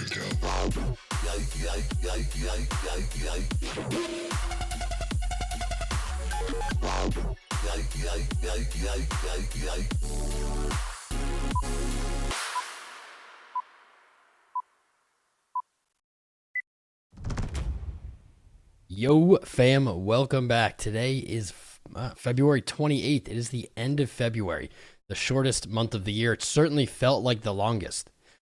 Coingecko. Yo fam, welcome back. Today is February 28th. It is the end of February, the shortest month of the year. It certainly felt like the longest.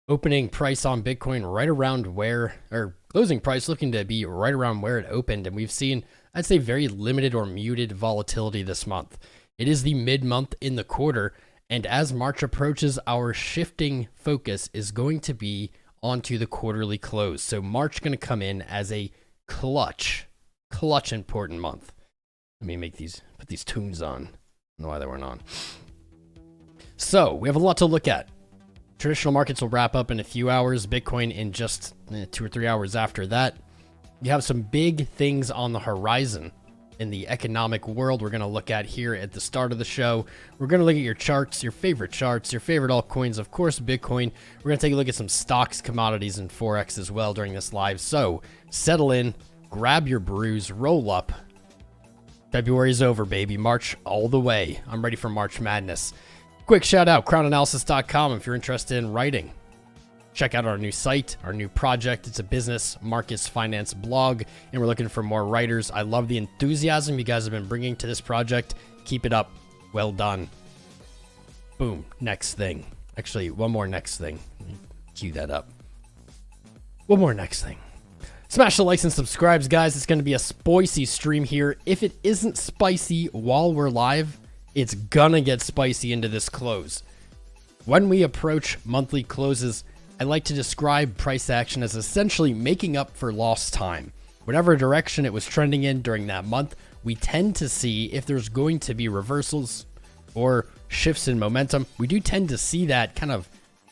Opening price on Bitcoin right around where, or closing price looking to be right around where it opened. And we've seen, I'd say, very limited or muted volatility this month. It is the mid-month in the quarter. And as March approaches, our shifting focus is going to be onto the quarterly close. So March going to come in as a clutch important month. Let me put these tunes on. I don't know why they weren't on. So we have a lot to look at. Traditional markets will wrap up in a few hours. Bitcoin in just 2 or 3 hours after that. You have some big things on the horizon in the economic world we're going to look at here at the start of the show. We're going to look at your charts, your favorite altcoins, of course, Bitcoin. We're going to take a look at some stocks, commodities, and Forex as well during this live. So settle in, grab your brews, roll up. February's over, baby. March all the way. I'm ready for March Madness. Quick shout out, crownanalysis.com if you're interested in writing. Check out our new site, our new project. It's a business, markets, finance blog, and we're looking for more writers. I love the enthusiasm you guys have been bringing to this project. Keep it up. Well done. Boom. Next thing. Actually, one more next thing. Let me cue that up. One more next thing. Smash the likes and subscribes, guys. It's going to be a spicy stream here. If it isn't spicy while we're live, it's gonna get spicy into this close. When we approach monthly closes, I like to describe price action as essentially making up for lost time. Whatever direction it was trending in during that month, we tend to see if there's going to be reversals or shifts in momentum. We do tend to see that kind of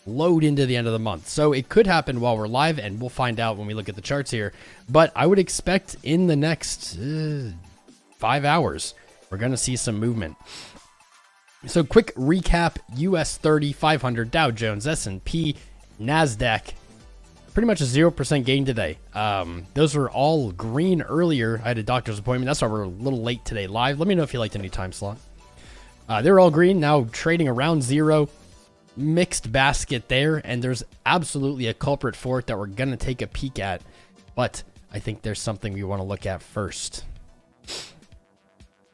load into the end of the month. So it could happen while we're live, and we'll find out when we look at the charts here. But I would expect in the next 5 hours, we're going to see some movement. So quick recap: US 30, 500, Dow Jones, S&P, NASDAQ, pretty much a 0% gain today. Those were all green earlier. I had a doctor's appointment. That's why we're a little late today live. Let me know if you like the new time slot. They're all green, now trading around zero. Mixed basket there, and there's absolutely a culprit for it that we're going to take a peek at. But I think there's something we want to look at first.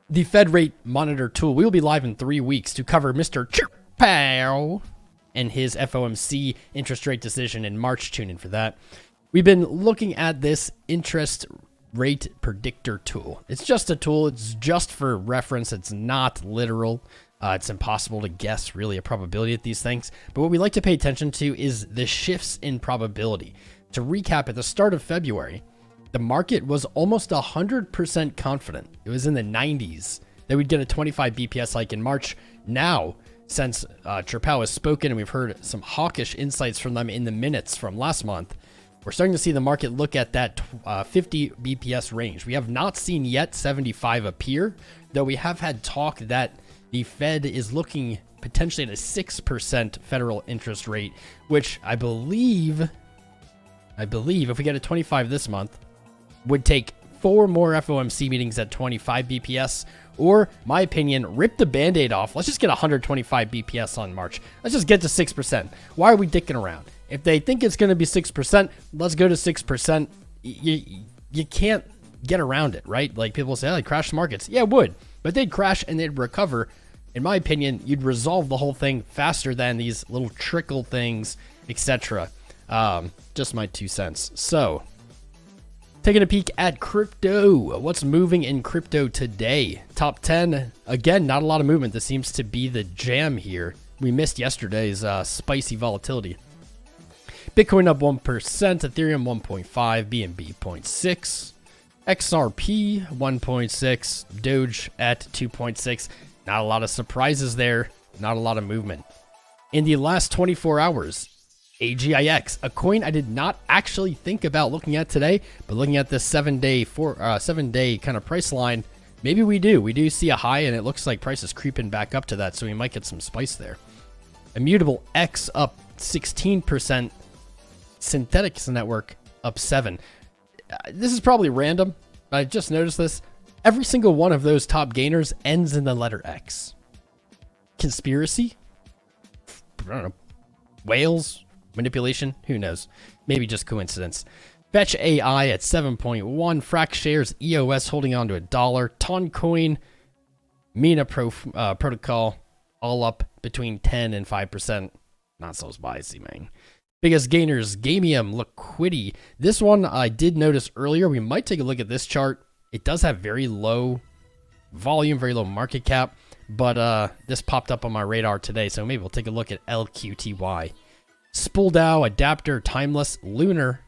The Fed Rate Monitor tool. We will be live in 3 weeks to cover Mr. Chirpow and his FOMC interest rate decision in March. Tune in for that. We've been looking at this interest rate predictor tool. It's just a tool. It's just for reference. It's not literal. It's impossible to guess really a probability at these things. But what we like to pay attention to is the shifts in probability. To recap, at the start of February, the market was almost 100% confident. It was in the 90s that we'd get a 25 BPS hike in March. Now, since Chirpow has spoken and we've heard some hawkish insights from them in the minutes from last month, we're starting to see the market look at that 50 BPS range. We have not seen yet 75 appear, though we have had talk that the Fed is looking potentially at a 6% federal interest rate, which I believe if we get a 25 this month, would take 4 more FOMC meetings at 25 BPS, or, my opinion, rip the Band-Aid off. Let's just get 125 BPS on March. Let's just get to 6%. Why are we dicking around? If they think it's going to be 6%, let's go to 6%. You can't get around it, right? Like, people say, oh, they crash markets. Yeah, it would. But they'd crash and they'd recover. In my opinion, you'd resolve the whole thing faster than these little trickle things, etc. Just my 2 cents. So, taking a peek at crypto. What's moving in crypto today? Top 10. Again, not a lot of movement. This seems to be the jam here. We missed yesterday's spicy volatility. Bitcoin up 1%, Ethereum 1.5, BNB 0.6, XRP 1.6, Doge at 2.6. Not a lot of surprises there. Not a lot of movement. In the last 24 hours, AGIX, a coin I did not actually think about looking at today, but looking at this 7-day kind of price line, maybe we do. We do see a high, and it looks like price is creeping back up to that, so we might get some spice there. Immutable X up 16%. Synthetics network up 7. This is probably random, but I just noticed this. Every single one of those top gainers ends in the letter X. Conspiracy? I don't know. Whales? Manipulation? Who knows? Maybe just coincidence. Fetch AI at 7.1. Frac shares EOS holding on to $1. Toncoin, Mina protocol, all up between 10 and 5%. Not so spicy, man. Biggest gainers, Gamium, Liquidity. This one I did notice earlier. We might take a look at this chart. It does have very low volume, very low market cap, but this popped up on my radar today, so maybe we'll take a look at LQTY. SpoolDAO, Adapter, Timeless, Lunar,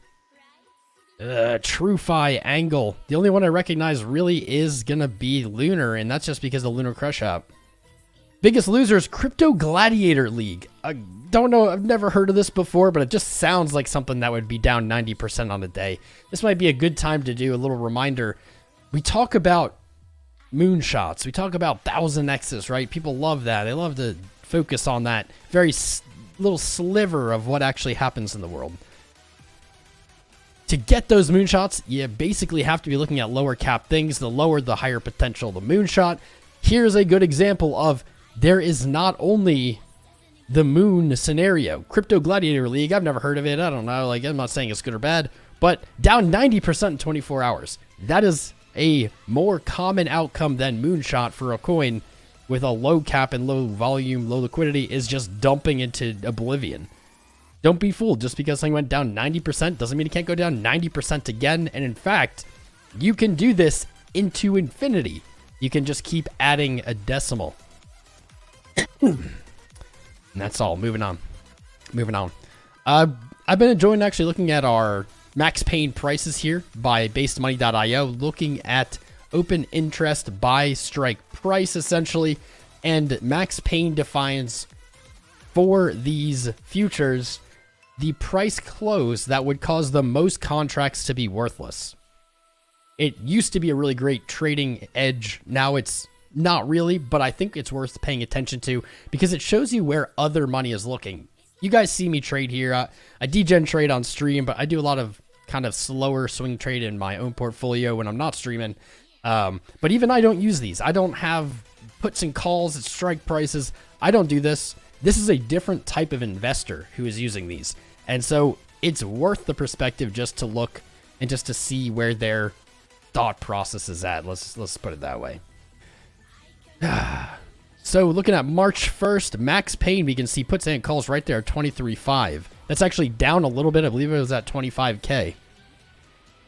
TrueFi, Angle. The only one I recognize really is going to be Lunar, and that's just because of the Lunar Crush app. Biggest losers, Crypto Gladiator League. I don't know, I've never heard of this before, but it just sounds like something that would be down 90% on a day. This might be a good time to do a little reminder. We talk about moonshots. We talk about 1000Xs, right? People love that. They love to focus on that very little sliver of what actually happens in the world. To get those moonshots, you basically have to be looking at lower cap things. The lower, the higher potential the moonshot. Here's a good example of there is not only the moon scenario. Crypto Gladiator League, I've never heard of it. I don't know. Like, I'm not saying it's good or bad, but down 90% in 24 hours. That is a more common outcome than moonshot for a coin with a low cap and low volume, low liquidity is just dumping into oblivion. Don't be fooled. Just because something went down 90% doesn't mean it can't go down 90% again. And in fact, you can do this into infinity. You can just keep adding a decimal. And that's all. Moving on. I've been enjoying actually looking at our max pain prices here by basedmoney.io, looking at open interest buy strike price essentially, and max pain defines for these futures the price close that would cause the most contracts to be worthless. It used to be a really great trading edge. Now it's not really, but I think it's worth paying attention to because it shows you where other money is looking. You guys see me trade here. I Degen trade on stream, but I do a lot of kind of slower swing trade in my own portfolio when I'm not streaming. But even I don't use these. I don't have puts and calls at strike prices. I don't do this. This is a different type of investor who is using these. And so it's worth the perspective just to look and just to see where their thought process is at. Let's put it that way. So looking at March 1st, max pain, we can see puts and calls right there at 23.5. That's actually down a little bit. I believe it was at 25K.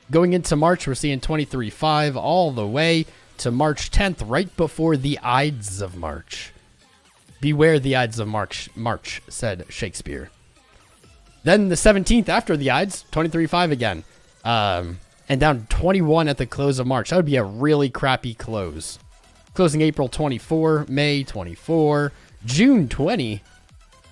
Going into March, we're seeing 23.5 all the way to March 10th, right before the Ides of March. Beware the Ides of March, said Shakespeare. Then the 17th after the Ides, 23.5 again. And down 21 at the close of March. That would be a really crappy close. Closing April 24, May 24, June 20,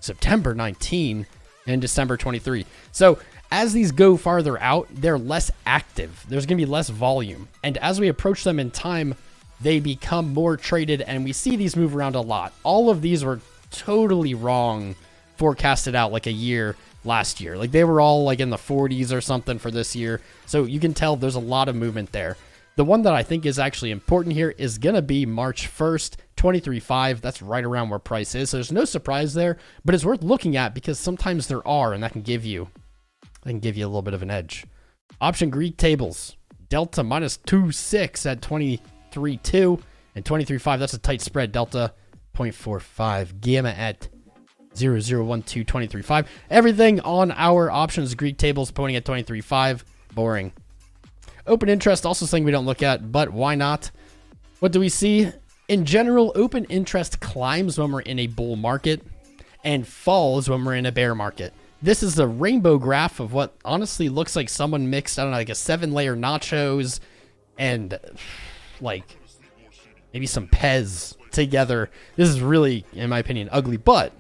September 19, and December 23. So as these go farther out, they're less active. There's going to be less volume. And as we approach them in time, they become more traded, and we see these move around a lot. All of these were totally wrong, forecasted out like a year last year. Like they were all like in the 40s or something for this year. So you can tell there's a lot of movement there. The one that I think is actually important here is going to be March 1st, 23.5. That's right around where price is. So there's no surprise there, but it's worth looking at because sometimes there are, and that can give you a little bit of an edge. Option Greek tables, Delta minus 2.6 at 23.2 and 23.5. That's a tight spread. Delta 0.45. Gamma at 0.012, 23.5. Everything on our options Greek tables pointing at 23.5. Boring. Open interest, also something we don't look at, but why not? What do we see? In general, open interest climbs when we're in a bull market and falls when we're in a bear market. This is a rainbow graph of what honestly looks like someone mixed, I don't know, like a 7-layer nachos and like maybe some Pez together. This is really, in my opinion, ugly, but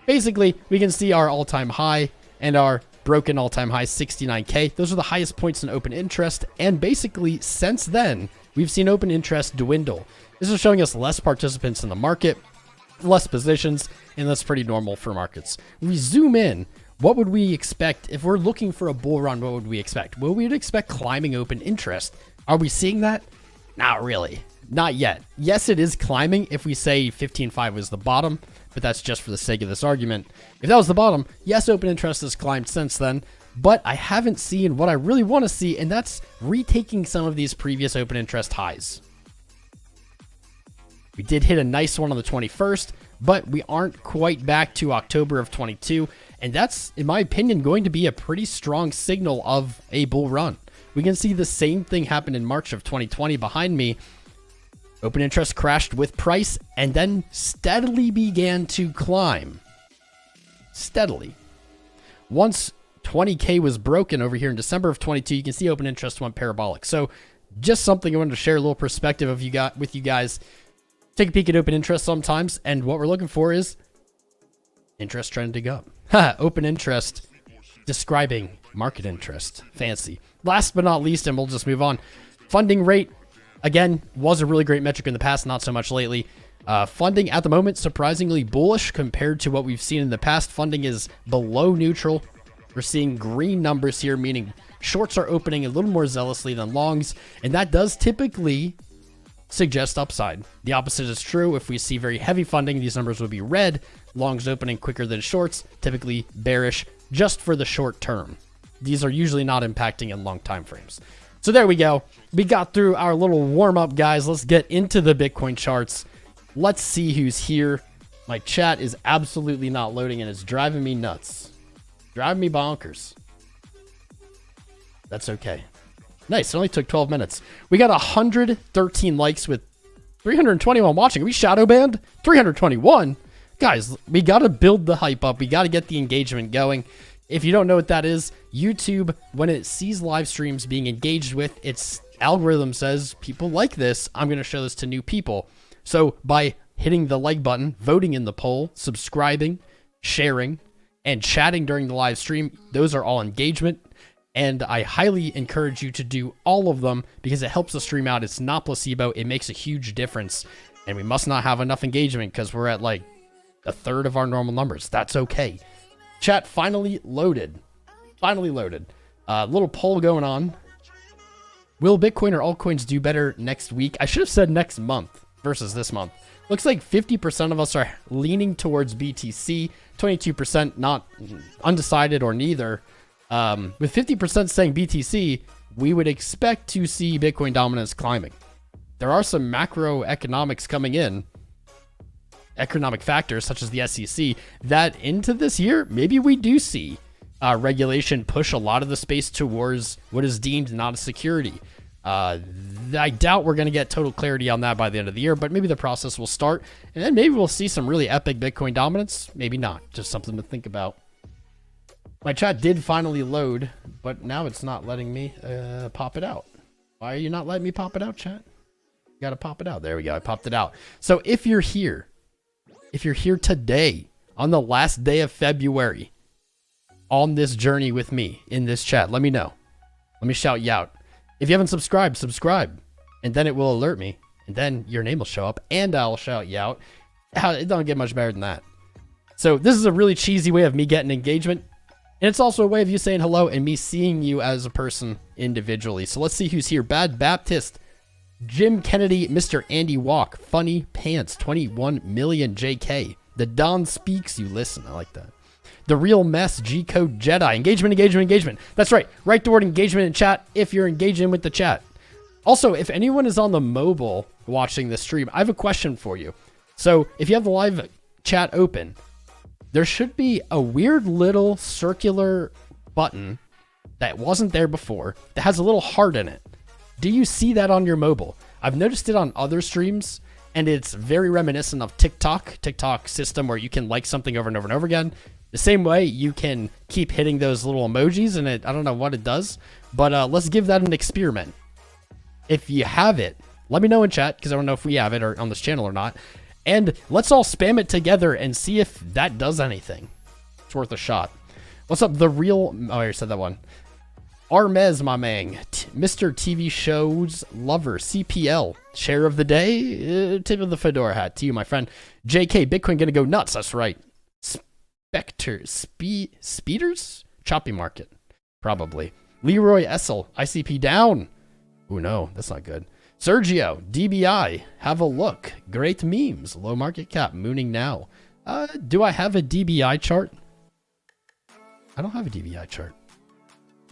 basically we can see our all-time high and our broken all-time high, 69K. Those are the highest points in open interest, and basically since then we've seen open interest dwindle. This is showing us less participants in the market, less positions, and that's pretty normal for markets. We zoom in, what would we expect if we're looking for a bull run? What would we expect? Well, we would expect climbing open interest. Are we seeing that? Not really. Not yet. Yes, it is climbing if we say 15.5 was the bottom, but that's just for the sake of this argument. If that was the bottom, yes, open interest has climbed since then, but I haven't seen what I really want to see, and that's retaking some of these previous open interest highs. We did hit a nice one on the 21st, but we aren't quite back to October of 22, and that's, in my opinion, going to be a pretty strong signal of a bull run. We can see the same thing happen in March of 2020 behind me. Open interest crashed with price and then steadily began to climb. Steadily. Once 20K was broken over here in December of 22, you can see open interest went parabolic. So just something I wanted to share a little perspective of with you guys. Take a peek at open interest sometimes, and what we're looking for is interest trending up. Open interest describing market interest. Fancy. Last but not least, and we'll just move on. Funding rate, again, was a really great metric in the past, not so much lately. Funding at the moment, surprisingly bullish compared to what we've seen in the past. Funding is below neutral. We're seeing green numbers here, meaning shorts are opening a little more zealously than longs, and that does typically suggest upside. The opposite is true. If we see very heavy funding, these numbers would be red. Longs opening quicker than shorts, typically bearish just for the short term. These are usually not impacting in long time frames. So there we go. We got through our little warm-up, guys. Let's get into the Bitcoin charts. Let's see who's here. My chat is absolutely not loading, and it's driving me nuts. Driving me bonkers. That's okay. Nice. It only took 12 minutes. We got 113 likes with 321 watching. Are we shadow banned? 321? Guys, we got to build the hype up. We got to get the engagement going. If you don't know what that is, YouTube, when it sees live streams being engaged with, its algorithm says, people like this, I'm going to show this to new people. So by hitting the like button, voting in the poll, subscribing, sharing, and chatting during the live stream, those are all engagement. And I highly encourage you to do all of them because it helps the stream out. It's not placebo. It makes a huge difference. And we must not have enough engagement because we're at like a third of our normal numbers. That's okay. Chat finally loaded. Finally loaded. Little poll going on. Will Bitcoin or altcoins do better next week? I should have said next month versus this month. Looks like 50% of us are leaning towards BTC. 22% not undecided or neither. With 50% saying BTC, we would expect to see Bitcoin dominance climbing. There are some macroeconomics coming in, economic factors such as the SEC, that into this year, maybe we do see regulation push a lot of the space towards what is deemed not a security. I doubt we're going to get total clarity on that by the end of the year, but maybe the process will start, and then maybe we'll see some really epic Bitcoin dominance. Maybe not. Just something to think about. My chat did finally load, but now it's not letting me pop it out. Why are you not letting me pop it out, chat? You got to pop it out. There we go. I popped it out. So if you're here today on the last day of February on this journey with me in this chat, let me know. Let me shout you out. If you haven't subscribed, subscribe, and then it will alert me, and then your name will show up, and I'll shout you out. It don't get much better than that. So this is a really cheesy way of me getting engagement. And it's also a way of you saying hello and me seeing you as a person individually. So let's see who's here. Bad Baptist, Jim Kennedy, Mr. Andy Walk, Funny Pants, 21 million JK. The Don Speaks, you listen. I like that. The Real Mess, G-Code Jedi. Engagement, engagement, engagement. That's right. Write the word engagement in chat if you're engaging with the chat. Also, if anyone is on the mobile watching the stream, I have a question for you. So if you have the live chat open, there should be a weird little circular button that wasn't there before that has a little heart in it. Do you see that on your mobile? I've noticed it on other streams, and it's very reminiscent of TikTok system where you can like something over and over and over again. The same way you can keep hitting those little emojis, and I don't know what it does, but let's give that an experiment. If you have it, let me know in chat because I don't know if we have it or on this channel or not. And let's all spam it together and see if that does anything. It's worth a shot. What's up, the real... Oh, I already said that one. Armez, my man. Mr. TV Shows Lover. CPL. Share of the day. Tip of the fedora hat to you, my friend. JK, Bitcoin gonna go nuts. That's right. Speeders? Choppy market. Probably. Leroy Essel, ICP down. Oh no, that's not good. Sergio, DBI, have a look. Great memes. Low market cap, mooning now. Do I have a DBI chart? I don't have a DBI chart.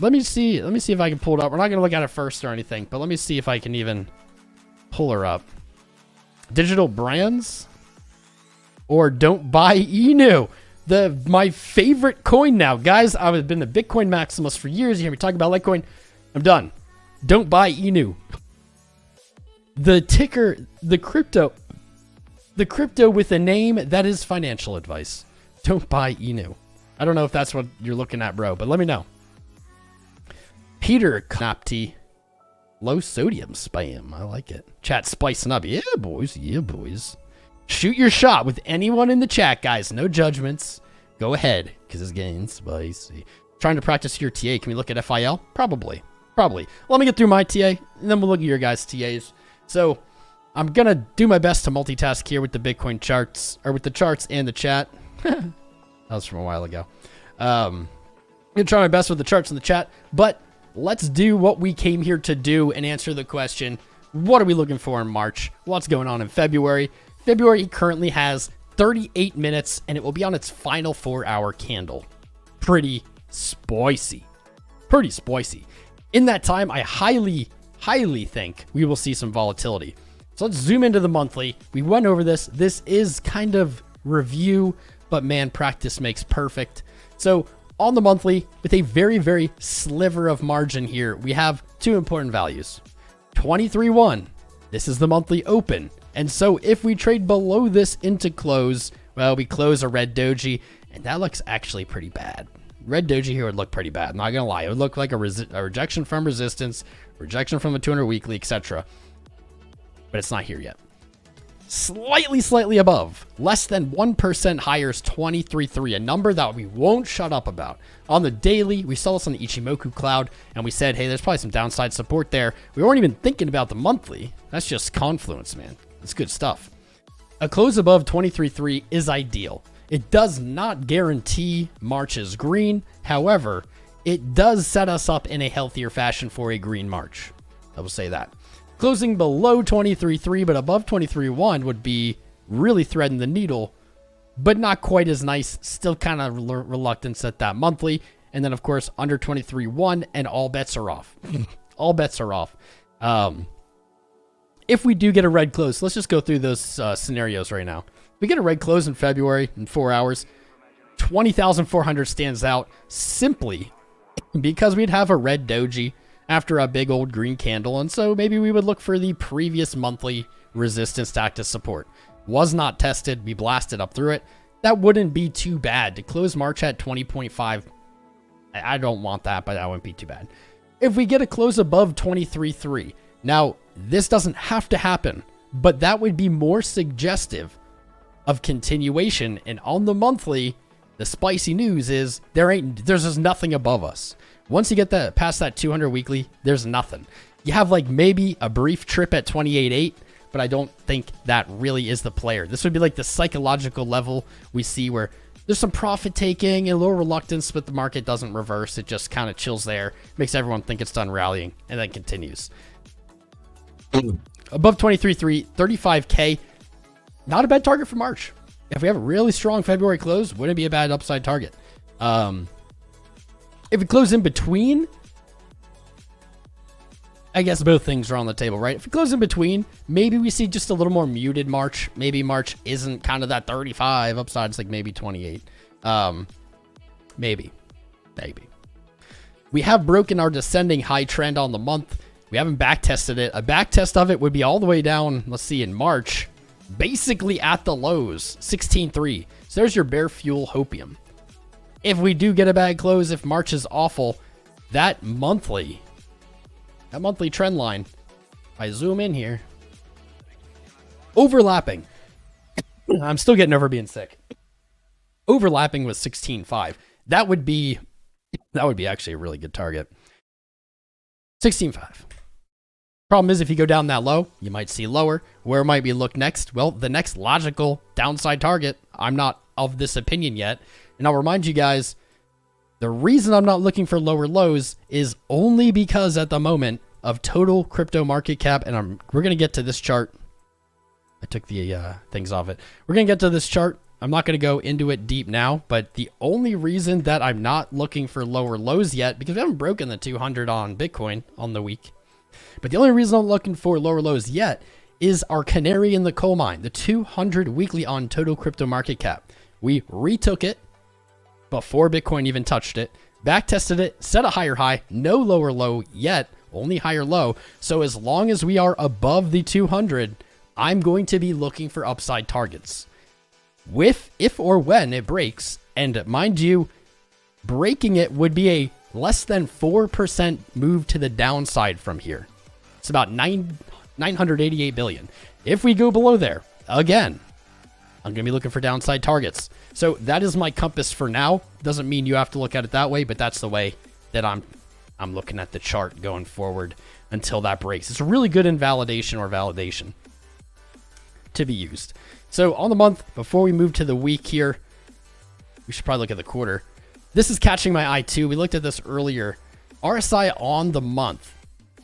Let me see if I can pull it up. We're not going to look at it first or anything, but let me see if I can even pull her up. Digital brands or don't buy Inu. My favorite coin now. Guys, I've been a Bitcoin maximalist for years. You hear me talk about Litecoin. I'm done. Don't buy Inu. The ticker, the crypto with a name that is financial advice. Don't buy Inu. I don't know if that's what you're looking at, bro, but let me know. Peter Knapti. Low sodium spam. I like it. Chat spicing up. Yeah, boys. Yeah, boys. Shoot your shot with anyone in the chat, guys. No judgments. Go ahead, because it's getting spicy. Trying to practice your TA. Can we look at FIL? Probably. Let me get through my TA, and then we'll look at your guys' TAs. So, I'm going to do my best to multitask here with the Bitcoin charts, or with the charts and the chat. That was from a while ago. I'm going to try my best with the charts and the chat, but let's do what we came here to do and answer the question, what are we looking for in March? What's going on in February? February currently has 38 minutes, and it will be on its final 4-hour candle. Pretty spicy. In that time, I highly think we will see some volatility. So let's zoom into the monthly. We went over this. This is kind of review, but man, practice makes perfect. So on the monthly, with a very, very sliver of margin here, we have two important values. 23.1. This is the monthly open. And so if we trade below this into close, well, we close a red doji, and that looks actually pretty bad. Red doji here would look pretty bad. I'm not going to lie. It would look like a rejection from resistance, rejection from a 200 weekly, etc. But it's not here yet. Slightly above. Less than 1% higher is 23.3, a number that we won't shut up about. On the daily, we saw this on the Ichimoku cloud, and we said, hey, there's probably some downside support there. We weren't even thinking about the monthly. That's just Confluence, man. It's good stuff. A close above 23.3 is ideal. It does not guarantee March is green. However, it does set us up in a healthier fashion for a green March. I will say that. Closing below 23.3 but above 23.1 would be really threading the needle, but not quite as nice. Still kind of reluctance at that monthly. And then, of course, under 23.1 and all bets are off. All bets are off. If we do get a red close, let's just go through those scenarios right now. If we get a red close in February in 4 hours, 20,400 stands out simply because we'd have a red doji after a big old green candle, and so maybe we would look for the previous monthly resistance stack to support. Was not tested. We blasted up through it. That wouldn't be too bad. To close March at 20.5, I don't want that, but that wouldn't be too bad. If we get a close above 23.3, now this doesn't have to happen, but that would be more suggestive of continuation. And on the monthly, the spicy news is there's just nothing above us. Once you get that past that 200 weekly, there's nothing. You have like maybe a brief trip at 28.8, but I don't think that really is the player. This would be like the psychological level we see where there's some profit taking and a little reluctance, but the market doesn't reverse. It just kind of chills there, makes everyone think it's done rallying, and then continues. Above 23.3, 35K, not a bad target for March. If we have a really strong February close, wouldn't be a bad upside target. If we close in between, I guess both things are on the table, right? If we close in between, maybe we see just a little more muted March. Maybe March isn't kind of that 35 upside. It's like maybe 28. Maybe. We have broken our descending high trend on the month. We haven't back tested it. A back test of it would be all the way down, let's see, in March, basically at the lows, 16.3. So there's your bear fuel hopium. If we do get a bad close, if March is awful, that monthly trend line, if I zoom in here, overlapping. I'm still getting over being sick. Overlapping with 16.5. That would be actually a really good target. 16.5. Problem is, if you go down that low, you might see lower. Where might we look next? Well, the next logical downside target, I'm not of this opinion yet, And I'll remind you guys, the reason I'm not looking for lower lows is only because at the moment of total crypto market cap, and we're going to get to this chart. I took the things off it. We're going to get to this chart. I'm not going to go into it deep now, but the only reason that I'm not looking for lower lows yet, because we haven't broken the 200 on Bitcoin on the week, but the only reason I'm looking for lower lows yet is our canary in the coal mine, the 200 weekly on total crypto market cap. We retook it before Bitcoin even touched it, back tested it, set a higher high, no lower low yet, only higher low. So as long as we are above the 200, I'm going to be looking for upside targets. If or when it breaks, and mind you, breaking it would be a less than 4% move to the downside from here. It's about 988 billion. If we go below there, again, I'm going to be looking for downside targets. So that is my compass for now. Doesn't mean you have to look at it that way, but that's the way that I'm looking at the chart going forward until that breaks. It's a really good invalidation or validation to be used. So on the month, before we move to the week here, we should probably look at the quarter. This is catching my eye too. We looked at this earlier. RSI on the month.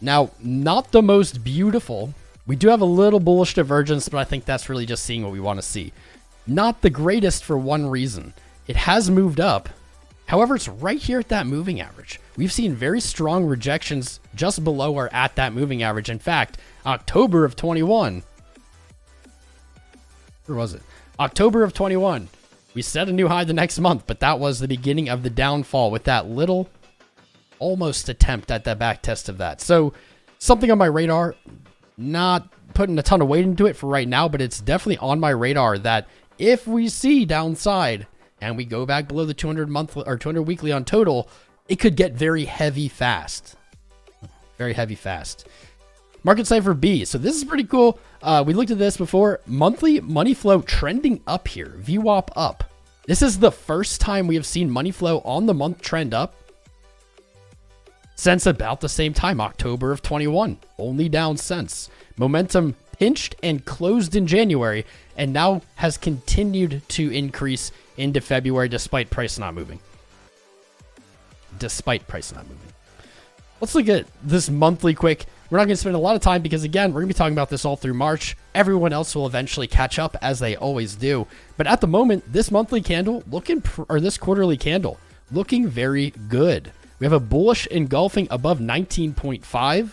Now, not the most beautiful. We do have a little bullish divergence, but I think that's really just seeing what we want to see. Not the greatest for one reason. It has moved up. However, it's right here at that moving average. We've seen very strong rejections just below or at that moving average. In fact, October of 21. Where was it? October of 21. We set a new high the next month, but that was the beginning of the downfall with that little almost attempt at the back test of that. So something on my radar, not putting a ton of weight into it for right now, but it's definitely on my radar that if we see downside and we go back below the 200 monthly or 200 weekly on total, it could get very heavy fast. Very heavy fast. Marketcipher B. So this is pretty cool. We looked at this before. Monthly money flow trending up here. VWAP up. This is the first time we have seen money flow on the month trend up since about the same time, October of 21. Only down since. Momentum pinched and closed in January and now has continued to increase into February despite price not moving. Despite price not moving. Let's look at this monthly quick. We're not going to spend a lot of time because, again, we're going to be talking about this all through March. Everyone else will eventually catch up as they always do. But at the moment, this monthly candle or this quarterly candle looking very good. We have a bullish engulfing above 19.5.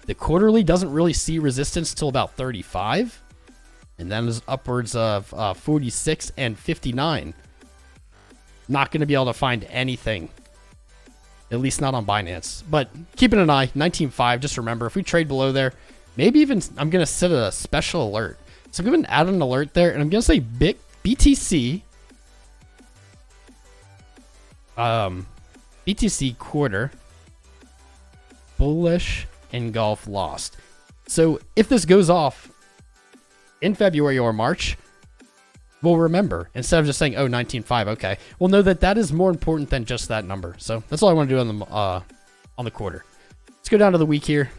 The quarterly doesn't really see resistance till about 35. And then is upwards of 46 and 59. Not going to be able to find anything. At least not on Binance. But keeping an eye, 19.5. Just remember, if we trade below there, maybe even I'm going to set a special alert. So I'm going to add an alert there, and I'm going to say BTC. BTC quarter. Bullish engulf lost. So if this goes off in February or March, we'll remember, instead of just saying, oh, 19.5, okay, we'll know that that is more important than just that number. So that's all I want to do on the quarter. Let's go down to the week here.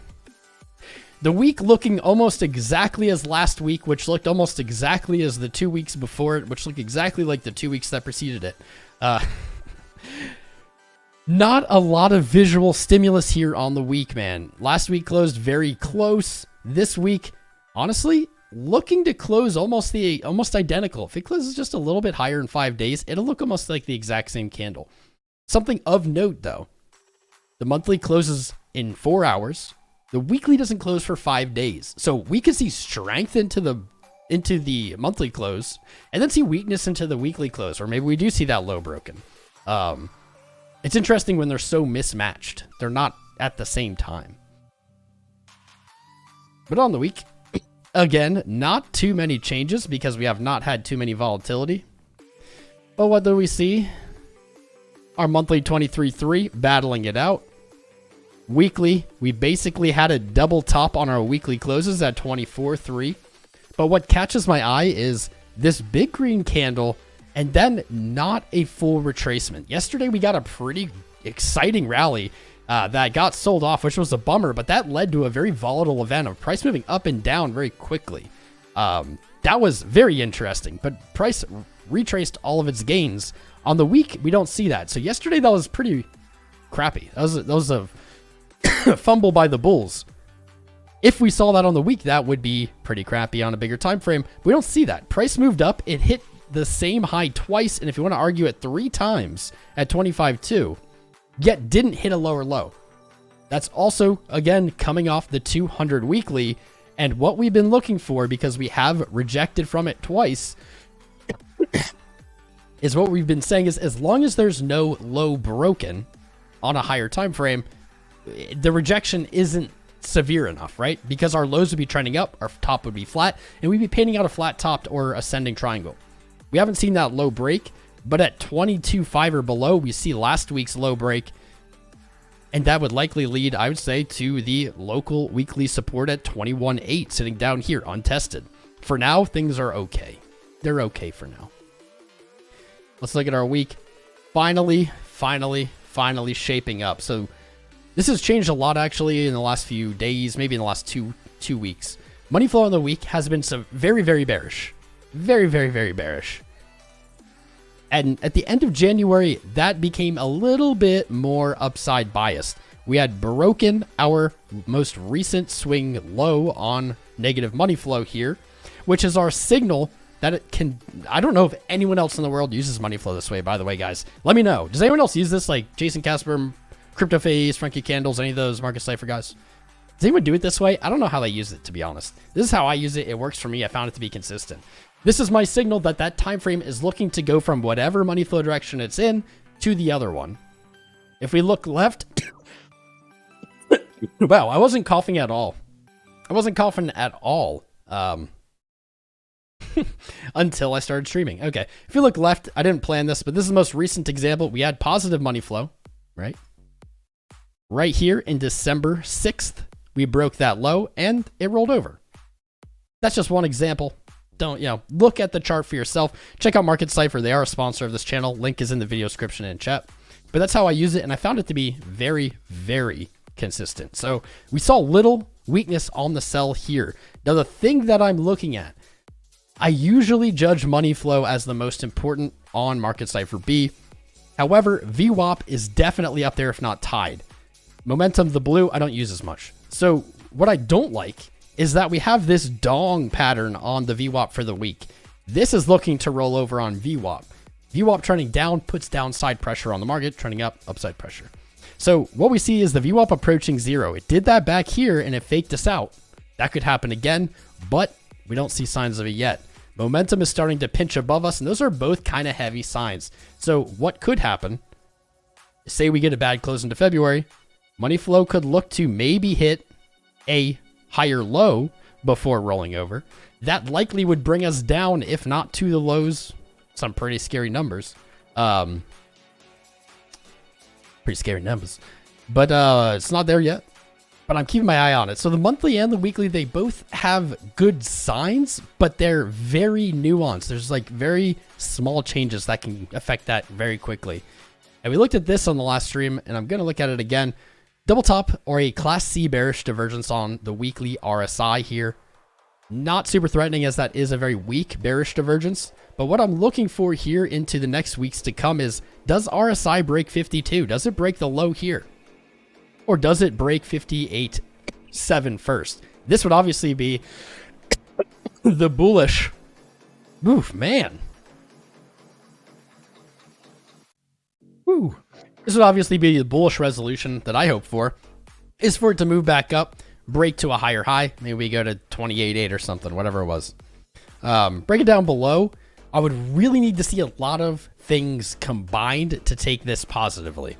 The week looking almost exactly as last week, which looked almost exactly as the 2 weeks before it, which looked exactly like the 2 weeks that preceded it. Not a lot of visual stimulus here on the week, man. Last week closed very close. This week, honestly, looking to close almost identical. If it closes just a little bit higher in 5 days, it'll look almost like the exact same candle. Something of note, though. The monthly closes in 4 hours. The weekly doesn't close for 5 days. So we could see strength into the monthly close and then see weakness into the weekly close, or maybe we do see that low broken. It's interesting when they're so mismatched. They're not at the same time. But on the week, again, not too many changes because we have not had too many volatility. But what do we see? Our monthly 23.3 battling it out. Weekly, we basically had a double top on our weekly closes at 24.3. But what catches my eye is this big green candle and then not a full retracement. Yesterday, we got a pretty exciting rally that got sold off, which was a bummer, but that led to a very volatile event of price moving up and down very quickly. That was very interesting, but price retraced all of its gains On the week, we don't see that. So yesterday, that was pretty crappy. That was a fumble by the bulls. If we saw that on the week, that would be pretty crappy on a bigger time frame. We don't see that. Price moved up. It hit the same high twice, and if you want to argue it 3 times at 25.2, yet didn't hit a lower low. That's also, again, coming off the 200 weekly, and what we've been looking for, because we have rejected from it twice, is what we've been saying is as long as there's no low broken on a higher time frame, the rejection isn't severe enough, right? Because our lows would be trending up, our top would be flat, and we'd be painting out a flat topped or ascending triangle. We haven't seen that low break, but at 22.5 or below, we see last week's low break, and that would likely lead, I would say, to the local weekly support at 21.8, sitting down here untested. For now, things are okay. They're okay for now. Let's look at our week. Finally shaping up. So this has changed a lot, actually, in the last few days, maybe in the last two weeks. Money flow on the week has been some very, very bearish. Very, very, very bearish. And at the end of January, that became a little bit more upside biased. We had broken our most recent swing low on negative money flow here, which is our signal that it can... I don't know if anyone else in the world uses money flow this way, by the way, guys. Let me know. Does anyone else use this, like Jason, Casper, CryptoPhase, Frankie Candles, any of those Marketcipher guys? Does anyone do it this way? I don't know how they use it, to be honest. This is how I use it. It works for me. I found it to be consistent. This is my signal that that time frame is looking to go from whatever money flow direction it's in to the other one. If we look left... Wow, I wasn't coughing at all. I wasn't coughing at all. Until I started streaming. Okay, if you look left, I didn't plan this, but this is the most recent example. We had positive money flow, right? Right here in December 6th, we broke that low and it rolled over. That's just one example. Don't, look at the chart for yourself. Check out Marketcipher. They are a sponsor of this channel. Link is in the video description and chat. But that's how I use it, and I found it to be very, very consistent. So we saw little weakness on the sell here. Now, the thing that I'm looking at, I usually judge money flow as the most important on Marketcipher B. However, VWAP is definitely up there, if not tied. Momentum, the blue, I don't use as much. So what I don't like is that we have this dong pattern on the VWAP for the week. This is looking to roll over on VWAP. VWAP trending down puts downside pressure on the market, trending up, upside pressure. So what we see is the VWAP approaching 0. It did that back here and it faked us out. That could happen again, but we don't see signs of it yet. Momentum is starting to pinch above us, and those are both kind of heavy signs. So what could happen, say we get a bad close into February, money flow could look to maybe hit a higher low before rolling over. That likely would bring us down, if not to the lows. Some pretty scary numbers. Pretty scary numbers. But it's not there yet. But I'm keeping my eye on it. So the monthly and the weekly, they both have good signs, but they're very nuanced. There's like very small changes that can affect that very quickly. And we looked at this on the last stream, and I'm going to look at it again. Double top or a Class C bearish divergence on the weekly RSI here. Not super threatening, as that is a very weak bearish divergence. But what I'm looking for here into the next weeks to come is, does RSI break 52? Does it break the low here? Or does it break 58.7 first? This would obviously be the bullish. Oof, man. Woo. This would obviously be the bullish resolution that I hope for, is for it to move back up, break to a higher high. Maybe we go to 28.8 or something, whatever it was. Break it down below. I would really need to see a lot of things combined to take this positively.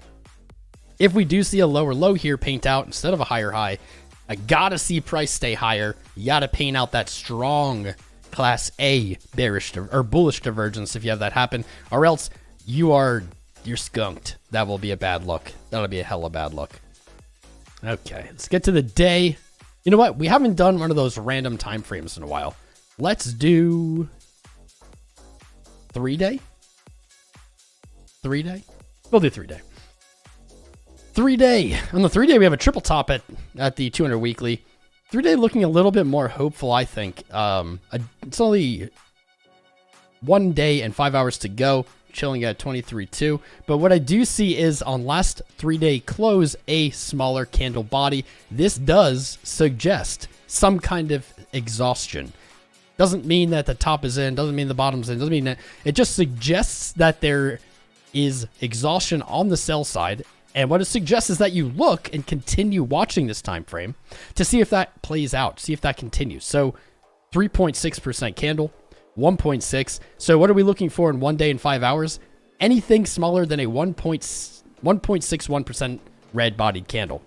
If we do see a lower low here paint out instead of a higher high, I gotta see price stay higher. You gotta paint out that strong Class A bearish or bullish divergence if you have that happen, or else you're skunked. That will be a bad look. That'll be a hella bad look. Okay, let's get to the day. You know what? We haven't done one of those random time frames in a while. Let's do 3-day. 3-day? We'll do 3-day. 3-day. On the 3-day, we have a triple top at the 200 weekly. 3-day looking a little bit more hopeful, I think. It's only 1 day and 5 hours to go. chilling at 23.2. But what I do see is on last 3-day close, a smaller candle body. This does suggest some kind of exhaustion. Doesn't mean that the top is in, doesn't mean the bottom's in, doesn't mean that. It just suggests that there is exhaustion on the sell side. And what it suggests is that you look and continue watching this time frame to see if that plays out, see if that continues. So 3.6% candle, 1.6. So what are we looking for in 1 day and 5 hours? Anything smaller than a 1.61% red bodied candle.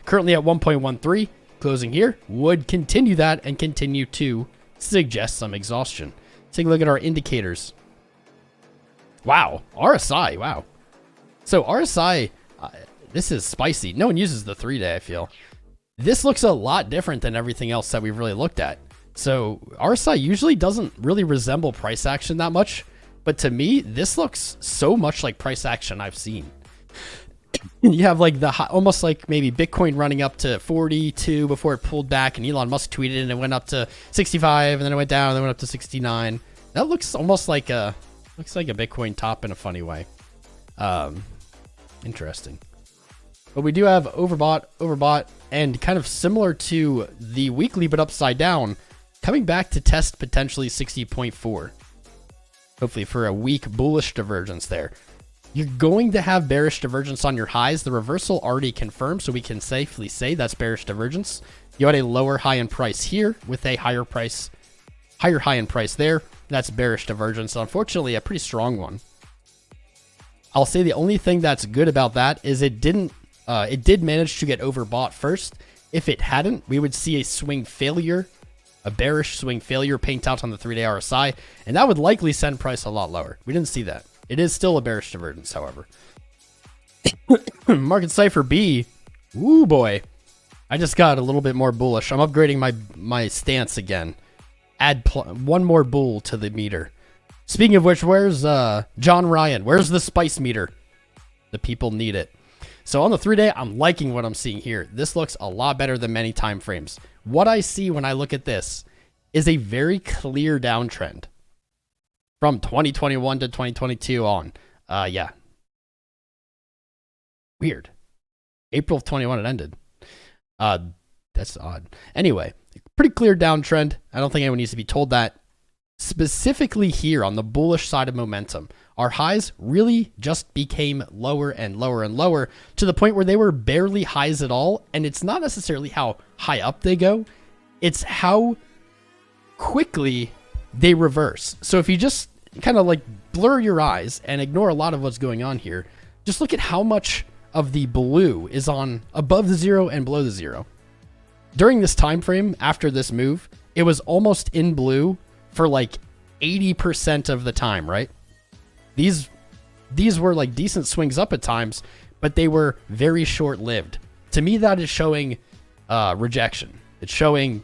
Currently at 1.13, closing here, would continue that and continue to suggest some exhaustion. Take a look at our indicators. Wow, RSI, wow. So RSI, this is spicy. No one uses the 3-day, I feel. This looks a lot different than everything else that we've really looked at. So RSI usually doesn't really resemble price action that much. But to me, this looks so much like price action I've seen. You have like the almost like maybe Bitcoin running up to 42 before it pulled back, and Elon Musk tweeted and it went up to 65, and then it went down and then went up to 69. That looks almost like a Bitcoin top in a funny way. Interesting. But we do have overbought, and kind of similar to the weekly but upside down, coming back to test potentially 60.4. Hopefully for a weak bullish divergence there. You're going to have bearish divergence on your highs. The reversal already confirmed, so we can safely say that's bearish divergence. You had a lower high in price here with a higher high in price there. That's bearish divergence. Unfortunately, a pretty strong one. I'll say the only thing that's good about that is it did manage to get overbought first. If it hadn't, we would see a swing failure, a bearish swing failure paint out on the 3-day RSI, and that would likely send price a lot lower. We didn't see that. It is still a bearish divergence, however. Marketcipher B, ooh boy, I just got a little bit more bullish. I'm upgrading my stance again. Add one more bull to the meter. Speaking of which, where's John Ryan? Where's the spice meter? The people need it. So on the 3-day, I'm liking what I'm seeing here. This looks a lot better than many time frames. What I see when I look at this is a very clear downtrend from 2021 to 2022 on. Yeah. Weird. April of 21 it ended. That's odd. Anyway, pretty clear downtrend. I don't think anyone needs to be told that. Specifically here on the bullish side of momentum, our highs really just became lower and lower and lower to the point where they were barely highs at all. And it's not necessarily how high up they go. It's how quickly they reverse. So if you just kind of like blur your eyes and ignore a lot of what's going on here, just look at how much of the blue is on above the zero and below the zero. During this time frame, after this move, it was almost in blue for like 80% of the time, right? These were like decent swings up at times, but they were very short-lived. To me, that is showing rejection. It's showing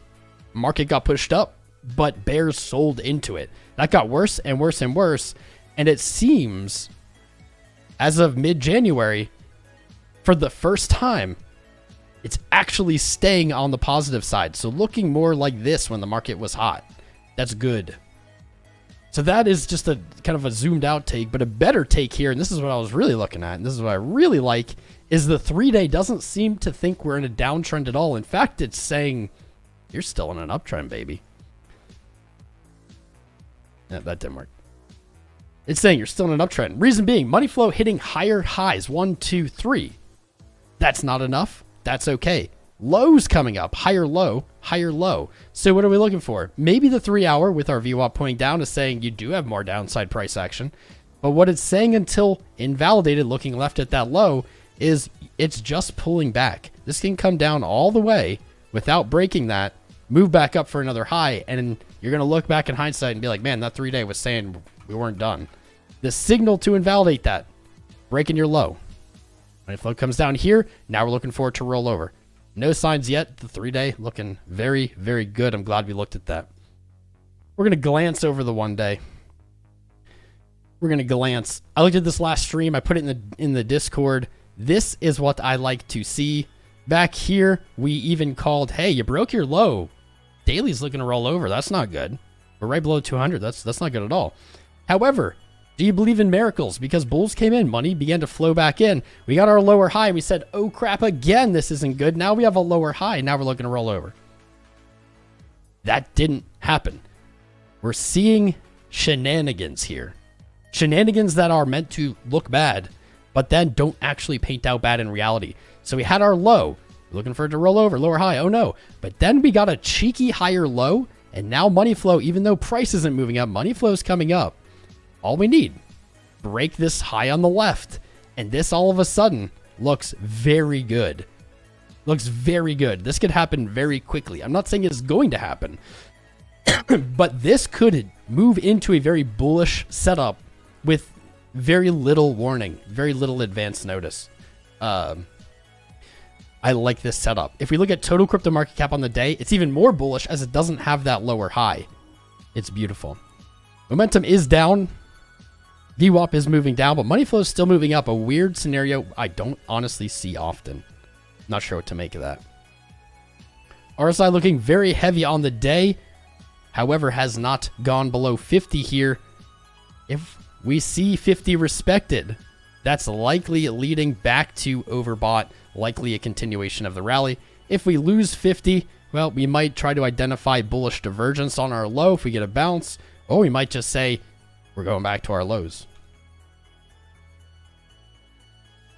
market got pushed up, but bears sold into it. That got worse and worse and worse. And it seems, as of mid-January, for the first time, it's actually staying on the positive side. So looking more like this when the market was hot. That's good. So that is just a kind of a zoomed out take, but a better take here, and this is what I was really looking at, and this is what I really like, is the 3-day doesn't seem to think we're in a downtrend at all. In fact, it's saying you're still in an uptrend, baby. Yeah, that didn't work. It's saying you're still in an uptrend. Reason being, money flow hitting higher highs, 1, 2, 3. That's not enough. That's okay. Lows coming up, higher low, higher low. So what are we looking for? Maybe the 3-hour with our VWAP pointing down is saying you do have more downside price action. But what it's saying until invalidated, looking left at that low, is it's just pulling back. This can come down all the way without breaking that, move back up for another high, and you're going to look back in hindsight and be like, man, that 3-day was saying we weren't done. The signal to invalidate that, breaking your low. When flow comes down here, now we're looking forward to rollover. No signs yet. The 3-day looking very, very good. I'm glad we looked at that. We're going to glance over the 1-day. We're going to glance. I looked at this last stream. I put it in the Discord. This is what I like to see. Back here, we even called, hey, you broke your low. Daily's looking to roll over. That's not good. We're right below 200. That's not good at all. However, Do you believe in miracles? Because bulls came in, money began to flow back in. We got our lower high. We said, oh crap, again, this isn't good. Now we have a lower high. Now we're looking to roll over. That didn't happen. We're seeing shenanigans here. Shenanigans that are meant to look bad, but then don't actually paint out bad in reality. So we had our low, looking for it to roll over, lower high. Oh no. But then we got a cheeky higher low, and now money flow, even though price isn't moving up, money flow is coming up. All we need, break this high on the left, and this all of a sudden looks very good. Looks very good. This could happen very quickly. I'm not saying it's going to happen, but this could move into a very bullish setup with very little warning, very little advance notice. I like this setup. If we look at total crypto market cap on the day, it's even more bullish as it doesn't have that lower high. It's beautiful. Momentum is down. VWAP is moving down, but money flow is still moving up. A weird scenario I don't honestly see often. Not sure what to make of that. RSI looking very heavy on the day. However, has not gone below 50 here. If we see 50 respected, that's likely leading back to overbought, likely a continuation of the rally. If we lose 50, well, we might try to identify bullish divergence on our low if we get a bounce, or we might just say we're going back to our lows.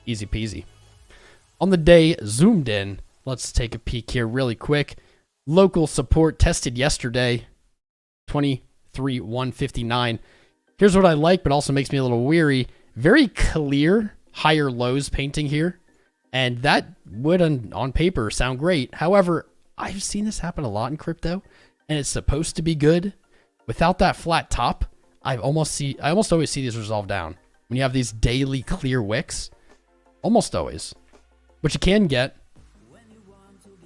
Easy peasy. On the day, zoomed in, let's take a peek here really quick. Local support tested yesterday, 23,159. Here's what I like, but also makes me a little weary. Very clear higher lows painting here. And that would, on paper, sound great. However, I've seen this happen a lot in crypto, and it's supposed to be good. Without that flat top, I almost always see these resolve down. When you have these daily clear wicks, almost always. What you can get,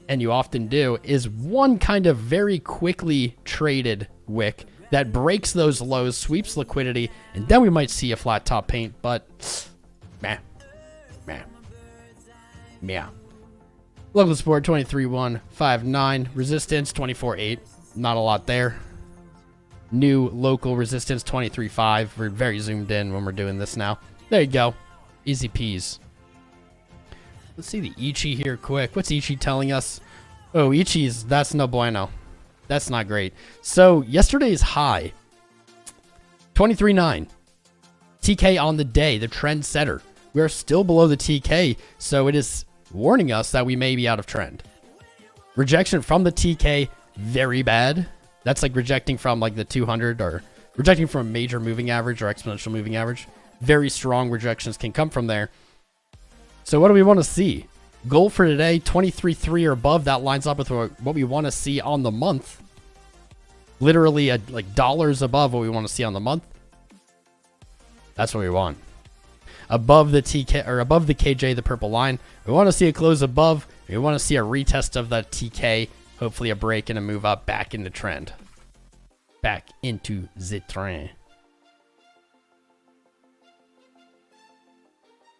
and you often do, is one kind of very quickly traded wick that breaks those lows, sweeps liquidity, and then we might see a flat top paint, but meh. Local support 23,159, resistance 24,8, not a lot there. New local resistance 23.5. We're very zoomed in when we're doing this now. There you go. Easy peas. Let's see the Ichi here quick. What's Ichi telling us? Oh, Ichi's, that's no bueno. That's not great. So yesterday's high, 23.9. TK on the day, the trend setter. We are still below the TK, so it is warning us that we may be out of trend. Rejection from the TK, very bad. That's like rejecting from like the 200 or rejecting from a major moving average or exponential moving average. Very strong rejections can come from there. So what do we want to see? Goal for today, 23.3 or above. That lines up with what we want to see on the month. Literally like dollars above what we want to see on the month. That's what we want. Above the TK or above the KJ, the purple line. We want to see a close above. We want to see a retest of that TK. Hopefully a break and a move up back into trend. Back into the trend.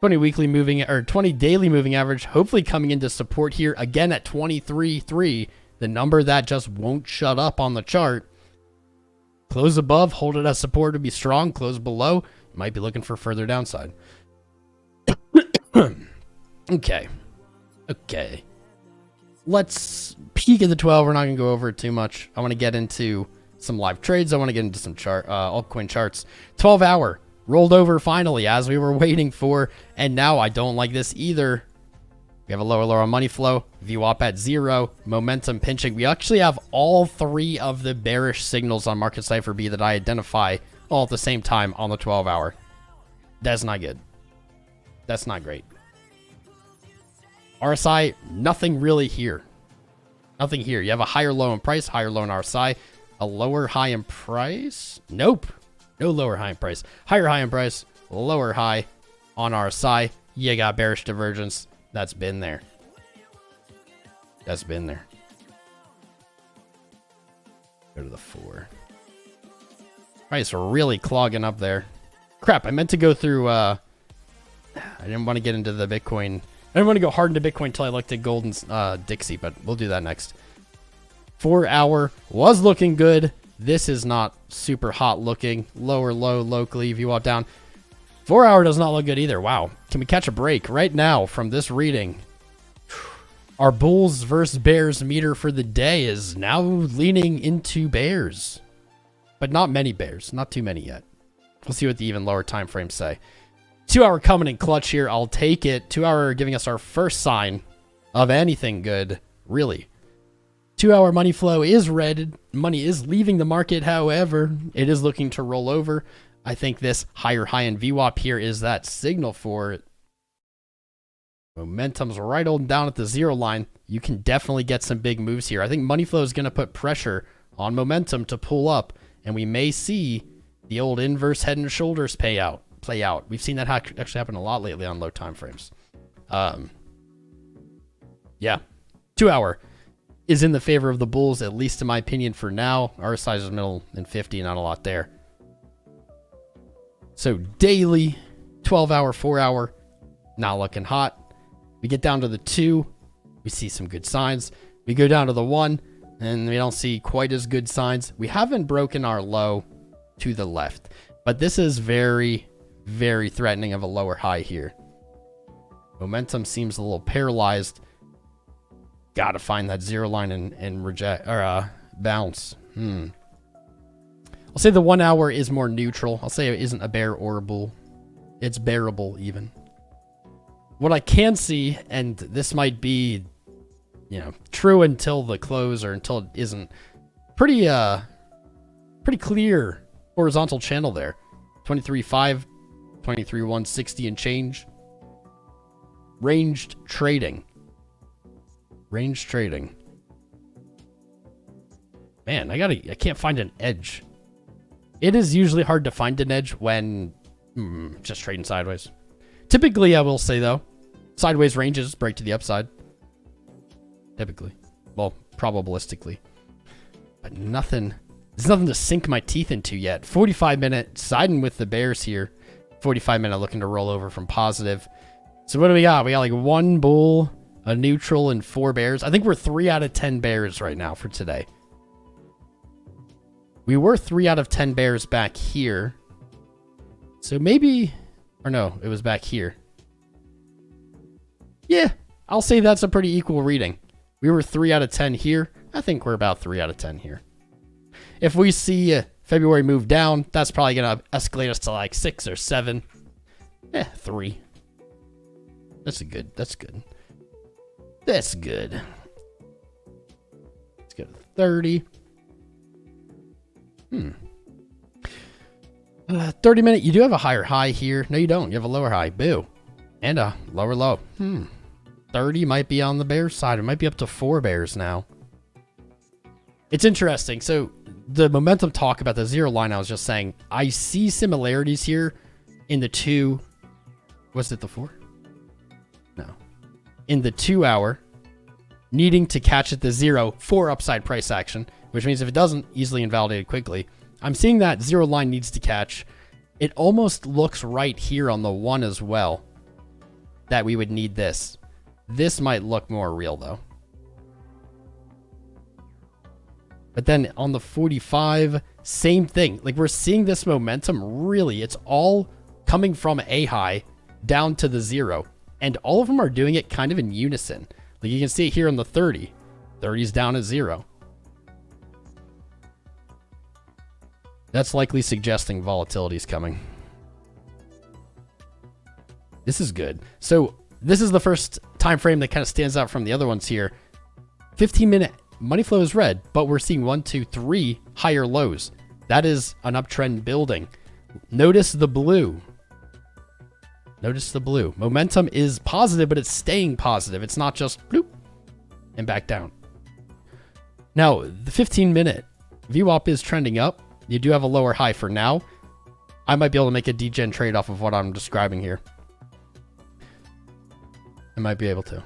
20 weekly moving or 20 daily moving average, hopefully coming into support here again at 23.3, the number that just won't shut up on the chart. Close above, hold it as support to be strong. Close below, you might be looking for further downside. Okay. Let's peek at the 12. We're not going to go over it too much. I want to get into some live trades. I want to get into some altcoin charts. 12-hour rolled over finally as we were waiting for. And now I don't like this either. We have a lower on money flow. VWAP at 0. Momentum pinching. We actually have all three of the bearish signals on Marketcipher B that I identify all at the same time on the 12-hour. That's not good. That's not great. RSI, nothing really here. Nothing here. You have a higher low in price, higher low in RSI. A lower high in price? Nope. No lower high in price. Higher high in price, lower high on RSI. You got bearish divergence. That's been there. That's been there. Go to the 4. Price really clogging up there. Crap, I meant to go through... I didn't want to get into the Bitcoin... I didn't want to go hard into Bitcoin until I looked at gold and Dixie, but we'll do that next. 4-hour was looking good. This is not super hot looking. Lower low locally, VWAP down. 4 hour does not look good either. Wow. Can we catch a break right now from this reading? Our bulls versus bears meter for the day is now leaning into bears. But not many bears. Not too many yet. We'll see what the even lower time frames say. 2 hour coming in clutch here. I'll take it. 2 hour giving us our first sign of anything good. Really. 2 hour money flow is red. Money is leaving the market. However, it is looking to roll over. I think this higher high in VWAP here is that signal for it. Momentum's right on down at the 0 line. You can definitely get some big moves here. I think money flow is going to put pressure on momentum to pull up, and we may see the old inverse head and shoulders play out. We've seen that actually happen a lot lately on low time frames. Yeah, 2 hour is in the favor of the bulls, at least in my opinion for now. RSI is middle and 50, not a lot there. So daily, 12 hour, 4 hour, not looking hot. We get down to the 2, we see some good signs. We go down to the 1, and we don't see quite as good signs. We haven't broken our low to the left, but this is very, very threatening of a lower high here. Momentum seems a little paralyzed. Got to find that 0 line and reject or bounce. I'll say the 1 hour is more neutral. I'll say it isn't a bear or a bull. It's bearable even. What I can see, and this might be, true until the close or until it isn't, pretty clear horizontal channel there. 23.5, 23.160 and change. Ranged trading. Man, I can't find an edge. It is usually hard to find an edge when just trading sideways. Typically, I will say though, sideways ranges break to the upside. Typically. Well, probabilistically. But there's nothing to sink my teeth into yet. 45-minute siding with the bears here. 45-minute looking to roll over from positive. So what do we got? We got like 1 bull, a neutral, and 4 bears. I think we're 3 out of 10 bears right now for today. We were 3 out of 10 bears back here. So maybe, or no, it was back here. Yeah, I'll say that's a pretty equal reading. We were 3 out of 10 here. I think we're about 3 out of 10 here. If we see February move down, that's probably going to escalate us to like 6 or 7. 3. That's good. Let's go to 30. 30-minute, you do have a higher high here. No, you don't. You have a lower high. Boo. And a lower low. 30 might be on the bear side. It might be up to 4 bears now. It's interesting. So the momentum talk about the 0 line, I was just saying, I see similarities here in the 2. Was it the 4? No. In the 2 hour, needing to catch at the 0 for upside price action, which means if it doesn't, easily invalidated quickly. I'm seeing that 0 line needs to catch. It almost looks right here on the 1 as well that we would need this. This might look more real though. But then on the 45, same thing. Like we're seeing this momentum really, it's all coming from a high down to the 0. And all of them are doing it kind of in unison. Like you can see it here on the 30. 30's down at 0. That's likely suggesting volatility is coming. This is good. So this is the first time frame that kind of stands out from the other ones here. 15-minute money flow is red, but we're seeing 1, 2, 3 higher lows. That is an uptrend building. Notice the blue. Notice the blue. Momentum is positive, but it's staying positive. It's not just bloop and back down. Now, the 15-minute VWAP is trending up. You do have a lower high for now. I might be able to make a Degen trade off of what I'm describing here. I might be able to.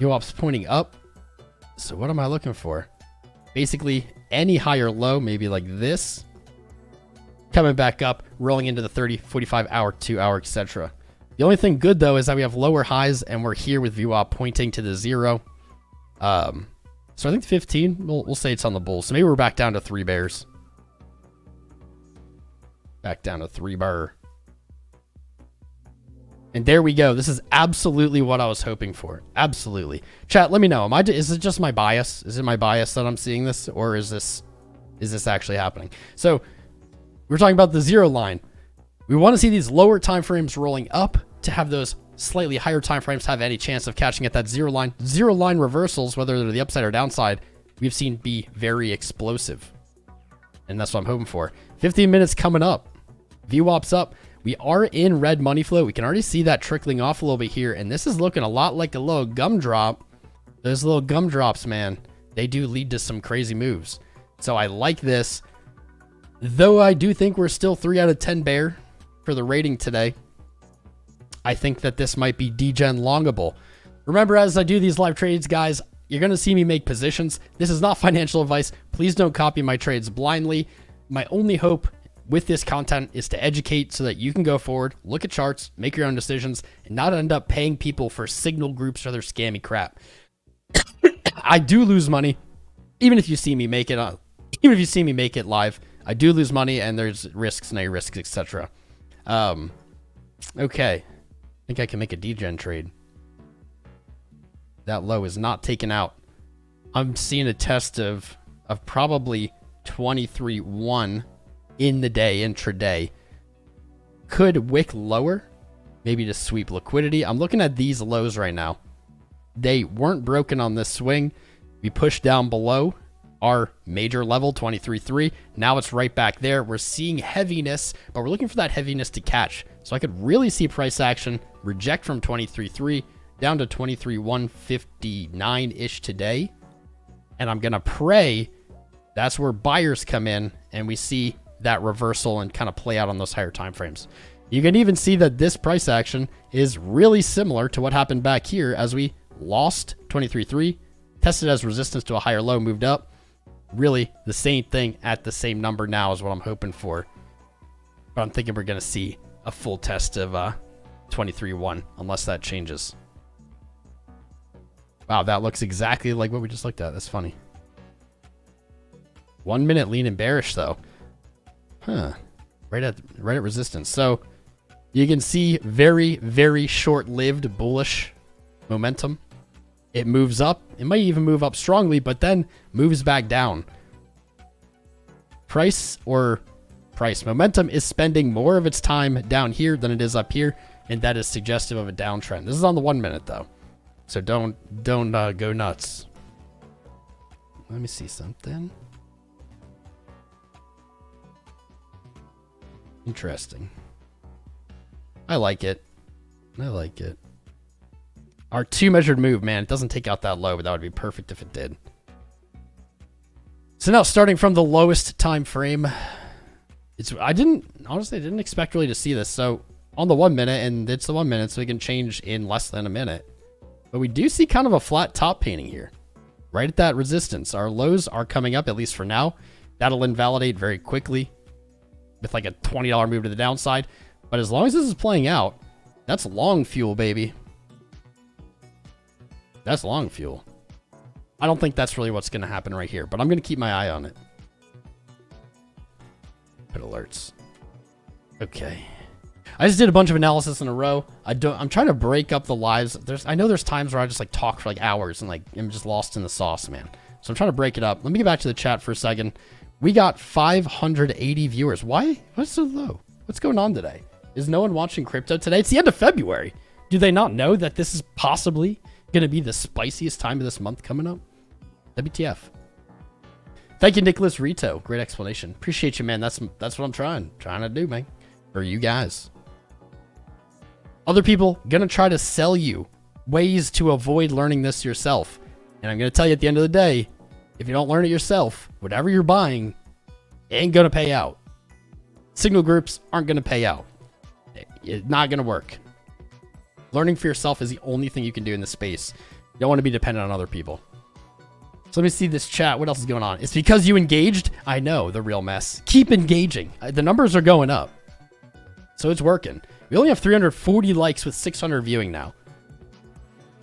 VWAP's pointing up. So what am I looking for? Basically, any higher low, maybe like this. Coming back up, rolling into the 30, 45 hour, 2 hour, etc. The only thing good, though, is that we have lower highs, and we're here with VWAP pointing to the 0. So I think 15, we'll say it's on the bulls. So maybe we're back down to 3 bears. Back down to 3 bar. And there we go. This is absolutely what I was hoping for. Absolutely. Chat, let me know. Is it just my bias? Is it my bias that I'm seeing this? Or is this actually happening? So we're talking about the 0 line. We want to see these lower time frames rolling up to have those slightly higher time frames have any chance of catching at that 0 line. 0 line reversals, whether they're the upside or downside, we've seen be very explosive. And that's what I'm hoping for. 15 minutes coming up. VWAP's up. We are in red money flow. We can already see that trickling off a little bit here. And this is looking a lot like a little gumdrop. Those little gumdrops, man, they do lead to some crazy moves. So I like this. Though I do think we're still 3 out of 10 bear for the rating today. I think that this might be Degen longable. Remember, as I do these live trades, guys, you're going to see me make positions. This is not financial advice. Please don't copy my trades blindly. My only hope with this content is to educate so that you can go forward, look at charts, make your own decisions, and not end up paying people for signal groups or other scammy crap. I do lose money, even if you see me make it even if you see me make it live. I do lose money, and there's risks, no risks, etc. Okay, I think I can make a Degen trade. That low is not taken out. I'm seeing a test of probably 23.1 in the day, intraday. Could wick lower, maybe to sweep liquidity. I'm looking at these lows right now. They weren't broken on this swing. We pushed down below our major level, 23.3. Now it's right back there. We're seeing heaviness, but we're looking for that heaviness to catch. So I could really see price action reject from 23.3 down to 23.159-ish today. And I'm going to pray that's where buyers come in and we see that reversal and kind of play out on those higher time frames. You can even see that this price action is really similar to what happened back here as we lost 23.3, tested as resistance to a higher low, moved up. Really the same thing at the same number now is what I'm hoping for. But I'm thinking we're going to see a full test of 23.1 unless that changes. Wow, that looks exactly like what we just looked at. That's funny. 1 minute lean and bearish though. Huh. Right at resistance. So you can see very, very short-lived bullish momentum. It moves up. It might even move up strongly, but then moves back down. Price momentum is spending more of its time down here than it is up here, and that is suggestive of a downtrend. This is on the 1 minute though, so don't go nuts. Let me see something. Interesting. I like it. I like it. Our 2 measured move, man, it doesn't take out that low, but that would be perfect if it did. So now starting from the lowest time frame, I didn't expect really to see this. So on the 1 minute, and it's the 1 minute, so it can change in less than a minute. But we do see kind of a flat top painting here, right at that resistance. Our lows are coming up, at least for now. That'll invalidate very quickly with like a $20 move to the downside. But as long as this is playing out, that's long fuel, baby. That's long fuel. I don't think that's really what's going to happen right here, but I'm going to keep my eye on it. Put alerts. Okay. I just did a bunch of analysis in a row. I'm trying to break up the lives. I know there's times where I just like talk for like hours and like I'm just lost in the sauce, man. So I'm trying to break it up. Let me get back to the chat for a second. We got 580 viewers. Why? What's so low? What's going on today? Is no one watching crypto today? It's the end of February. Do they not know that this is possibly going to be the spiciest time of this month coming up? WTF. Thank you, Nicholas Rito. Great explanation. Appreciate you, man. That's what I'm trying to do, man. For you guys. Other people going to try to sell you ways to avoid learning this yourself. And I'm going to tell you at the end of the day, if you don't learn it yourself, whatever you're buying ain't going to pay out. Signal groups aren't going to pay out. It's not going to work. Learning for yourself is the only thing you can do in this space. You don't want to be dependent on other people. So let me see this chat. What else is going on? It's because you engaged? I know, the real mess. Keep engaging. The numbers are going up. So it's working. We only have 340 likes with 600 viewing now.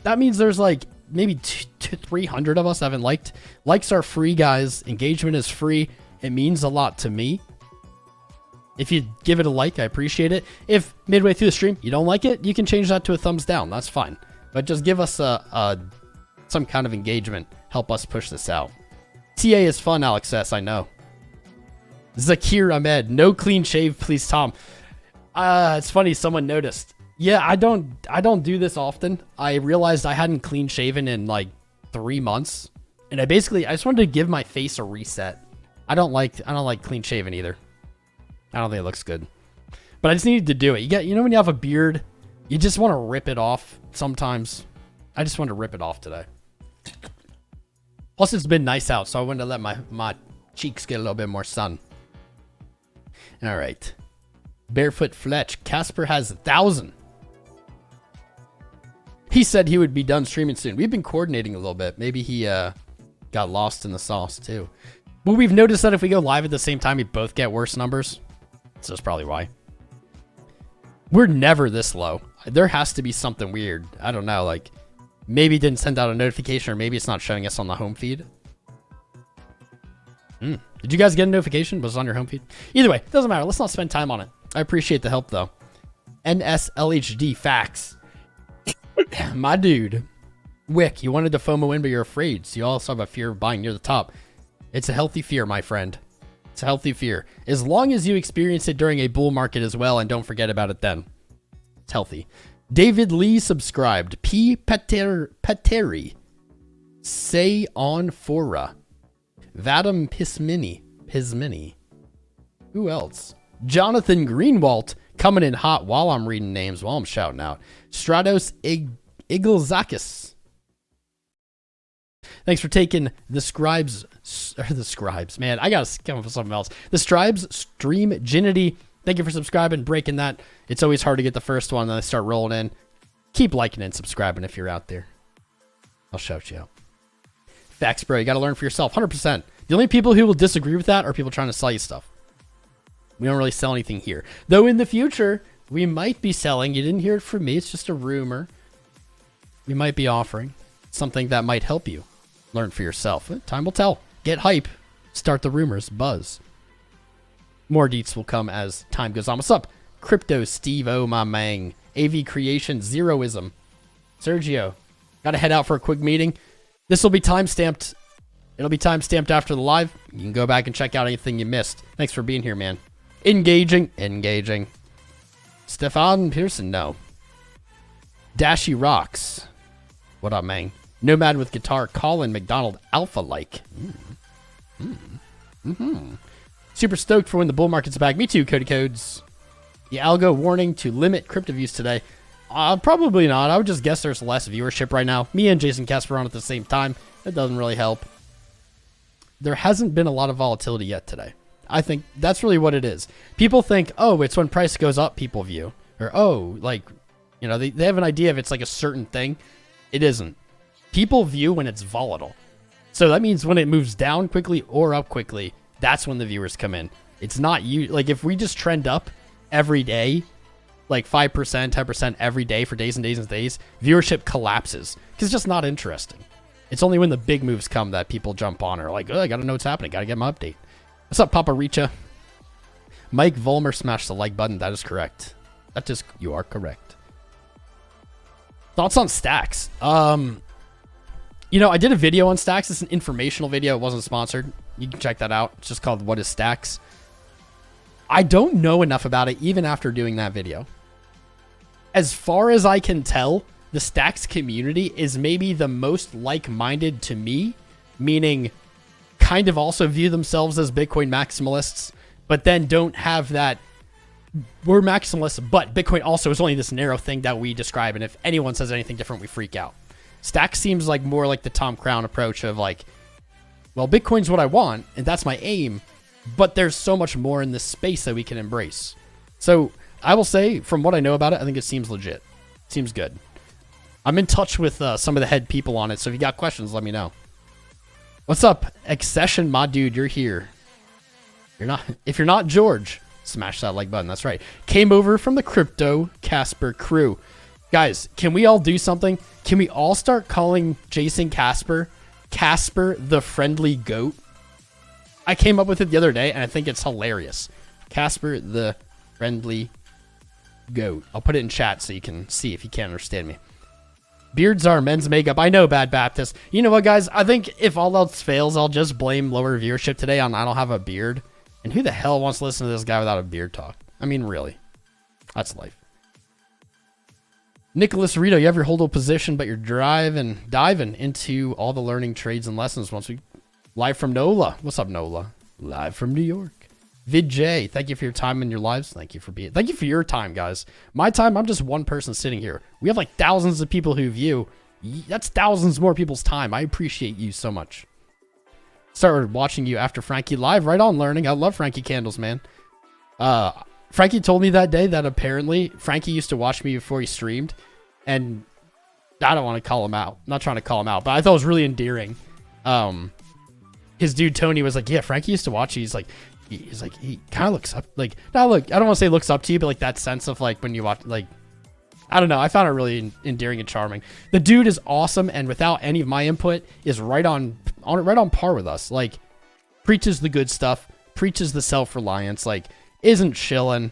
That means there's like maybe 300 of us haven't liked. Likes are free, guys. Engagement is free. It means a lot to me. If you give it a like, I appreciate it. If midway through the stream you don't like it, you can change that to a thumbs down. That's fine. But just give us some kind of engagement. Help us push this out. TA is fun, Alex S. I know. Zakir Ahmed, no clean shave, please, Tom. It's funny, someone noticed. Yeah, I don't do this often. I realized I hadn't clean shaven in like 3 months, and I just wanted to give my face a reset. I don't like clean shaven either. I don't think it looks good, but I just needed to do it. You know when you have a beard, you just want to rip it off sometimes. I just wanted to rip it off today. Plus, it's been nice out, so I wanted to let my cheeks get a little bit more sun. All right. Barefoot Fletch. Casper has 1,000. He said he would be done streaming soon. We've been coordinating a little bit. Maybe he got lost in the sauce too. But we've noticed that if we go live at the same time, we both get worse numbers. So that's probably why. We're never this low. There has to be something weird. I don't know. Like, maybe it didn't send out a notification, or maybe it's not showing us on the home feed. Did you guys get a notification? Was it on your home feed? Either way, doesn't matter. Let's not spend time on it. I appreciate the help, though. NSLHD facts. My dude. Wick, you wanted to FOMO in, but you're afraid. So you also have a fear of buying near the top. It's a healthy fear, my friend. It's a healthy fear. As long as you experience it during a bull market as well, and don't forget about it then. It's healthy. David Lee subscribed. P. Pateri. Say on Fora. Vadim Pismini. Who else? Jonathan Greenwalt coming in hot while I'm reading names, while I'm shouting out. Stratos Iglzakis. Thanks for taking the scribes. Man, I gotta come up with something else. The scribes stream Ginity. Thank you for subscribing, breaking that. It's always hard to get the first one, then I start rolling in. Keep liking and subscribing if you're out there. I'll shout you out. Facts, bro. You got to learn for yourself. 100%. The only people who will disagree with that are people trying to sell you stuff. We don't really sell anything here. Though in the future, we might be selling. You didn't hear it from me. It's just a rumor. We might be offering something that might help you learn for yourself. Time will tell. Get hype. Start the rumors. Buzz. More deets will come as time goes on. What's up? Crypto Steve O, my mang. AV Creation Zeroism. Sergio. Got to head out for a quick meeting. This will be timestamped. It'll be timestamped after the live. You can go back and check out anything you missed. Thanks for being here, man. Engaging. Stefan Pearson, no. Dashy Rocks. What up, man? Nomad with guitar. Colin McDonald, alpha-like. Super stoked for when the bull market's back. Me too, Cody Codes. The algo warning to limit crypto views today. Probably not. I would just guess there's less viewership right now. Me and Jason Casper on at the same time. It doesn't really help. There hasn't been a lot of volatility yet today. I think that's really what it is. People think, oh, it's when price goes up, people view. Or, oh, like, you know, they have an idea if it's like a certain thing. It isn't. People view when it's volatile. So that means when it moves down quickly or up quickly, that's when the viewers come in. It's not you. Like, if we just trend up every day, like 5%, 10% every day for days and days and days, viewership collapses because it's just not interesting. It's only when the big moves come that people jump on or like, oh, I got to know what's happening. Got to get my update. What's up, Papa Richa? Mike Volmer smashed the like button. That is correct. You are correct. Thoughts on stacks? You know, I did a video on stacks. It's an informational video. It wasn't sponsored. You can check that out. It's just called What is Stacks? I don't know enough about it even after doing that video. As far as I can tell, the stacks community is maybe the most like-minded to me, meaning kind of also view themselves as Bitcoin maximalists, but then don't have that, we're maximalists, but Bitcoin also is only this narrow thing that we describe, and if anyone says anything different, we freak out. Stacks seems like more like the Tom Crown approach of like, well, Bitcoin's what I want, and that's my aim, but there's so much more in this space that we can embrace. So I will say, from what I know about it, I think it seems legit. Seems good. I'm in touch with some of the head people on it, so if you got questions, let me know. What's up, Accession, my dude? You're here. If you're not George, smash that like button. That's right. Came over from the Crypto Casper crew. Guys, can we all do something? Can we all start calling Jason Casper the friendly goat? I came up with it the other day, and I think it's hilarious. Casper the friendly goat. I'll put it in chat so you can see if you can't understand me. Beards are men's makeup. I know, Bad Baptist. You know what, guys? I think if all else fails, I'll just blame lower viewership today on I don't have a beard. And who the hell wants to listen to this guy without a beard talk? I mean, really. That's life. Nicholas Rito, you have your hold position, but you're diving into all the learning trades and lessons once we... Live from NOLA. What's up, NOLA? Live from New York. Vid J, thank you for your time and your lives. Thank you for your time, guys. My time, I'm just one person sitting here. We have like thousands of people who view. That's thousands more people's time. I appreciate you so much. Started watching you after Frankie live. Right on, learning. I love Frankie Candles, man. Frankie told me that day that apparently Frankie used to watch me before he streamed, and I don't want to call him out. I'm not trying to call him out, but I thought it was really endearing. His dude Tony was like, yeah, Frankie used to watch you. He's like, he kind of looks up, like, now look, I don't want to say looks up to you, but like that sense of like when you watch, like, I don't know. I found it really endearing and charming. The dude is awesome, and without any of my input, is right on par with us. Like, preaches the good stuff, preaches the self-reliance, like, isn't shilling.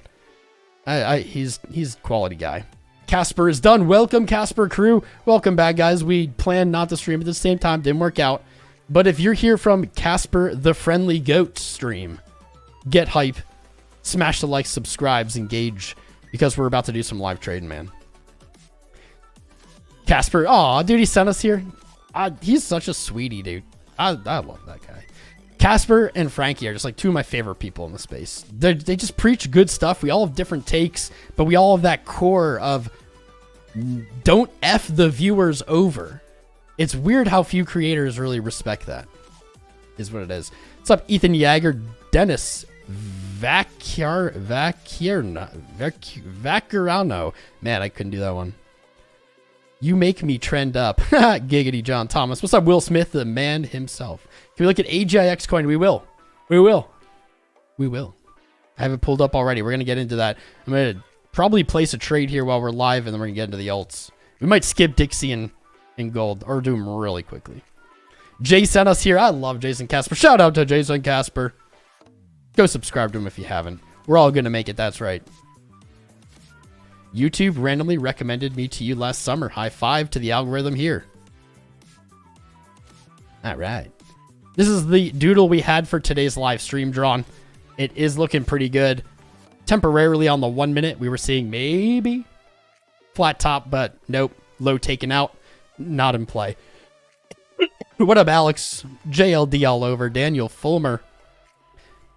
He's quality guy. Casper is done. Welcome, Casper crew. Welcome back, guys. We planned not to stream at the same time. Didn't work out. But if you're here from Casper the Friendly Goat stream, get hype, smash the like, subscribes, engage, because we're about to do some live trading, man. Casper, aw, dude, he sent us here. He's such a sweetie, dude. I love that guy. Casper and Frankie are just like two of my favorite people in the space. They just preach good stuff. We all have different takes, but we all have that core of don't F the viewers over. It's weird how few creators really respect that, is what it is. What's up, Ethan Yager, Dennis Vaccarano. Man, I couldn't do that one. You make me trend up. Giggity John Thomas. What's up, Will Smith, the man himself? Can we look at AGIX coin? We will. We will. We will. I have it pulled up already. We're going to get into that. I'm going to probably place a trade here while we're live, and then we're going to get into the alts. We might skip Dixie and gold, or do them really quickly. Jay sent us here. I love Jason Casper. Shout out to Jason Casper. Go subscribe to him if you haven't. We're all going to make it. That's right. YouTube randomly recommended me to you last summer. High five to the algorithm here. All right. This is the doodle we had for today's live stream drawn. It is looking pretty good. Temporarily on the 1 minute, we were seeing maybe flat top, but nope. Low taken out. Not in play. What up, Alex? JLD all over. Daniel Fulmer.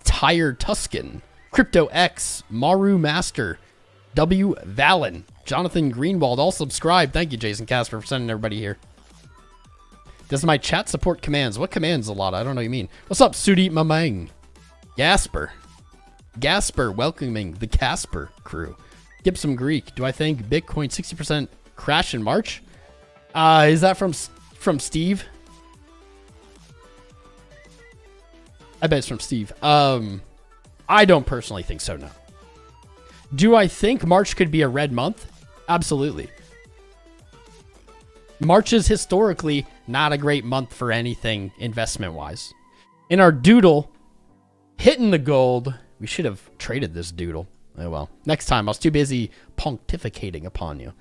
Tired Tuscan. Crypto X. Maru Master. W. Valen. Jonathan Greenwald. All subscribe. Thank you, Jason Casper, for sending everybody here. Does my chat support commands? What commands a lot? I don't know what you mean. What's up, Sudi Mamang? Gasper. Gasper welcoming the Casper crew. Gibson Greek. Do I think Bitcoin 60% crash in March? Is that from Steve? I bet it's from Steve. I don't personally think so, no. Do I think March could be a red month? Absolutely. March is historically not a great month for anything investment-wise. In our doodle, hitting the gold, we should have traded this doodle. Oh well. Next time, I was too busy pontificating upon you.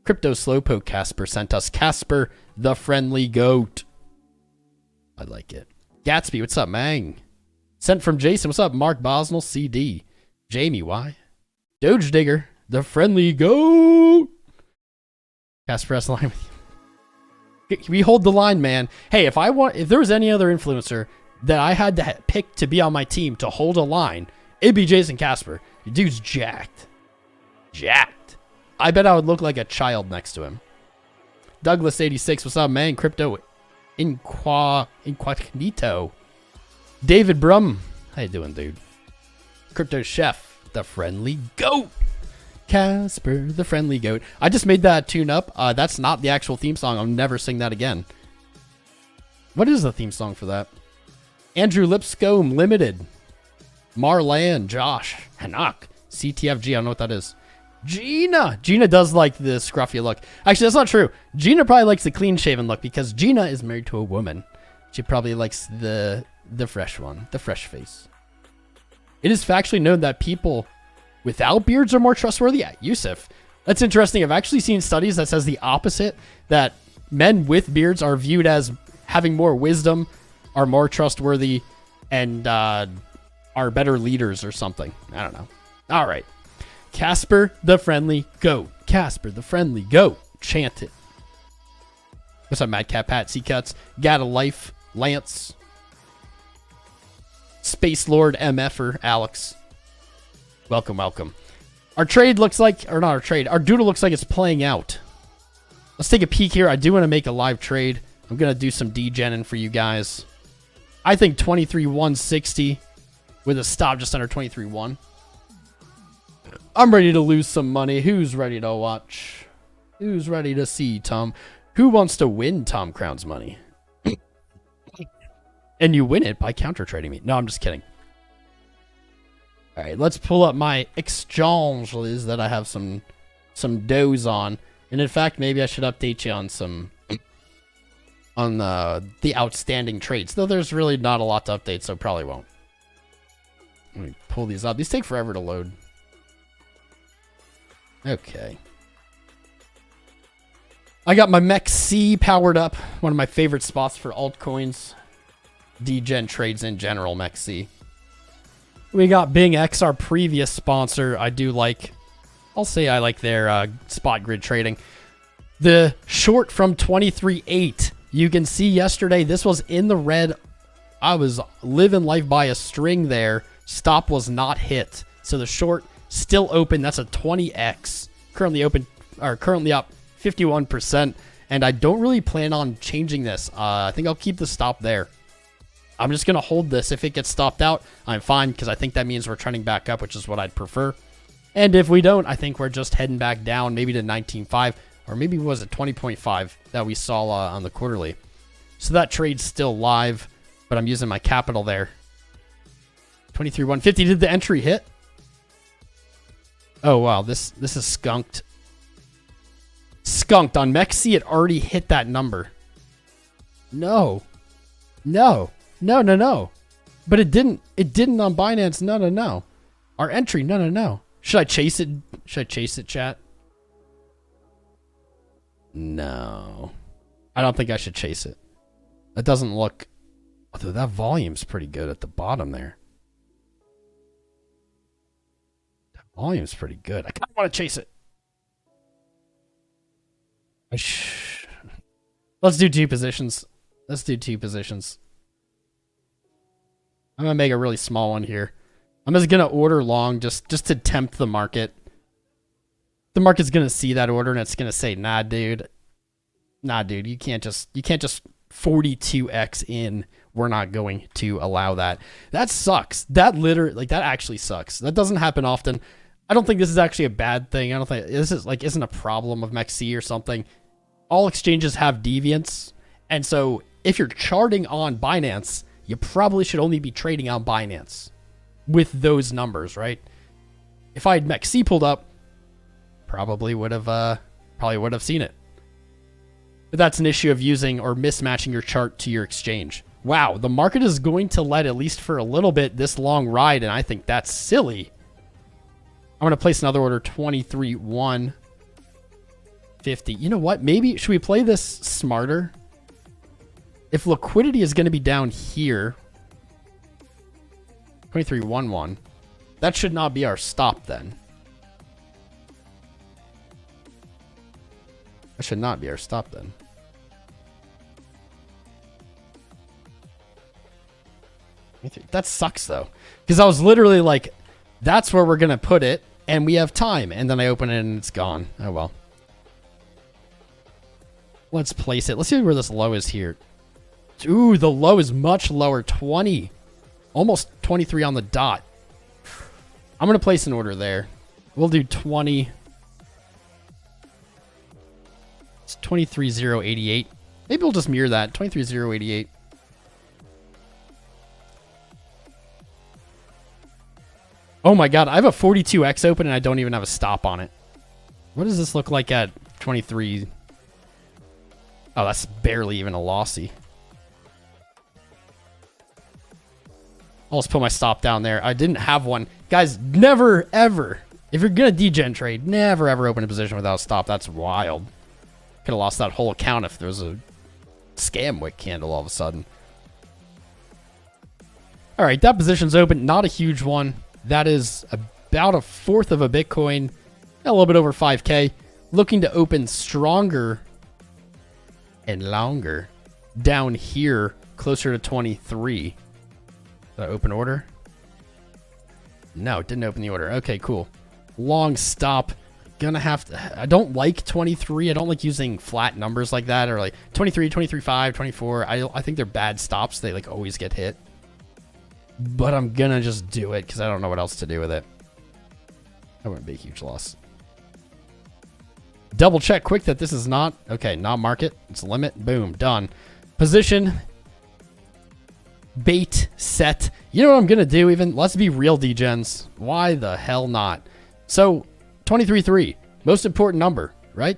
Crypto Slowpoke Casper sent us Casper the Friendly Goat. I like it. Gatsby, what's up, Mang? Sent from Jason, what's up, Mark Bosnell, CD. Jamie, why? Doge Digger, the Friendly Goat. Casper has the line with you. We hold the line, man. Hey, if there was any other influencer that I had to pick to be on my team to hold a line, it'd be Jason Casper. Your dude's jacked. Jacked. I bet I would look like a child next to him. Douglas86, what's up, man? Crypto Incognito. David Brum, how you doing, dude? Crypto Chef, the Friendly Goat. Casper, the Friendly Goat. I just made that tune up. That's not the actual theme song. I'll never sing that again. What is the theme song for that? Andrew Lipscomb Limited. Marlan, Josh, Hanak, CTFG. I don't know what that is. Gina. Gina does like the scruffy look. Actually, that's not true. Gina probably likes the clean-shaven look because Gina is married to a woman. She probably likes the fresh one, the fresh face. It is factually known that people without beards are more trustworthy. Yeah, Yusuf. That's interesting. I've actually seen studies that says the opposite, that men with beards are viewed as having more wisdom, are more trustworthy, and are better leaders or something. I don't know. All right. Casper the Friendly Goat. Casper the Friendly Goat. Chant it. What's up, Madcap Pat? C-Cuts. Got a Life. Lance. Space Lord MFer Alex. Welcome, welcome. Our trade looks like, or not our trade, our doodle looks like it's playing out. Let's take a peek here. I do want to make a live trade. I'm going to do some degening for you guys. I think 23,160 with a stop just under 23,1. I'm ready to lose some money. Who's ready to watch? Who's ready to see Tom? Who wants to win Tom Crown's money? And you win it by counter trading me. No, I'm just kidding. All right, let's pull up my exchanges that I have some does on. And in fact, maybe I should update you on some on the outstanding trades. Though there's really not a lot to update, so probably won't. Let me pull these up. These take forever to load. Okay. I got my MEXC powered up. One of my favorite spots for altcoins. Degen trades in general, MEXC. We got Bing X, our previous sponsor. I do like, I'll say I like their spot grid trading. The short from 23.8. You can see yesterday, this was in the red. I was living life by a string there. Stop was not hit. So the short still open. That's a 20x. Currently open, or currently up 51%. And I don't really plan on changing this. I think I'll keep the stop there. I'm just going to hold this. If it gets stopped out, I'm fine, because I think that means we're trending back up, which is what I'd prefer. And if we don't, I think we're just heading back down, maybe to 19.5, or maybe was it 20.5 that we saw on the quarterly. So that trade's still live, but I'm using my capital there. 23,150. Did the entry hit? Oh, wow. This is skunked. Skunked. On MEXC, it already hit that number. No. No. No, no, no. But it didn't. It didn't on Binance. No, no, no. Our entry. No, no, no. Should I chase it? Should I chase it, chat? No. I don't think I should chase it. That doesn't look... Although that volume's pretty good at the bottom there. That volume's pretty good. I kind of want to chase it. Let's do two positions. Let's do two positions. I'm going to make a really small one here. I'm just going to order long just to tempt the market. The market's going to see that order and it's going to say, nah, dude. Nah, dude, you can't just 42x in. We're not going to allow that. That sucks. That literally, that actually sucks. That doesn't happen often. I don't think this is actually a bad thing. I don't think this is isn't a problem of MEXC or something. All exchanges have deviance. And so if you're charting on Binance, you probably should only be trading on Binance with those numbers, right? If I had MEXC pulled up, probably would have seen it. But that's an issue of using or mismatching your chart to your exchange. Wow, the market is going to let, at least for a little bit, this long ride, and I think that's silly. I'm going to place another order, 23,150. You know what? Maybe, should we play this smarter? If liquidity is going to be down here, 23,11, that should not be our stop then. That should not be our stop then. That sucks though, because I was literally like, that's where we're going to put it and we have time. And then I open it and it's gone. Oh, well. Let's place it. Let's see where this low is here. Ooh, the low is much lower. 20. Almost 23 on the dot. I'm going to place an order there. We'll do 20. It's 23,088. Maybe we'll just mirror that. 23,088. Oh my god, I have a 42x open and I don't even have a stop on it. What does this look like at 23? Oh, that's barely even a lossy. I'll just put my stop down there. I didn't have one. Guys, never, ever, if you're going to degen trade, never, ever open a position without a stop. That's wild. Could have lost that whole account if there was a scam wick candle all of a sudden. All right, that position's open. Not a huge one. That is about a fourth of a Bitcoin. A little bit over 5K. Looking to open stronger and longer down here, closer to 23. Did I open order? No, it didn't open the order. Okay, cool. Long stop. Gonna have to... I don't like 23. I don't like using flat numbers like that, or like 23, 23.5, 24. I think they're bad stops. They like always get hit. But I'm gonna just do it because I don't know what else to do with it. That wouldn't be a huge loss. Double check quick that this is not... Okay, not market. It's a limit. Boom. Done. Position. Bait. Set. You know what I'm going to do even? Let's be real, degens. Why the hell not? So, 23.3. Most important number, right?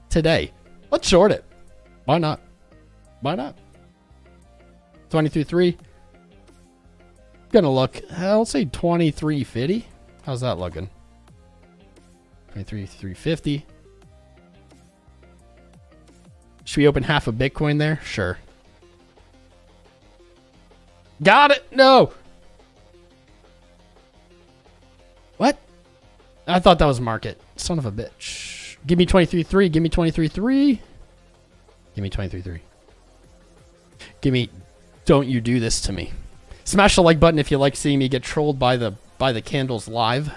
Today. Let's short it. Why not? Why not? 23.3. Gonna look... I'll say 23.50. How's that looking? 23.350. Should we open half a Bitcoin there? Sure. Got it! No! What? I thought that was market. Son of a bitch. Give me 23.3. Give me 23.3. Give me 23.3. Give me... Don't you do this to me. Smash the like button if you like seeing me get trolled by the candles live.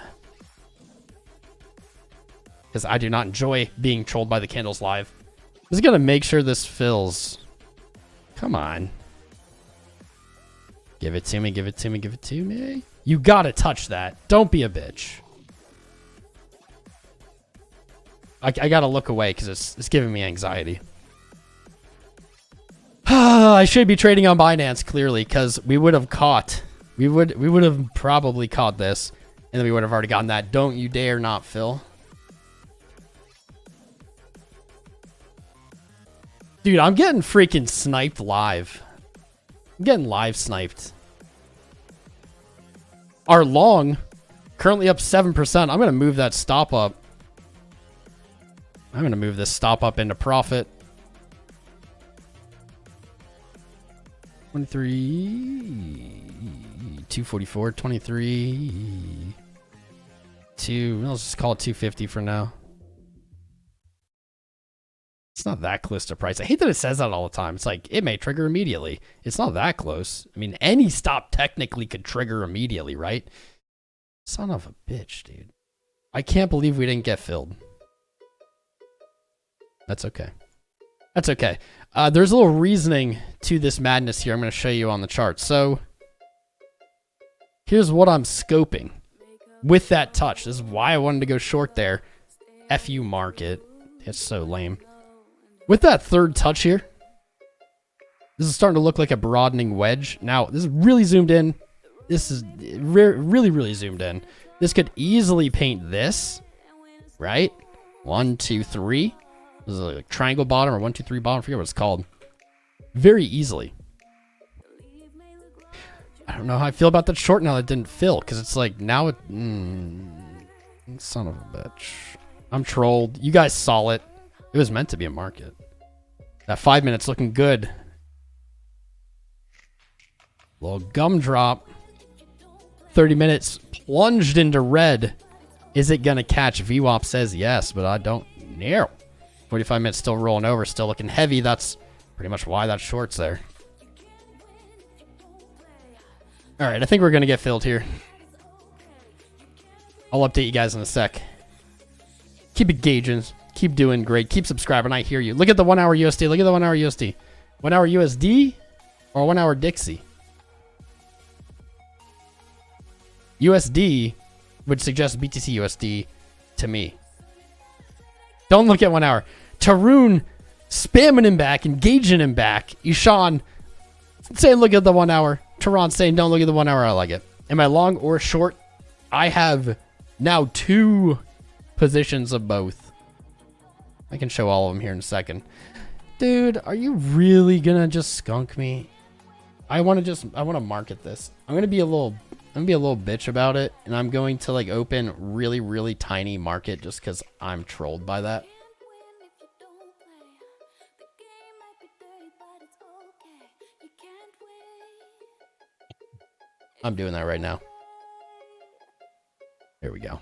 Because I do not enjoy being trolled by the candles live. Just gonna make sure this fills. Come on. Give it to me, give it to me, give it to me. You gotta touch that. Don't be a bitch. I gotta look away because it's giving me anxiety. I should be trading on Binance clearly because we would have caught. We would have probably caught this, and then we would have already gotten that. Don't you dare not fill. Dude, I'm getting freaking sniped live. I'm getting live sniped. Our long, currently up 7%. I'm going to move that stop up. I'm going to move this stop up into profit. 23, 244, 23, 2. Let's just call it 250 for now. It's not that close to price. I hate that it says that all the time. It's like, it may trigger immediately. It's not that close. I mean, any stop technically could trigger immediately, right? Son of a bitch, dude. I can't believe we didn't get filled. That's okay. That's okay. There's a little reasoning to this madness here. I'm going to show you on the chart. So, here's what I'm scoping with that touch. This is why I wanted to go short there. FU market. It's so lame. With that third touch here, this is starting to look like a broadening wedge. Now, this is really zoomed in. This is really, really zoomed in. This could easily paint this, right? 1, 2, 3. This is like a triangle bottom or 1, 2, 3 bottom. I forget what it's called. Very easily. I don't know how I feel about that short now that didn't fill, because it's like now it... son of a bitch. I'm trolled. You guys saw it. It was meant to be a market. That 5 minutes looking good. Little gumdrop. 30 minutes plunged into red. Is it going to catch? VWAP says yes, but I don't know. 45 minutes still rolling over, still looking heavy. That's pretty much why that short's there. All right, I think we're going to get filled here. I'll update you guys in a sec. Keep engaging. Keep doing great. Keep subscribing. I hear you. Look at the 1 hour USD. Look at the 1 hour USD. 1 hour USD or 1 hour Dixie? USD would suggest BTC USD to me. Don't look at 1 hour. Tarun spamming him back, engaging him back. Ishan saying look at the 1 hour. Tarun saying don't look at the 1 hour. I like it. Am I long or short? I have now 2 positions of both. I can show all of them here in a second. Dude, are you really gonna just skunk me? I want to market this. I'm going to be a little bitch about it, and I'm going to like open really, really tiny market just because I'm trolled by that. I'm doing that right now. There we go.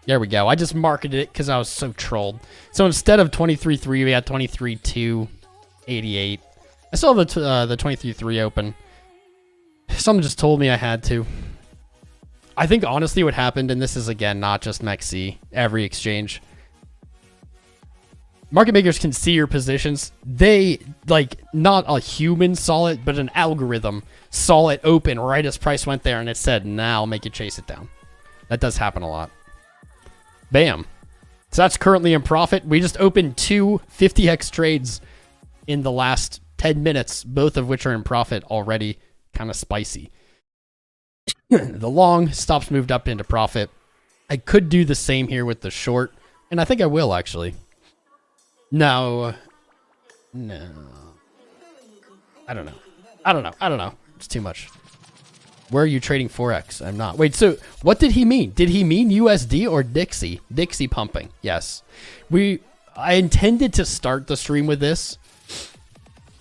There we go. I just marketed it because I was so trolled. So instead of 23.3, we had 23.288. I still have the 23.3 open. Someone just told me I had to. I think honestly what happened, and this is again not just MEXC, every exchange. Market makers can see your positions. They, like, not a human saw it, but an algorithm saw it open right as price went there, and it said, now I'll make you chase it down. That does happen a lot. Bam. So that's currently in profit. We just opened two 50x trades in the last 10 minutes, both of which are in profit already. Kind of spicy. The long stops moved up into profit. I could do the same here with the short, and I think I will actually. No. I don't know. It's too much. Where are you trading Forex? I'm not. Wait, so what did he mean? Did he mean USD or Dixie? Dixie pumping. Yes. I intended to start the stream with this,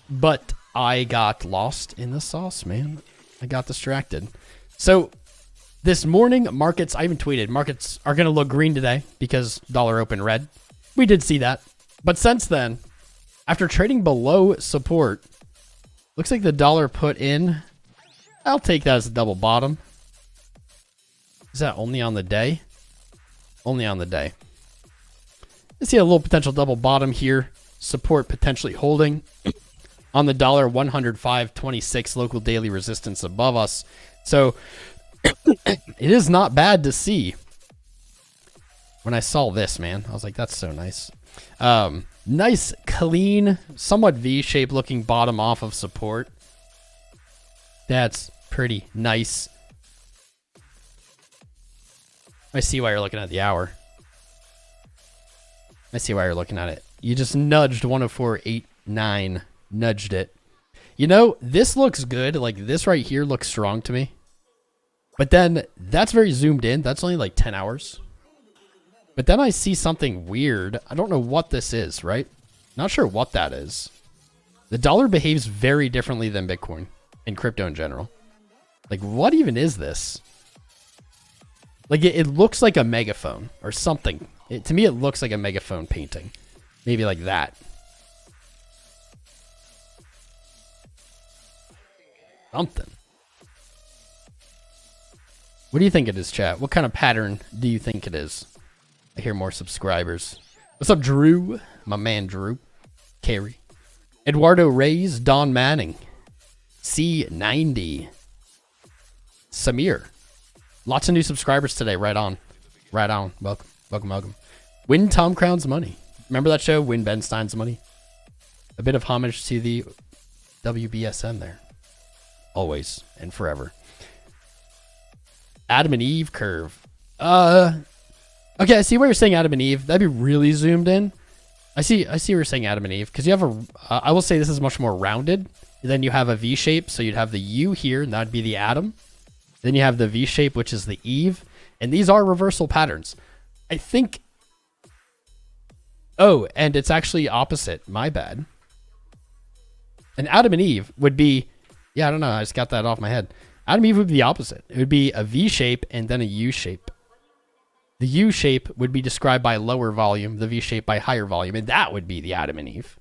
but I got lost in the sauce, man. I got distracted. So this morning, markets, I even tweeted, markets are going to look green today because dollar opened red. We did see that. But since then, after trading below support, looks like the dollar put in, I'll take that as a double bottom. Is that only on the day? Only on the day. I see a little potential double bottom here. Support potentially holding on the dollar, 105.26 local daily resistance above us. So it is not bad to see. When I saw this, man, I was like, that's so nice. Nice, clean, somewhat V-shaped looking bottom off of support. That's pretty nice. I see why you're looking at the hour. I see why you're looking at it. You just nudged 104.89. Nudged it. You know, this looks good. Like, this right here looks strong to me. But then, that's very zoomed in. That's only like 10 hours. But then I see something weird. I don't know what this is, right? Not sure what that is. The dollar behaves very differently than Bitcoin and crypto in general. Like, what even is this? Like, it looks like a megaphone or something. To me, it looks like a megaphone painting. Maybe like that. Something. What do you think it is, chat? What kind of pattern do you think it is? I hear more subscribers. What's up, Drew? My man, Drew. Carey. Eduardo Reyes. Don Manning. C90. Samir. Lots of new subscribers today. Right on. Right on. Welcome. Welcome, welcome. Win Tom Crown's money. Remember that show? Win Ben Stein's money. A bit of homage to the WBSM there. Always and forever. Adam and Eve curve. Okay, I see where you're saying Adam and Eve. That'd be really zoomed in. I see where you're saying Adam and Eve because you have a. I will say this is much more rounded. Then you have a V shape, so you'd have the U here, and that'd be the Adam. Then you have the V shape, which is the Eve, and these are reversal patterns. I think. Oh, and it's actually opposite. My bad. And Adam and Eve would be. Yeah, I don't know. I just got that off my head. Adam and Eve would be the opposite. It would be a V shape and then a U shape. The U shape would be described by lower volume, the V shape by higher volume, and that would be the Adam and Eve.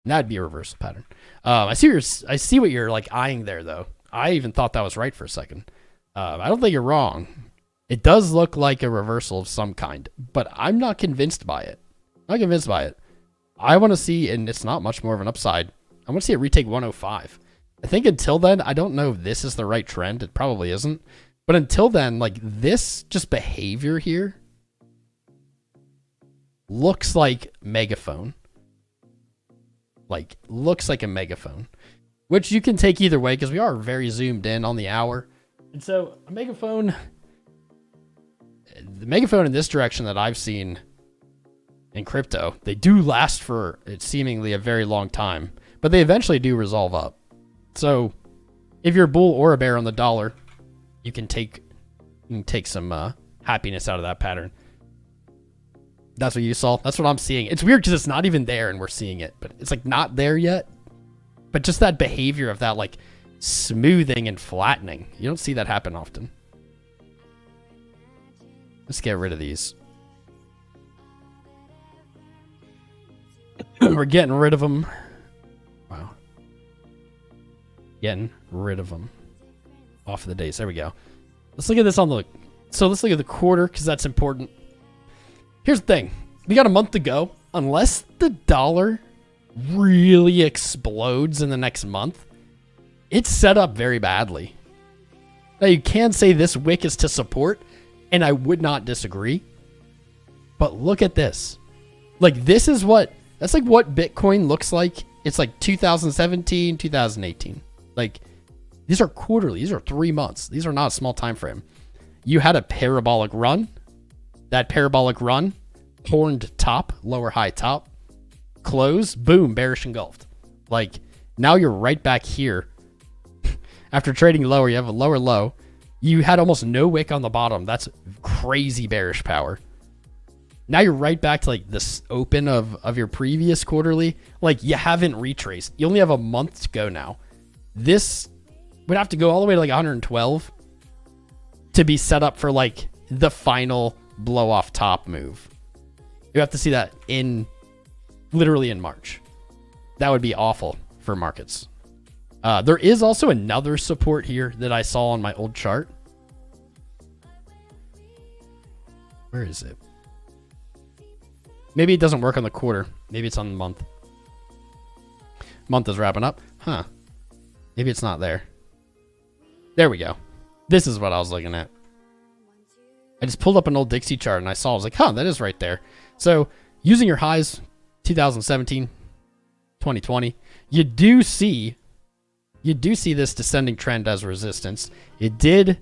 And that'd be a reversal pattern. I see what you're like eyeing there, though. I even thought that was right for a second. I don't think you're wrong. It does look like a reversal of some kind, but I'm not convinced by it. I'm not convinced by it. I want to see, and it's not much more of an upside. I want to see it retake 105. I think until then, I don't know if this is the right trend. It probably isn't. But until then, like this just behavior here looks like megaphone. Like, looks like a megaphone. Which you can take either way because we are very zoomed in on the hour. And so a megaphone, the megaphone in this direction that I've seen in crypto. They do last for seemingly a very long time, but they eventually do resolve up. So if you're a bull or a bear on the dollar, you can take some happiness out of that pattern. That's what you saw. That's what I'm seeing. It's weird because it's not even there and we're seeing it, but it's like not there yet. But just that behavior of that like smoothing and flattening, you don't see that happen often. Let's get rid of these. We're getting rid of them. Wow. Getting rid of them. Off of the days. There we go. Let's look at this on the... So let's look at the quarter because that's important. Here's the thing. We got a month to go. Unless the dollar really explodes in the next month, it's set up very badly. Now you can say this wick is to support, and I would not disagree. But look at this. Like this is what... That's like what Bitcoin looks like. It's like 2017, 2018. Like these are quarterly. These are 3 months. These are not a small time frame. You had a parabolic run. That parabolic run, horned top, lower high top, close, boom, bearish engulfed. Like now you're right back here. After trading lower, you have a lower low. You had almost no wick on the bottom. That's crazy bearish power. Now you're right back to like this open of your previous quarterly. Like you haven't retraced. You only have a month to go now. This would have to go all the way to like 112 to be set up for like the final blow off top move. You have to see that literally in March. That would be awful for markets. There is also another support here that I saw on my old chart. Where is it? Maybe it doesn't work on the quarter. Maybe it's on the month. Month is wrapping up. Huh. Maybe it's not there. There we go. This is what I was looking at. I just pulled up an old Dixie chart and I saw, I was like, huh, that is right there. So using your highs, 2017, 2020, you do see this descending trend as resistance. It did,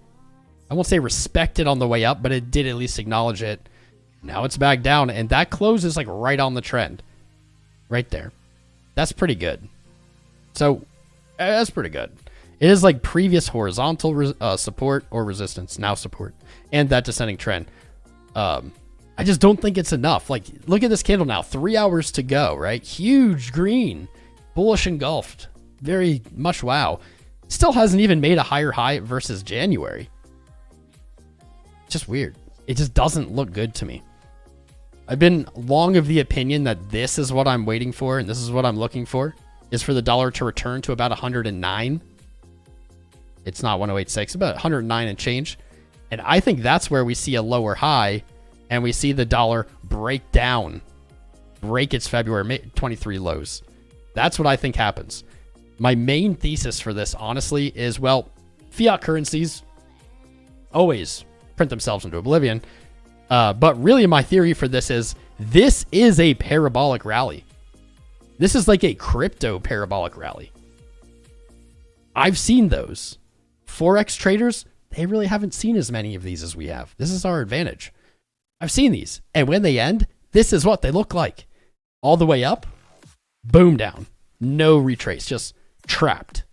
I won't say respect it on the way up, but it did at least acknowledge it. Now it's back down, and that close is like right on the trend. Right there. That's pretty good. So, that's pretty good. It is like previous horizontal support or resistance, now support, and that descending trend. I just don't think it's enough. Like, look at this candle now. 3 hours to go, right? Huge green. Bullish engulfed. Very much wow. Still hasn't even made a higher high versus January. Just weird. It just doesn't look good to me. I've been long of the opinion that this is what I'm waiting for and this is what I'm looking for, is for the dollar to return to about 109. It's not 1086, about 109 and change. And I think that's where we see a lower high and we see the dollar break down, break its February 23 lows. That's what I think happens. My main thesis for this, honestly, is, well, fiat currencies always print themselves into oblivion. But really my theory for this is a parabolic rally. This is like a crypto parabolic rally. I've seen those. Forex traders, they really haven't seen as many of these as we have. This is our advantage. I've seen these. And when they end, this is what they look like. All the way up, boom down. No retrace, just trapped.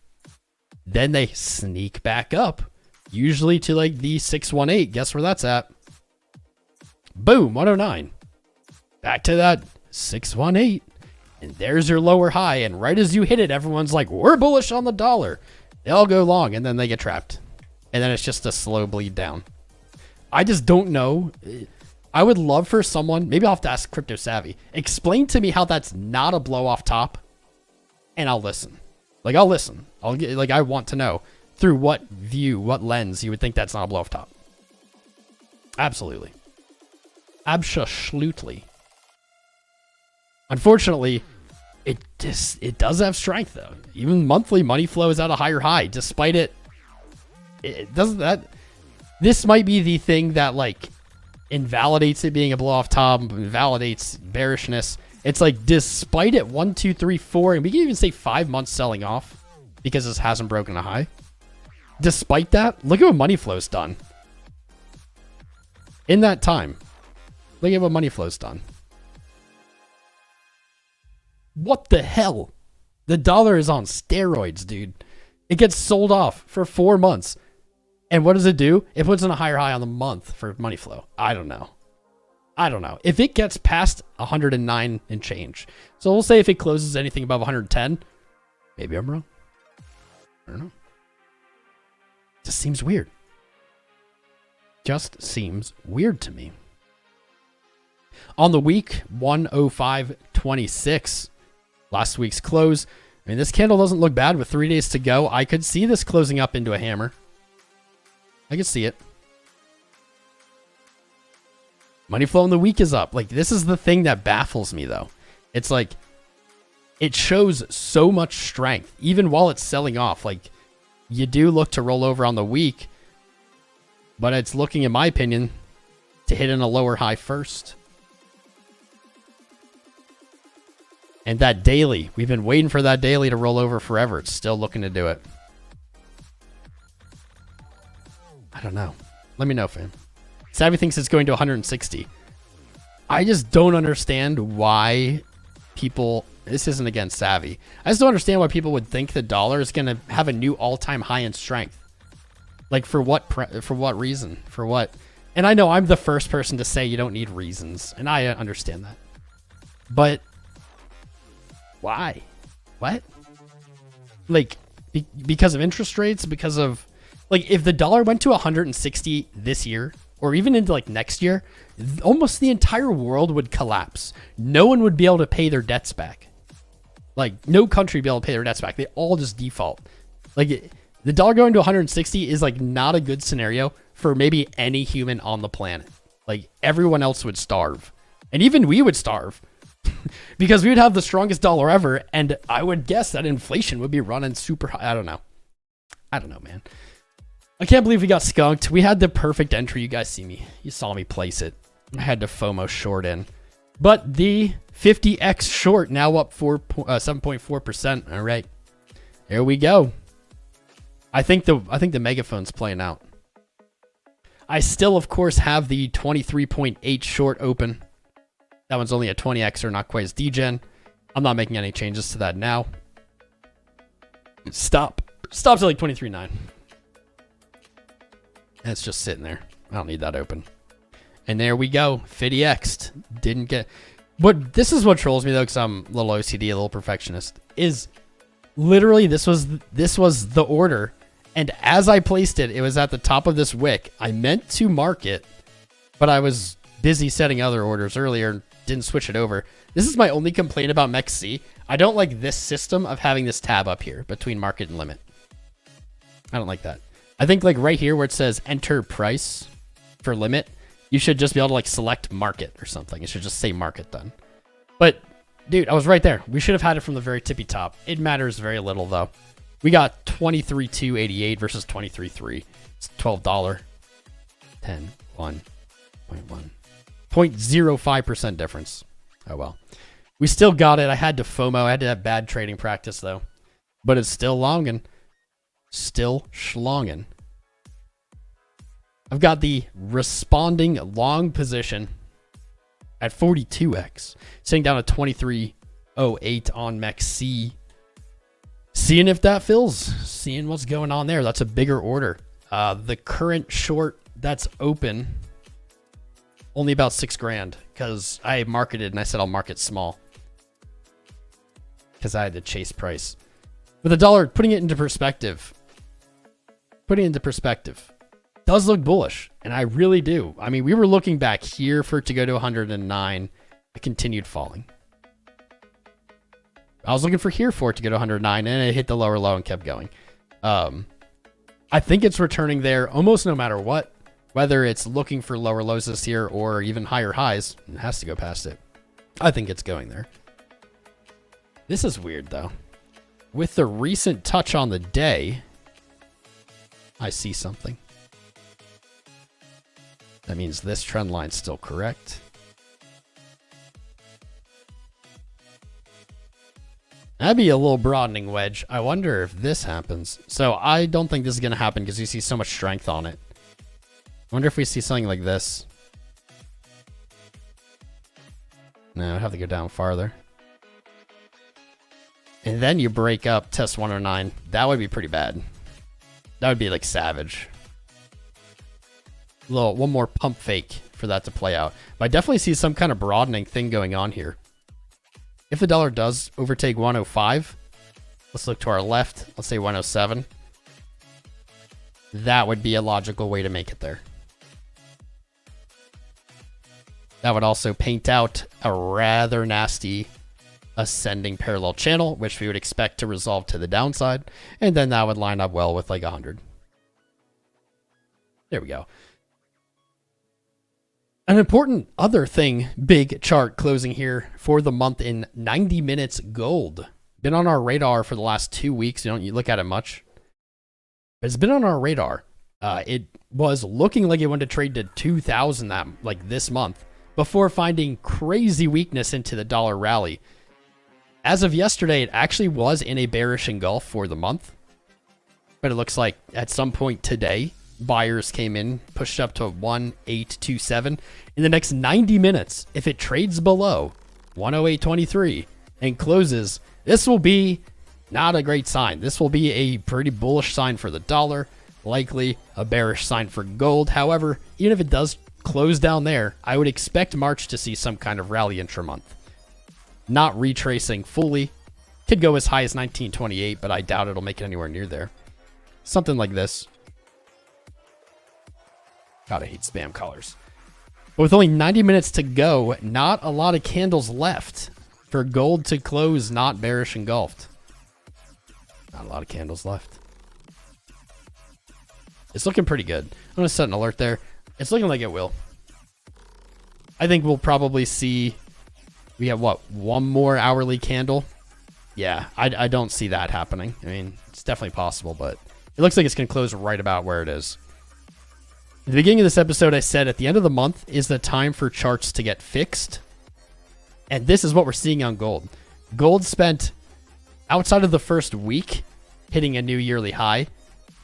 Then they sneak back up, usually to like the 618. Guess where that's at? Boom, 109. Back to that 618. And there's your lower high. And right as you hit it, everyone's like, we're bullish on the dollar. They all go long and then they get trapped. And then it's just a slow bleed down. I just don't know. I would love for someone, maybe I'll have to ask Crypto Savvy, explain to me how that's not a blow off top. And I'll listen. Like, I'll listen. I want to know through what view, what lens you would think that's not a blow off top. Absolutely. Absolutely. Unfortunately, it does have strength though. Even monthly money flow is at a higher high, despite it. It doesn't that. This might be the thing that like invalidates it being a blow off top, invalidates bearishness. It's like despite it 1, 2, 3, 4, and we can even say 5 months selling off because this hasn't broken a high. Despite that, look at what money flow's done. In that time, look at what money flow's done. What the hell? The dollar is on steroids, dude. It gets sold off for 4 months. And what does it do? It puts in a higher high on the month for money flow. I don't know. If it gets past 109 and change. So we'll say if it closes anything above 110, maybe I'm wrong. I don't know. Just seems weird. Just seems weird to me. On the week, 105.26. Last week's close. I mean, this candle doesn't look bad with 3 days to go. I could see this closing up into a hammer. I could see it. Money flow in the week is up. Like, this is the thing that baffles me, though. It's like, it shows so much strength, even while it's selling off. Like, you do look to roll over on the week, but it's looking, in my opinion, to hit in a lower high first. And that daily, we've been waiting for that daily to roll over forever. It's still looking to do it. I don't know. Let me know, fam. Savvy thinks it's going to 160. I just don't understand why people... This isn't against Savvy. I just don't understand why people would think the dollar is going to have a new all-time high in strength. Like, for what reason? For what? And I know I'm the first person to say you don't need reasons, and I understand that. But why? What? Like, because of interest rates? Because of... Like, if the dollar went to 160 this year, or even into, like, next year, almost the entire world would collapse. No one would be able to pay their debts back. Like, no country would be able to pay their debts back. They all just default. Like, the dollar going to 160 is, like, not a good scenario for maybe any human on the planet. Like, everyone else would starve. And even we would starve. Because we would have the strongest dollar ever, and I would guess that inflation would be running super high. I don't know, man. I can't believe we got skunked. We had the perfect entry. You guys see me. You saw me place it. I had to FOMO short in. But the 50x short now up 7.4%. All right. There we go. I think the megaphone's playing out. I still, of course, have the 23.8 short open. That one's only a 20x or not quite as Degen. I'm not making any changes to that now. Stop to like 23.9. It's just sitting there. I don't need that open. And there we go. 50x'd. Didn't get... But this is what trolls me, though, because I'm a little OCD, a little perfectionist, is literally this was the order. And as I placed it, it was at the top of this wick. I meant to mark it, but I was busy setting other orders earlier and didn't switch it over. This is my only complaint about MEXC. I don't like this system of having this tab up here between market and limit. I don't like that. I think like right here where it says enter price for limit, you should just be able to like select market or something. It should just say market done. But dude, I was right there. We should have had it from the very tippy top. It matters very little though. We got 23.288 versus 23.3. It's $12. 10, 1.1. 0.05% difference. Oh well. We still got it. I had to FOMO. I had to have bad trading practice though. But it's still longin'. Still schlongin'. I've got the responding long position at 42x. Sitting down at 23.08 on MEXC. Seeing if that fills. Seeing what's going on there. That's a bigger order. The current short that's open, only about 6 grand. Because I marketed and I said I'll market small. Because I had to chase price. With the dollar, putting it into perspective. Does look bullish. And I really do. I mean, we were looking back here for it to go to 109. It continued falling. I was looking for here for it to go to 109 and it hit the lower low and kept going. I think it's returning there almost no matter what. Whether it's looking for lower lows this year or even higher highs, it has to go past it. I think it's going there. This is weird though. With the recent touch on the day, I see something. That means this trend line's still correct. That'd be a little broadening wedge. I wonder if this happens. So I don't think this is going to happen because you see so much strength on it. I wonder if we see something like this. No, I'd have to go down farther. and then you break up test 109, that would be pretty bad. That would be like savage. One more pump fake for that to play out. But I definitely see some kind of broadening thing going on here. If the dollar does overtake 105, let's look to our left. Let's say 107. That would be a logical way to make it there. That would also paint out a rather nasty ascending parallel channel, which we would expect to resolve to the downside. And then that would line up well with like 100. There we go. An important other thing, big chart closing here for the month in 90 minutes gold. Been on our radar for the last 2 weeks. You don't look at it much. But it's been on our radar. It was looking like it wanted to trade to 2,000 like this month before finding crazy weakness into the dollar rally. As of yesterday, it actually was in a bearish engulf for the month. But it looks like at some point today, buyers came in, pushed up to 1827. In the next 90 minutes, if it trades below 108.23 and closes, this will be not a great sign. This will be a pretty bullish sign for the dollar, likely a bearish sign for gold. However, even if it does close down there, I would expect March to see some kind of rally intra-month. Not retracing fully. Could go as high as 1928, but I doubt it'll make it anywhere near there. Something like this. God, I hate spam callers. But with only 90 minutes to go, not a lot of candles left for gold to close not bearish engulfed. Not a lot of candles left. It's looking pretty good. I'm going to set an alert there. It's looking like it will. I think we'll probably see... We have, what, one more hourly candle? Yeah, I don't see that happening. I mean, it's definitely possible, but it looks like it's going to close right about where it is. At the beginning of this episode, I said at the end of the month is the time for charts to get fixed. And this is what we're seeing on gold. Gold spent, outside of the first week, hitting a new yearly high,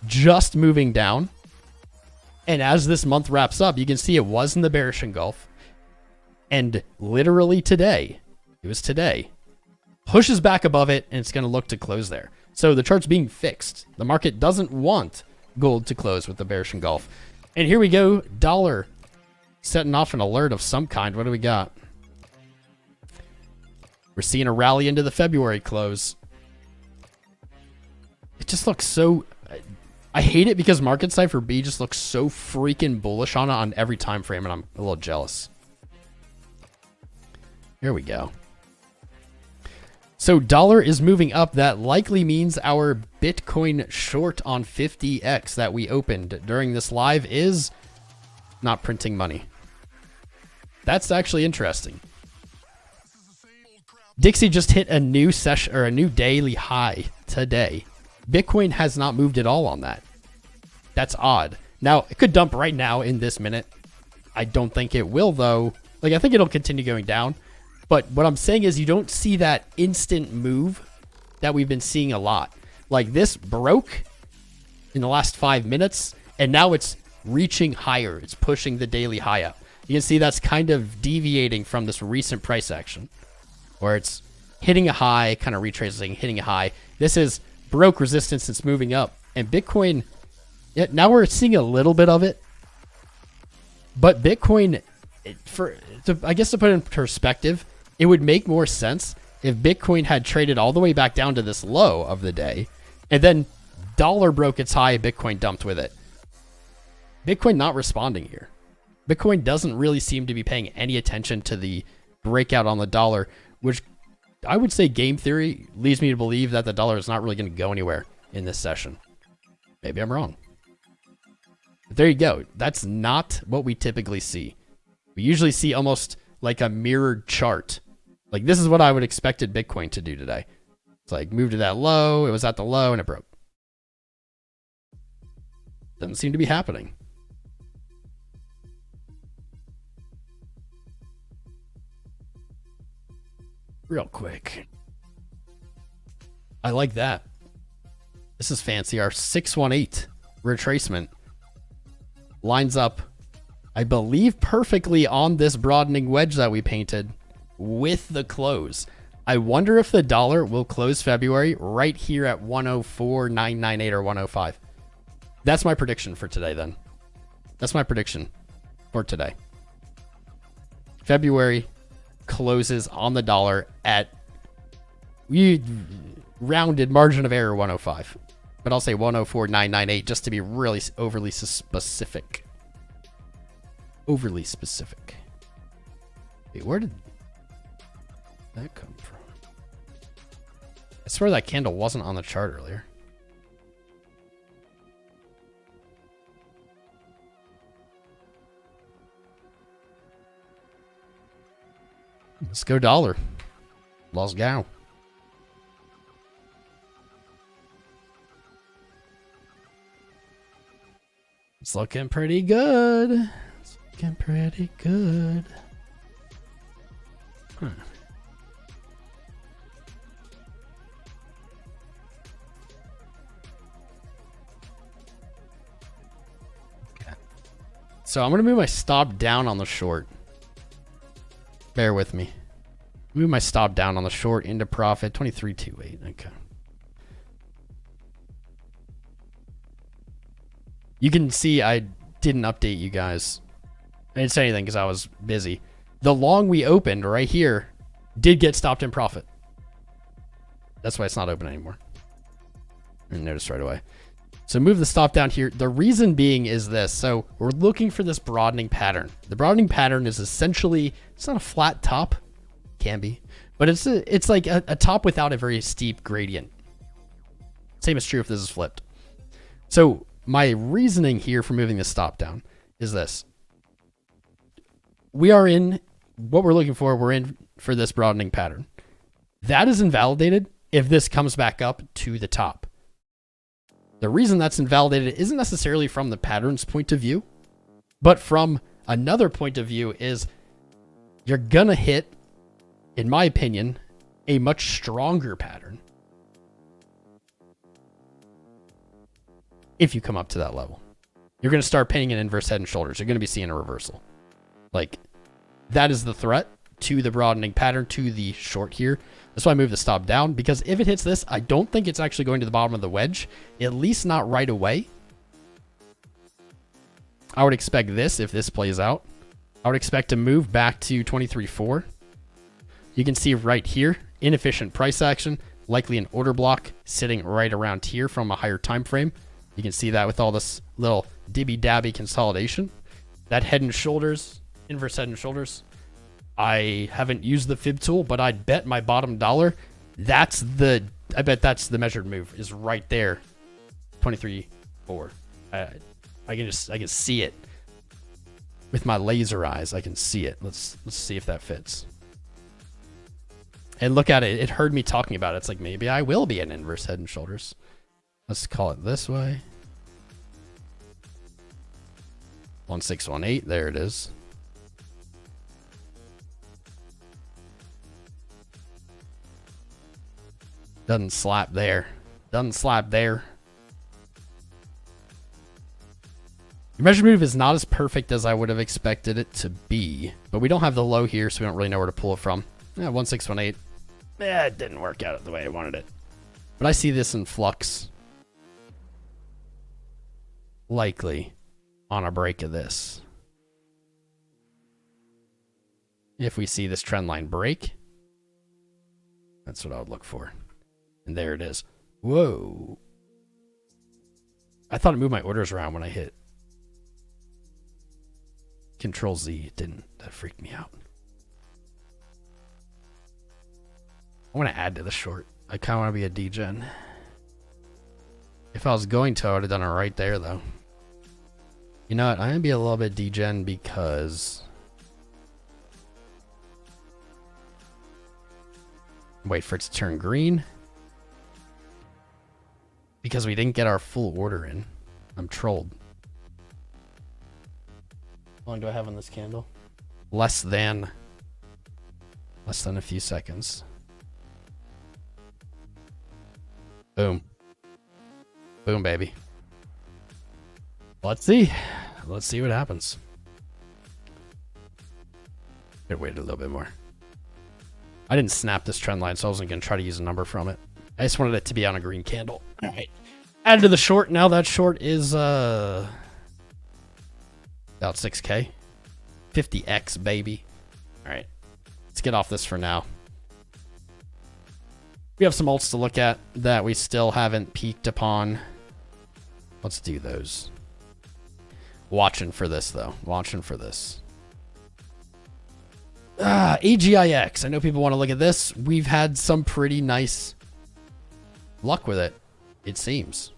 just moving down. And as this month wraps up, you can see it was in the bearish engulf. And literally today, it was today, pushes back above it, and it's going to look to close there. So the chart's being fixed. The market doesn't want gold to close with the bearish engulf. And here we go, dollar setting off an alert of some kind. What do we got? We're seeing a rally into the February close. It just looks so... I hate it because Marketcipher B just looks so freaking bullish on it on every time frame, and I'm a little jealous. Here we go. So dollar is moving up. That likely means our Bitcoin short on 50x that we opened during this live is not printing money. That's actually interesting. Dixie just hit a new session or a new daily high today. Bitcoin has not moved at all on that. That's odd. Now, it could dump right now in this minute. I don't think it will, though. Like, I think it'll continue going down. But what I'm saying is you don't see that instant move that we've been seeing a lot. Like, this broke in the last 5 minutes, and now it's reaching higher. It's pushing the daily high up. You can see that's kind of deviating from this recent price action, where it's hitting a high, kind of retracing, hitting a high. This is broke resistance. It's moving up. And Bitcoin, now we're seeing a little bit of it. But Bitcoin, I guess to put it in perspective, it would make more sense if Bitcoin had traded all the way back down to this low of the day, and then dollar broke its high, Bitcoin dumped with it. Bitcoin not responding here. Bitcoin doesn't really seem to be paying any attention to the breakout on the dollar, which I would say game theory leads me to believe that the dollar is not really going to go anywhere in this session. Maybe I'm wrong. But there you go. That's not what we typically see. We usually see almost like a mirrored chart. Like, this is what I would expected Bitcoin to do today. It's like, moved to that low, it was at the low, and it broke. Doesn't seem to be happening. Real quick. I like that. This is fancy. Our 618 retracement lines up, I believe, perfectly on this broadening wedge that we painted with the close. I wonder if the dollar will close February right here at 104.998 or 105. That's my prediction for today then. That's my prediction for today. February closes on the dollar at rounded margin of error 105. But I'll say 104.998 just to be really overly specific. Overly specific. Wait, where did that come from? I swear that candle wasn't on the chart earlier. Let's go dollar. Let's go. It's looking pretty good. It's looking pretty good. Huh. Okay. So I'm going to move my stop down on the short. Bear with me. Move my stop down on the short into profit. 23.28. Okay. You can see I didn't update you guys. I didn't say anything because I was busy. The long we opened right here did get stopped in profit. That's why it's not open anymore. And notice right away. So move the stop down here. The reason being is this. So we're looking for this broadening pattern. The broadening pattern is essentially, it's not a flat top. Can be. But it's like a top without a very steep gradient. Same is true if this is flipped. So my reasoning here for moving the stop down is this. We are in what we're looking for. We're in for this broadening pattern. That is invalidated if this comes back up to the top. The reason that's invalidated isn't necessarily from the pattern's point of view, but from another point of view is you're going to hit, in my opinion, a much stronger pattern if you come up to that level. You're going to start painting an inverse head and shoulders. You're going to be seeing a reversal. Like, that is the threat to the broadening pattern, to the short here. That's why I moved the stop down, because if it hits this, I don't think it's actually going to the bottom of the wedge, at least not right away. I would expect this, if this plays out, I would expect to move back to 23.4. You can see right here, inefficient price action, likely an order block sitting right around here from a higher time frame. You can see that with all this little dibby-dabby consolidation. That head and shoulders, inverse head and shoulders. I haven't used the fib tool, but I'd bet my bottom dollar, I bet that's the measured move, is right there. 23.4. I can see it. With my laser eyes, I can see it. Let's see if that fits. And look at it. It heard me talking about it. It's like, maybe I will be an inverse head and shoulders. Let's call it this way. 1618. There it is. Doesn't slap there. Doesn't slap there. Your measure move is not as perfect as I would have expected it to be, but we don't have the low here, so we don't really know where to pull it from. Yeah, 1618. Yeah, it didn't work out the way I wanted it. But I see this in flux. Likely on a break of this. If we see this trend line break, that's what I would look for. And there it is. Whoa. I thought it moved my orders around when I hit Control Z. It didn't. That freaked me out. I want to add to the short. I kind of want to be a Degen. If I was going to, I would have done it right there, though. You know what? I'm going to be a little bit Degen because... wait for it to turn green. Because we didn't get our full order in. I'm trolled. How long do I have on this candle? Less than a few seconds. Boom. Boom, baby. Let's see. Let's see what happens. Better wait a little bit more. I didn't snap this trend line, so I wasn't going to try to use a number from it. I just wanted it to be on a green candle. All right. Added to the short. Now that short is about 6K. 50X, baby. All right. Let's get off this for now. We have some alts to look at that we still haven't peeked upon. Let's do those. Watching for this, though. Watching for this. AGIX. I know people want to look at this. We've had some pretty nice luck with it. It seems.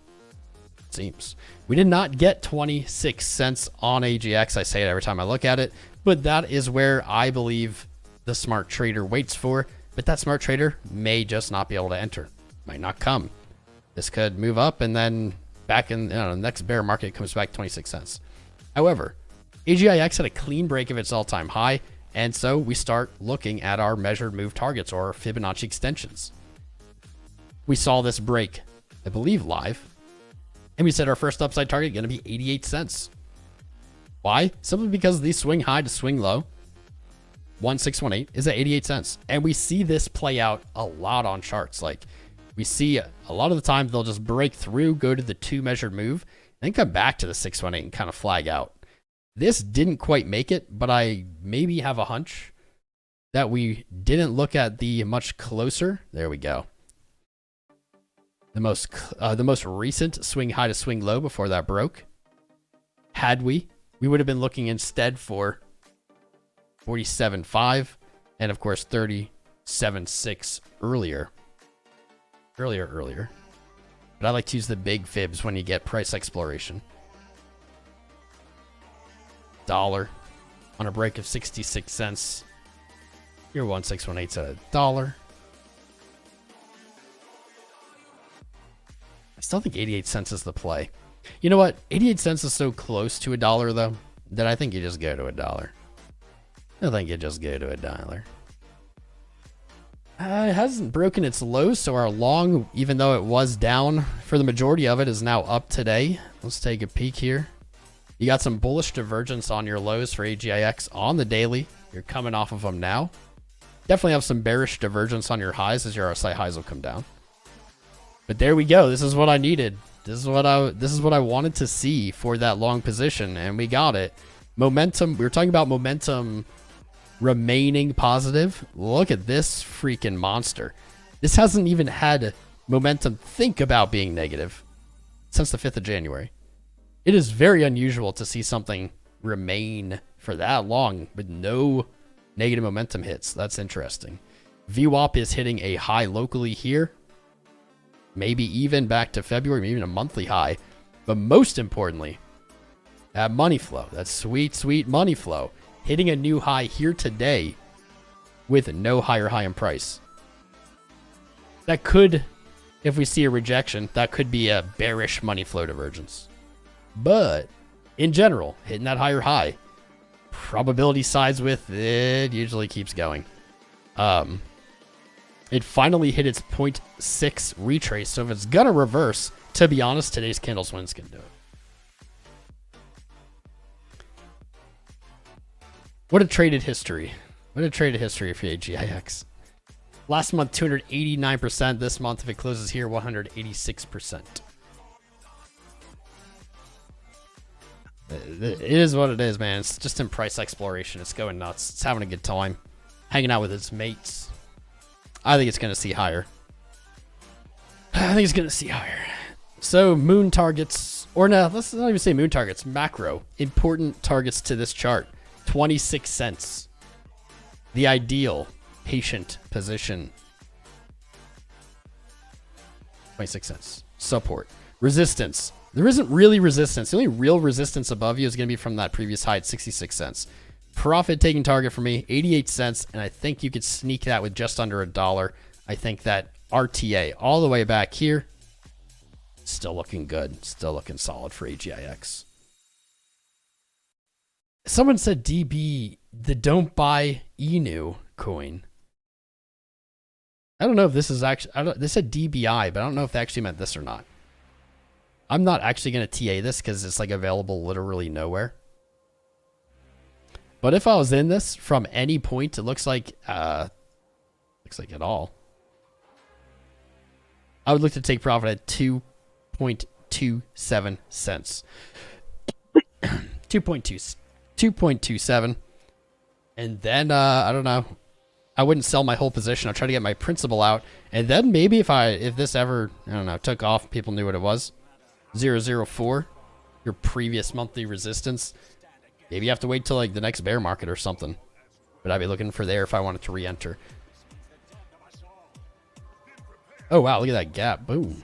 We did not get 26 cents on AGX. I say it every time I look at it. But that is where I believe the smart trader waits for. But that smart trader may just not be able to enter. Might not come. This could move up and then back in the next bear market comes back 26 cents. However, AGIX had a clean break of its all-time high. And so we start looking at our measured move targets or Fibonacci extensions. We saw this break, I believe, live. And we said our first upside target going to be 88 cents. Why? Simply because the swing high to swing low, 1618, is at 88 cents. And we see this play out a lot on charts. Like, we see a lot of the time they'll just break through, go to the 2 measured move, and then come back to the 618 and kind of flag out. This didn't quite make it, but I maybe have a hunch that we didn't look at the much closer. There we go. The most recent swing high to swing low before that broke. Had we would have been looking instead for 47.5 and of course 37.6 earlier. But I like to use the big fibs when you get price exploration. Dollar on a break of 66 cents. Your 1618's at $1. I still think 88 cents is the play. You know what? 88 cents is so close to $1 though that I think you just go to $1. I think you just go to $1. It hasn't broken its low, so our long, even though it was down for the majority of it, is now up today. Let's take a peek here. You got some bullish divergence on your lows for AGIX on the daily. You're coming off of them now. Definitely have some bearish divergence on your highs as your RSI highs will come down. But there we go. This is what I needed. This is what I wanted to see for that long position, and we got it. Momentum. We were talking about momentum remaining positive. Look at this freaking monster. This hasn't even had momentum think about being negative since the 5th of January. It is very unusual to see something remain for that long with no negative momentum hits. That's interesting. VWAP is hitting a high locally here. Maybe even back to February, maybe even a monthly high. But most importantly, that money flow, that sweet, sweet money flow, hitting a new high here today with no higher high in price. That could, if we see a rejection, that could be a bearish money flow divergence. But in general, hitting that higher high, probability sides with it usually keeps going. It finally hit its 0.6 retrace. So if it's going to reverse, to be honest, today's candle swing's going to do it. What a traded history. What a traded history for AGIX. Last month, 289%. This month, if it closes here, 186%. It is what it is, man. It's just in price exploration. It's going nuts. It's having a good time. Hanging out with its mates. I think it's going to see higher. So moon targets, or no, let's not even say moon targets, macro, important targets to this chart. 26 cents. The ideal patient position. 26 cents. Support. Resistance. There isn't really resistance. The only real resistance above you is going to be from that previous high at 66 cents. Profit taking target for me, 88 cents, and I think you could sneak that with just under $1. I think that RTA all the way back here, still looking good, still looking solid for AGIX. Someone said DB, the don't buy Inu coin. I don't know if this is actually, they said DBI, but I don't know if they actually meant this or not. I'm not actually going to TA this because it's like available literally nowhere. But if I was in this from any point, it looks like Looks like it all. I would look to take profit at 2.27 cents. 2.27. And then, I don't know. I wouldn't sell my whole position. I'll try to get my principal out. And then maybe if this ever, I don't know, took off, people knew what it was. 004, your previous monthly resistance. Maybe you have to wait till like the next bear market or something. But I'd be looking for there if I wanted to re-enter. Oh, wow, look at that gap. Boom.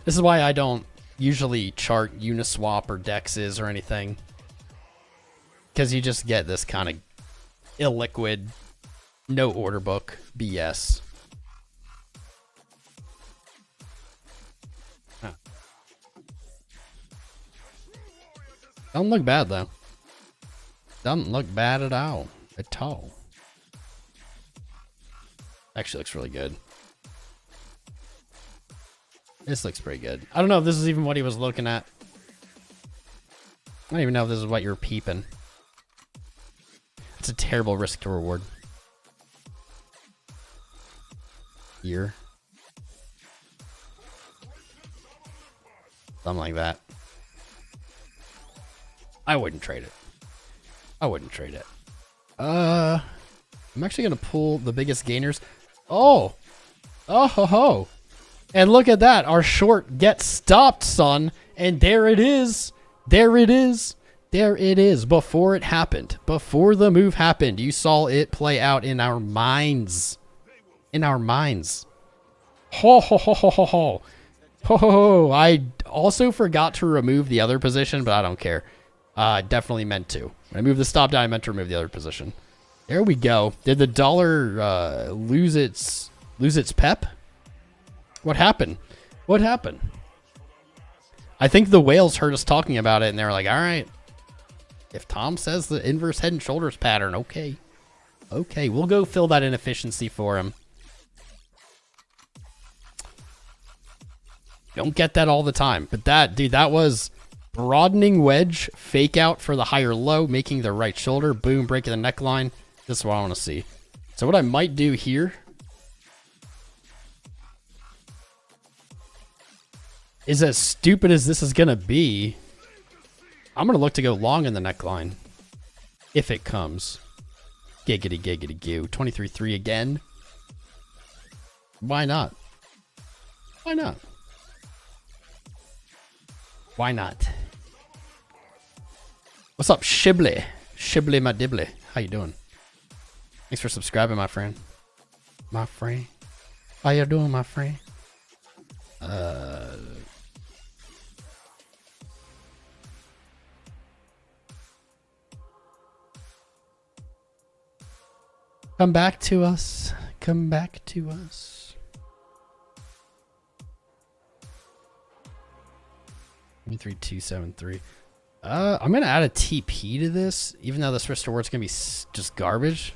This is why I don't usually chart Uniswap or DEXs or anything. Because you just get this kind of illiquid, no order book BS. Huh. Don't look bad, though. Doesn't look bad at all. At all. Actually looks really good. This looks pretty good. I don't know if this is even what he was looking at. I don't even know if this is what you're peeping. It's a terrible risk to reward. Here. Something like that. I wouldn't trade it. I wouldn't trade it. I'm actually going to pull the biggest gainers. Oh! Oh ho ho! And look at that. Our short gets stopped, son. And there it is. There it is. There it is. Before it happened. Before the move happened. You saw it play out in our minds. In our minds. Ho ho ho ho ho ho. Ho ho ho. I also forgot to remove the other position, but I don't care. Definitely meant to. When I moved the stop down, I meant to remove the other position. There we go. Did the dollar lose its pep? What happened? What happened? I think the whales heard us talking about it, and they were like, all right. If Tom says the inverse head and shoulders pattern, okay. Okay, we'll go fill that inefficiency for him. Don't get that all the time. But that, dude, that was broadening wedge, fake out for the higher low, making the right shoulder, boom, breaking the neckline. This is what I want to see. So what I might do here is, as stupid as this is going to be, I'm going to look to go long in the neckline. If it comes. Giggity, giggity, goo. 23.3 again. Why not? Why not? Why not? What's up, Shibley? Shibley my dibley. How you doing? Thanks for subscribing, my friend. My friend. How you doing, my friend? Come back to us. Come back to us. 3.273. I'm gonna add a TP to this, even though this risk reward's gonna be just garbage.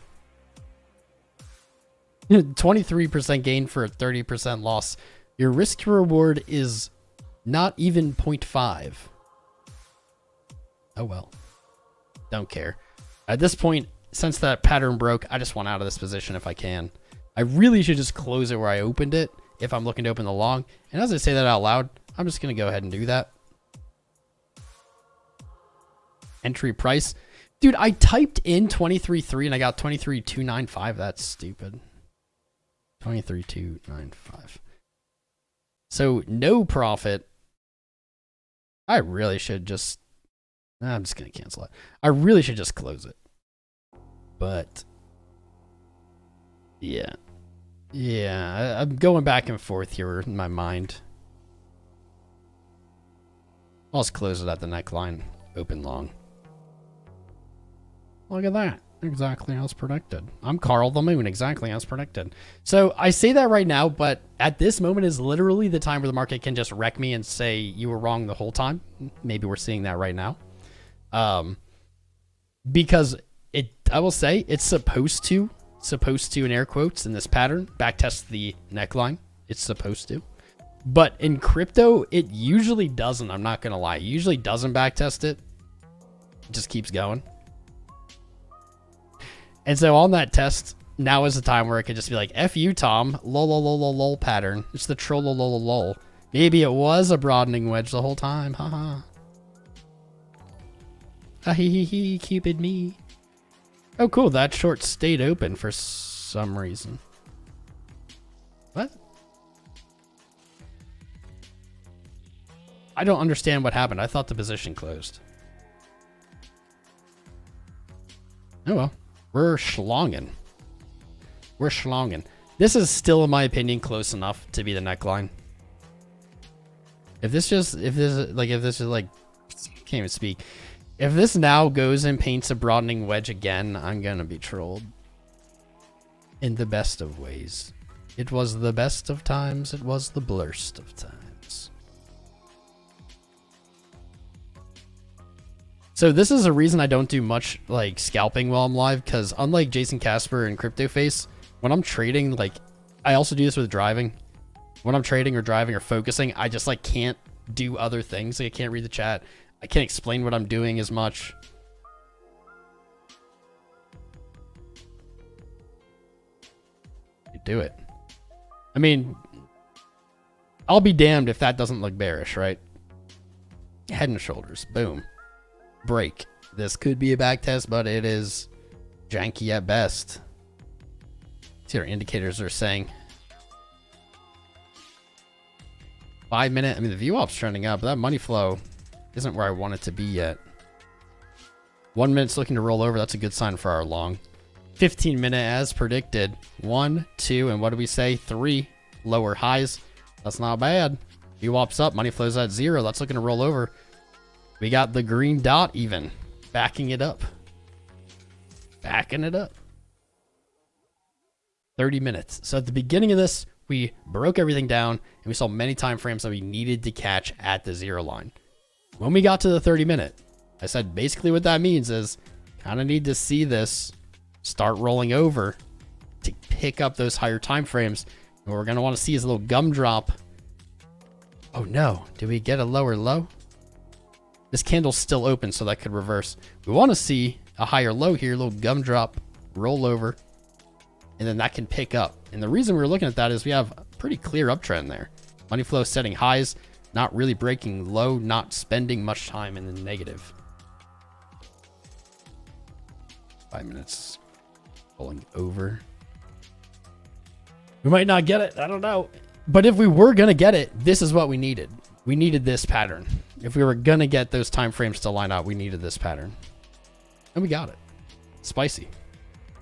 23% gain for a 30% loss. Your risk to reward is not even 0.5. Oh well. Don't care. At this point, since that pattern broke, I just want out of this position if I can. I really should just close it where I opened it if I'm looking to open the long. And as I say that out loud, I'm just going to go ahead and do that. Entry price. Dude, I typed in 23.3 and I got 23.295. That's stupid. 23.295. So no profit. I really should just... I'm just going to cancel it. I really should just close it. But yeah, I'm going back and forth here in my mind. I'll just close it at the neckline, open long. Look at that, exactly as predicted. I'm Carl the Moon, exactly as predicted. So I say that right now, but at this moment is literally the time where the market can just wreck me and say you were wrong the whole time. Maybe we're seeing that right now, because I will say it's supposed to in air quotes in this pattern backtest the neckline. It's supposed to, but in crypto it usually doesn't. I'm not gonna lie, it usually doesn't backtest it. It just keeps going. And so on that test, now is the time where it could just be like, F you, Tom. Lol, lol, lol, lol, lol pattern. It's the troll, lol, lol, lol, lol. Maybe it was a broadening wedge the whole time. Haha. Ha hee hee hee, Cupid me. Oh, cool. That short stayed open for some reason. What? I don't understand what happened. I thought the position closed. Oh well. We're schlonging. We're schlonging. This is still, in my opinion, close enough to be the neckline. If this is like, can't even speak. If this now goes and paints a broadening wedge again, I'm gonna be trolled. In the best of ways. It was the best of times. It was the blurst of times. So this is a reason I don't do much like scalping while I'm live, because unlike Jason Casper and CryptoFace, when I'm trading, like, I also do this with driving. When I'm trading or driving or focusing, I just like can't do other things. Like, I can't read the chat. I can't explain what I'm doing as much. Do it. I mean, I'll be damned if that doesn't look bearish, right? Head and shoulders. Boom. Break. This could be a back test, but it is janky at best. See what our indicators are saying. 5 minute. I mean, the VWAP's trending up, but that money flow isn't where I want it to be yet. 1 minute's looking to roll over. That's a good sign for our long. 15 minute as predicted. 1, 2, and what do we say? 3 lower highs. That's not bad. VWAP's up. Money flows at 0. That's looking to roll over. We got the green dot even. Backing it up. Backing it up. 30 minutes. So at the beginning of this, we broke everything down, and we saw many time frames that we needed to catch at the 0 line. When we got to the 30 minute, I said basically what that means is kind of need to see this start rolling over to pick up those higher time frames. And what we're going to want to see is a little gumdrop. Oh no, did we get a lower low? This candle's still open, so that could reverse. We want to see a higher low here, a little gumdrop, roll over, and then that can pick up. And the reason we're looking at that is we have a pretty clear uptrend there. Money flow setting highs, not really breaking low, not spending much time in the negative. 5 minutes rolling over. We might not get it. I don't know. But if we were going to get it, this is what we needed. We needed this pattern. If we were going to get those time frames to line up, we needed this pattern. And we got it. Spicy.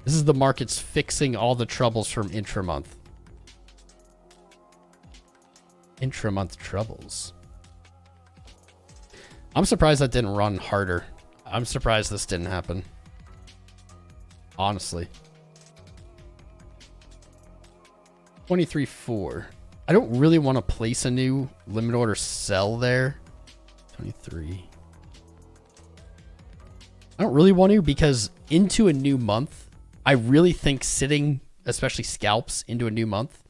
This is the markets fixing all the troubles from intramonth. Intramonth troubles. I'm surprised that didn't run harder. I'm surprised this didn't happen. Honestly. 23.4. I don't really want to place a new limit order sell there. 23. I don't really want to, because into a new month, I really think sitting, especially scalps, into a new month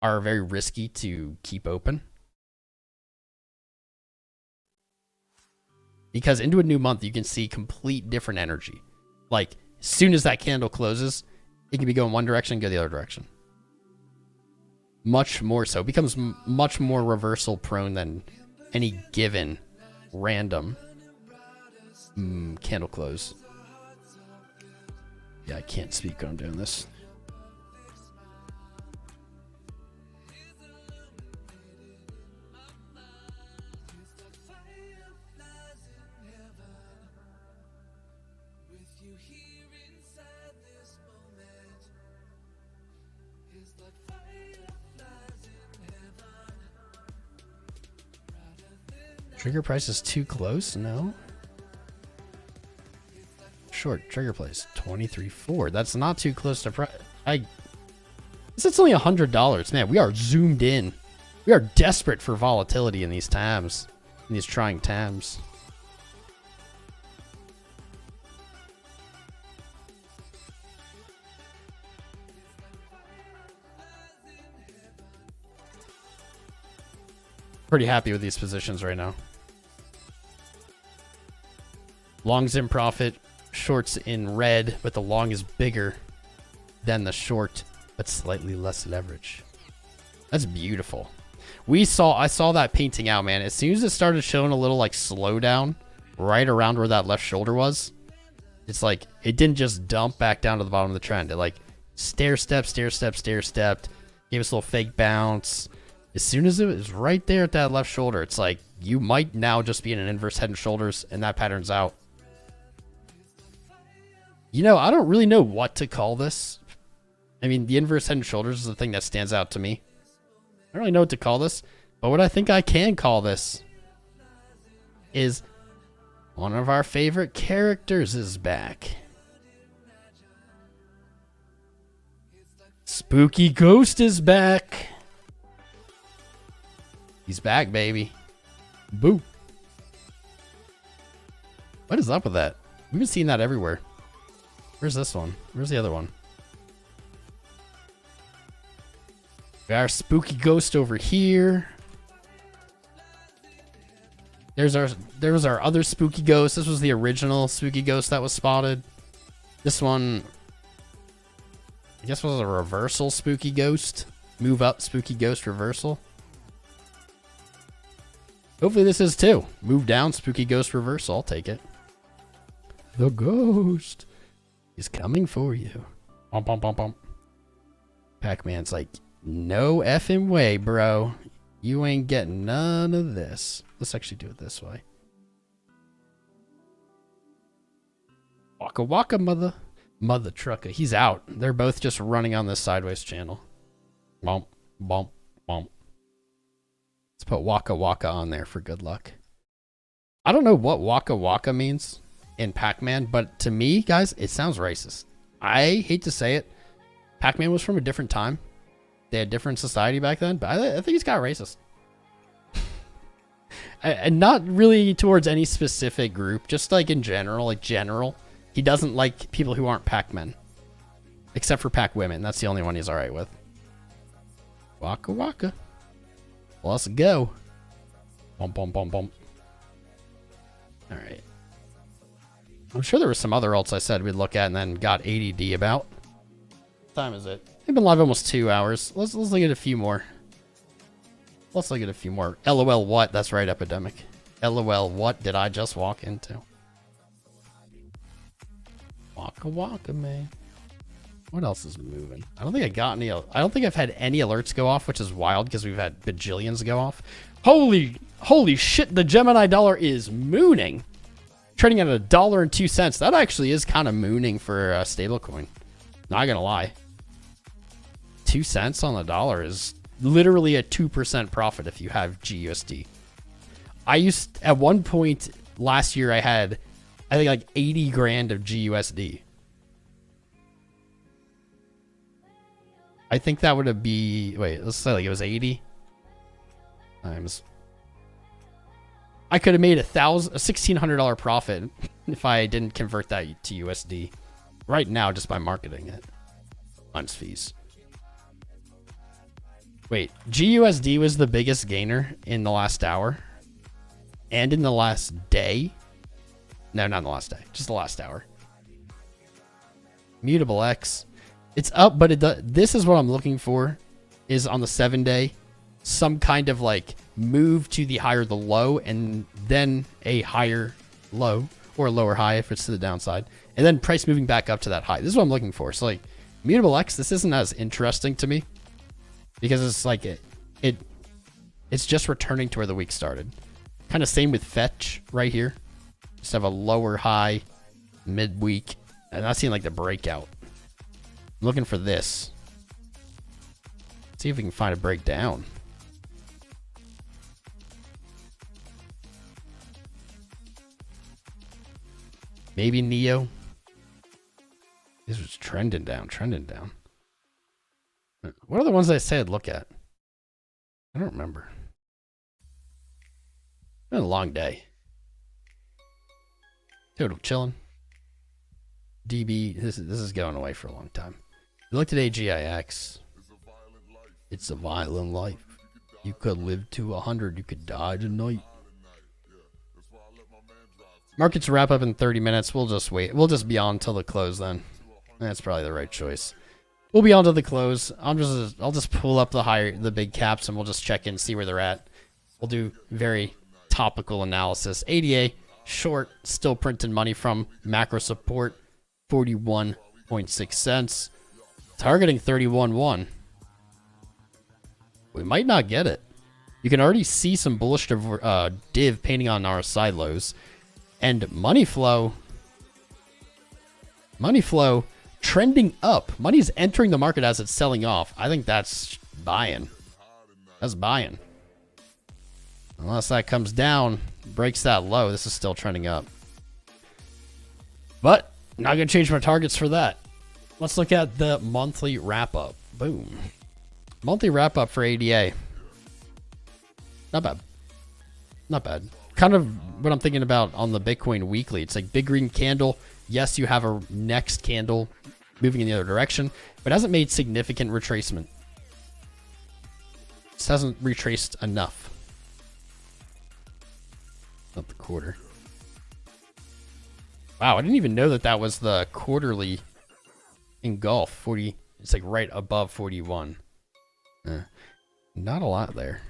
are very risky to keep open. Because into a new month, you can see complete different energy. Like, as soon as that candle closes, it can be going one direction and go the other direction. Much more so. It becomes much more reversal prone than any given random candle close. Yeah, I can't speak when I'm doing this. Trigger price is too close? No. Short trigger price 23.4. That's not too close to price. It's only $100. Man, we are zoomed in. We are desperate for volatility in these times, in these trying times. Pretty happy with these positions right now. Longs in profit, shorts in red, but the long is bigger. than the short, but slightly less leverage. That's beautiful. I saw that painting out, man. As soon as it started showing a little like slowdown right around where that left shoulder was, it's like it didn't just dump back down to the bottom of the trend. It like stair stepped, gave us a little fake bounce. As soon as it was right there at that left shoulder, it's like you might now just be in an inverse head and shoulders, and that pattern's out. You know, I don't really know what to call this. I mean, the inverse head and shoulders is the thing that stands out to me. I don't really know what to call this, but what I think I can call this is one of our favorite characters is back. Spooky Ghost is back. He's back, baby. Boo. What is up with that? We've been seeing that everywhere. Where's this one? Where's the other one? We got our Spooky Ghost over here. There was our other Spooky Ghost. This was the original Spooky Ghost that was spotted. This one, I guess, was a reversal Spooky Ghost. Move up Spooky Ghost reversal. Hopefully this is too. Move down Spooky Ghost reversal. I'll take it. The ghost is coming for you. Bump, bump, bump, bump. Pac-Man's like, no effing way, bro. You ain't getting none of this. Let's actually do it this way. Waka waka, mother trucker. He's out. They're both just running on this sideways channel. Bump, bump, bump. Let's put waka waka on there for good luck. I don't know what waka waka means in Pac-Man, but to me, guys, it sounds racist. I hate to say it. Pac-Man was from a different time. They had different society back then, but I think he's got racist. And not really towards any specific group, just like in general, He doesn't like people who aren't Pac-Men. Except for Pac-Women. That's the only one he's alright with. Waka waka. Let's go. Bump, bump, bump, bump. Alright. I'm sure there were some other alts I said we'd look at and then got ADD about. What time is it? We've been live almost 2 hours. Let's look at a few more. LOL what? That's right, Epidemic. LOL what did I just walk into? Waka waka, man. What else is moving? I don't think I got any. I don't think I've had any alerts go off, which is wild because we've had bajillions go off. Holy shit! The Gemini dollar is mooning, trading at $1.02. That actually is kind of mooning for a stablecoin. Not gonna lie. 2 cents on the dollar is literally a 2% profit if you have GUSD. At one point last year, I had, I think, like 80 grand of GUSD. I think that would be, wait, let's say like it was 80 times. I could have made a $1,600 profit if I didn't convert that to USD right now just by marketing it. Minus fees. Wait, GUSD was the biggest gainer in the last hour and in the last day. No, not in the last day, just the last hour. Mutable X. It's up, but this is what I'm looking for, is on the 7-day, some kind of like move to the higher the low and then a higher low or a lower high if it's to the downside, and then price moving back up to that high. This is what I'm looking for. So like Mutable X, this isn't as interesting to me because it's like it's just returning to where the week started. Kind of same with Fetch right here. Just have a lower high midweek, and not seeing like the breakout. I'm looking for this. See if we can find a breakdown. Maybe Neo. This was trending down. What are the ones I said look at? I don't remember. It's been a long day. Total chilling. DB, this is going away for a long time. We looked at AGIX. It's a violent life. You could live to 100. You could die tonight. Markets wrap up in 30 minutes. We'll just wait. We'll just be on until the close then. That's probably the right choice. We'll be on to the close. I'll just pull up the big caps and we'll just check in, see where they're at. We'll do very topical analysis. ADA short, still printing money from macro support, 41.6 cents. Targeting 31.1. We might not get it. You can already see some bullish div painting on our side lows. And money flow trending up. Money's entering the market as it's selling off. I think that's buying. That's buying. Unless that comes down, breaks that low, this is still trending up. But not going to change my targets for that. Let's look at the monthly wrap-up. Boom. Monthly wrap-up for ADA. Not bad. Not bad. Kind of what I'm thinking about on the Bitcoin weekly. It's like big green candle. Yes, you have a next candle moving in the other direction, but it hasn't made significant retracement. This hasn't retraced enough. Not the quarter. Wow, I didn't even know that was the quarterly engulf. 40. It's like right above 41. Not a lot there.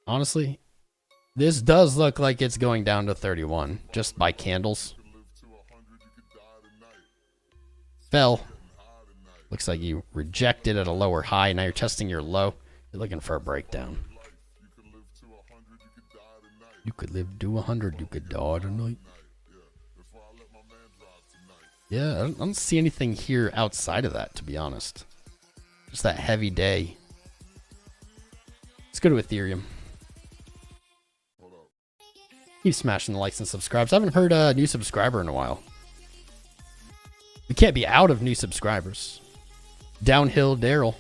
Honestly, this does look like it's going down to 31 just by candles. Fell. Looks like you rejected at a lower high. Now you're testing your low. You're looking for a breakdown. You could live to 100. You could die tonight. Yeah, I don't see anything here outside of that, to be honest. Just that heavy day. Let's go to Ethereum. Keep smashing the likes and subscribes. I haven't heard a new subscriber in a while. We can't be out of new subscribers. Downhill Daryl,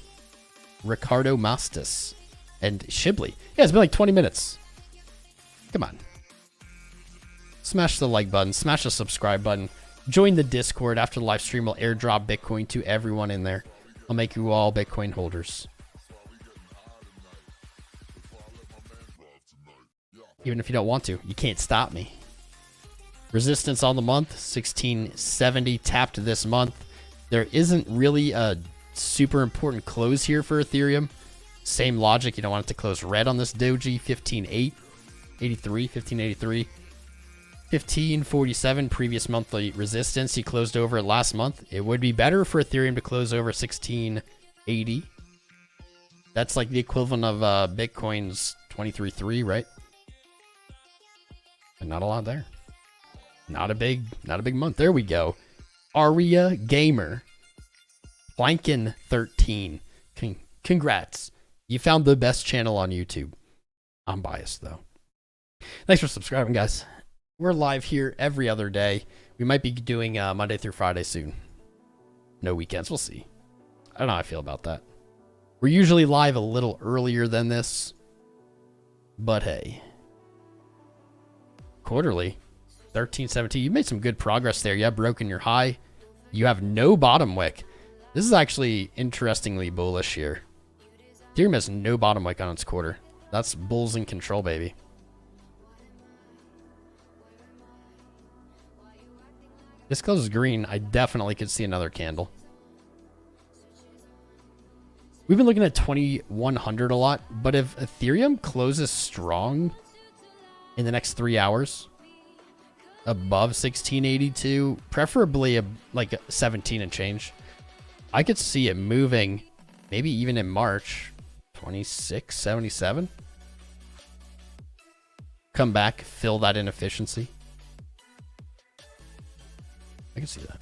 Ricardo Mastis, and Shibley. Yeah, it's been like 20 minutes. Come on. Smash the like button. Smash the subscribe button. Join the Discord. After the live stream, we'll airdrop Bitcoin to everyone in there. I'll make you all Bitcoin holders. Even if you don't want to, you can't stop me. Resistance on the month, 1670 tapped this month. There isn't really a super important close here for Ethereum. Same logic, you don't want it to close red on this doji. 1583, 1547 previous monthly resistance. He closed over it last month. It would be better for Ethereum to close over 1680. That's like the equivalent of Bitcoin's 23.3, right? But not a lot there. Not a big month. There we go. Aria Gamer. Plankin 13. Congrats. You found the best channel on YouTube. I'm biased though. Thanks for subscribing, guys. We're live here every other day. We might be doing Monday through Friday soon. No weekends. We'll see. I don't know how I feel about that. We're usually live a little earlier than this. But hey. Quarterly. 1317. You made some good progress there. You have broken your high. You have no bottom wick. This is actually interestingly bullish here. Ethereum has no bottom wick on its quarter. That's bulls in control, baby. This closes green. I definitely could see another candle. We've been looking at 2100 a lot, but if Ethereum closes strong in the next 3 hours, above 1682, preferably like 17 and change, I could see it moving maybe even in March. 2677. Come back, fill that inefficiency. I can see that.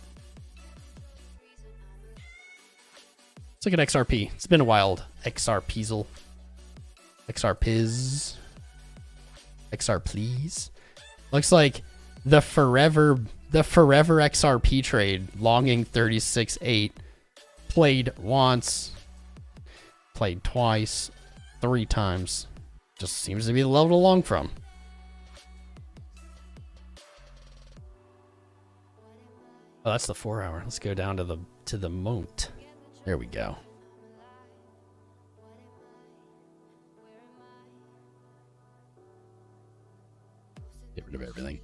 Let's look at XRP. It's been a wild XRPizzle. XRPiz. XR please. Looks like the forever XRP trade, longing 36.8, played once, played twice, 3 times. Just seems to be the level to long from. Oh, that's the 4 hour. Let's go down to the moat. There we go. Get rid of everything.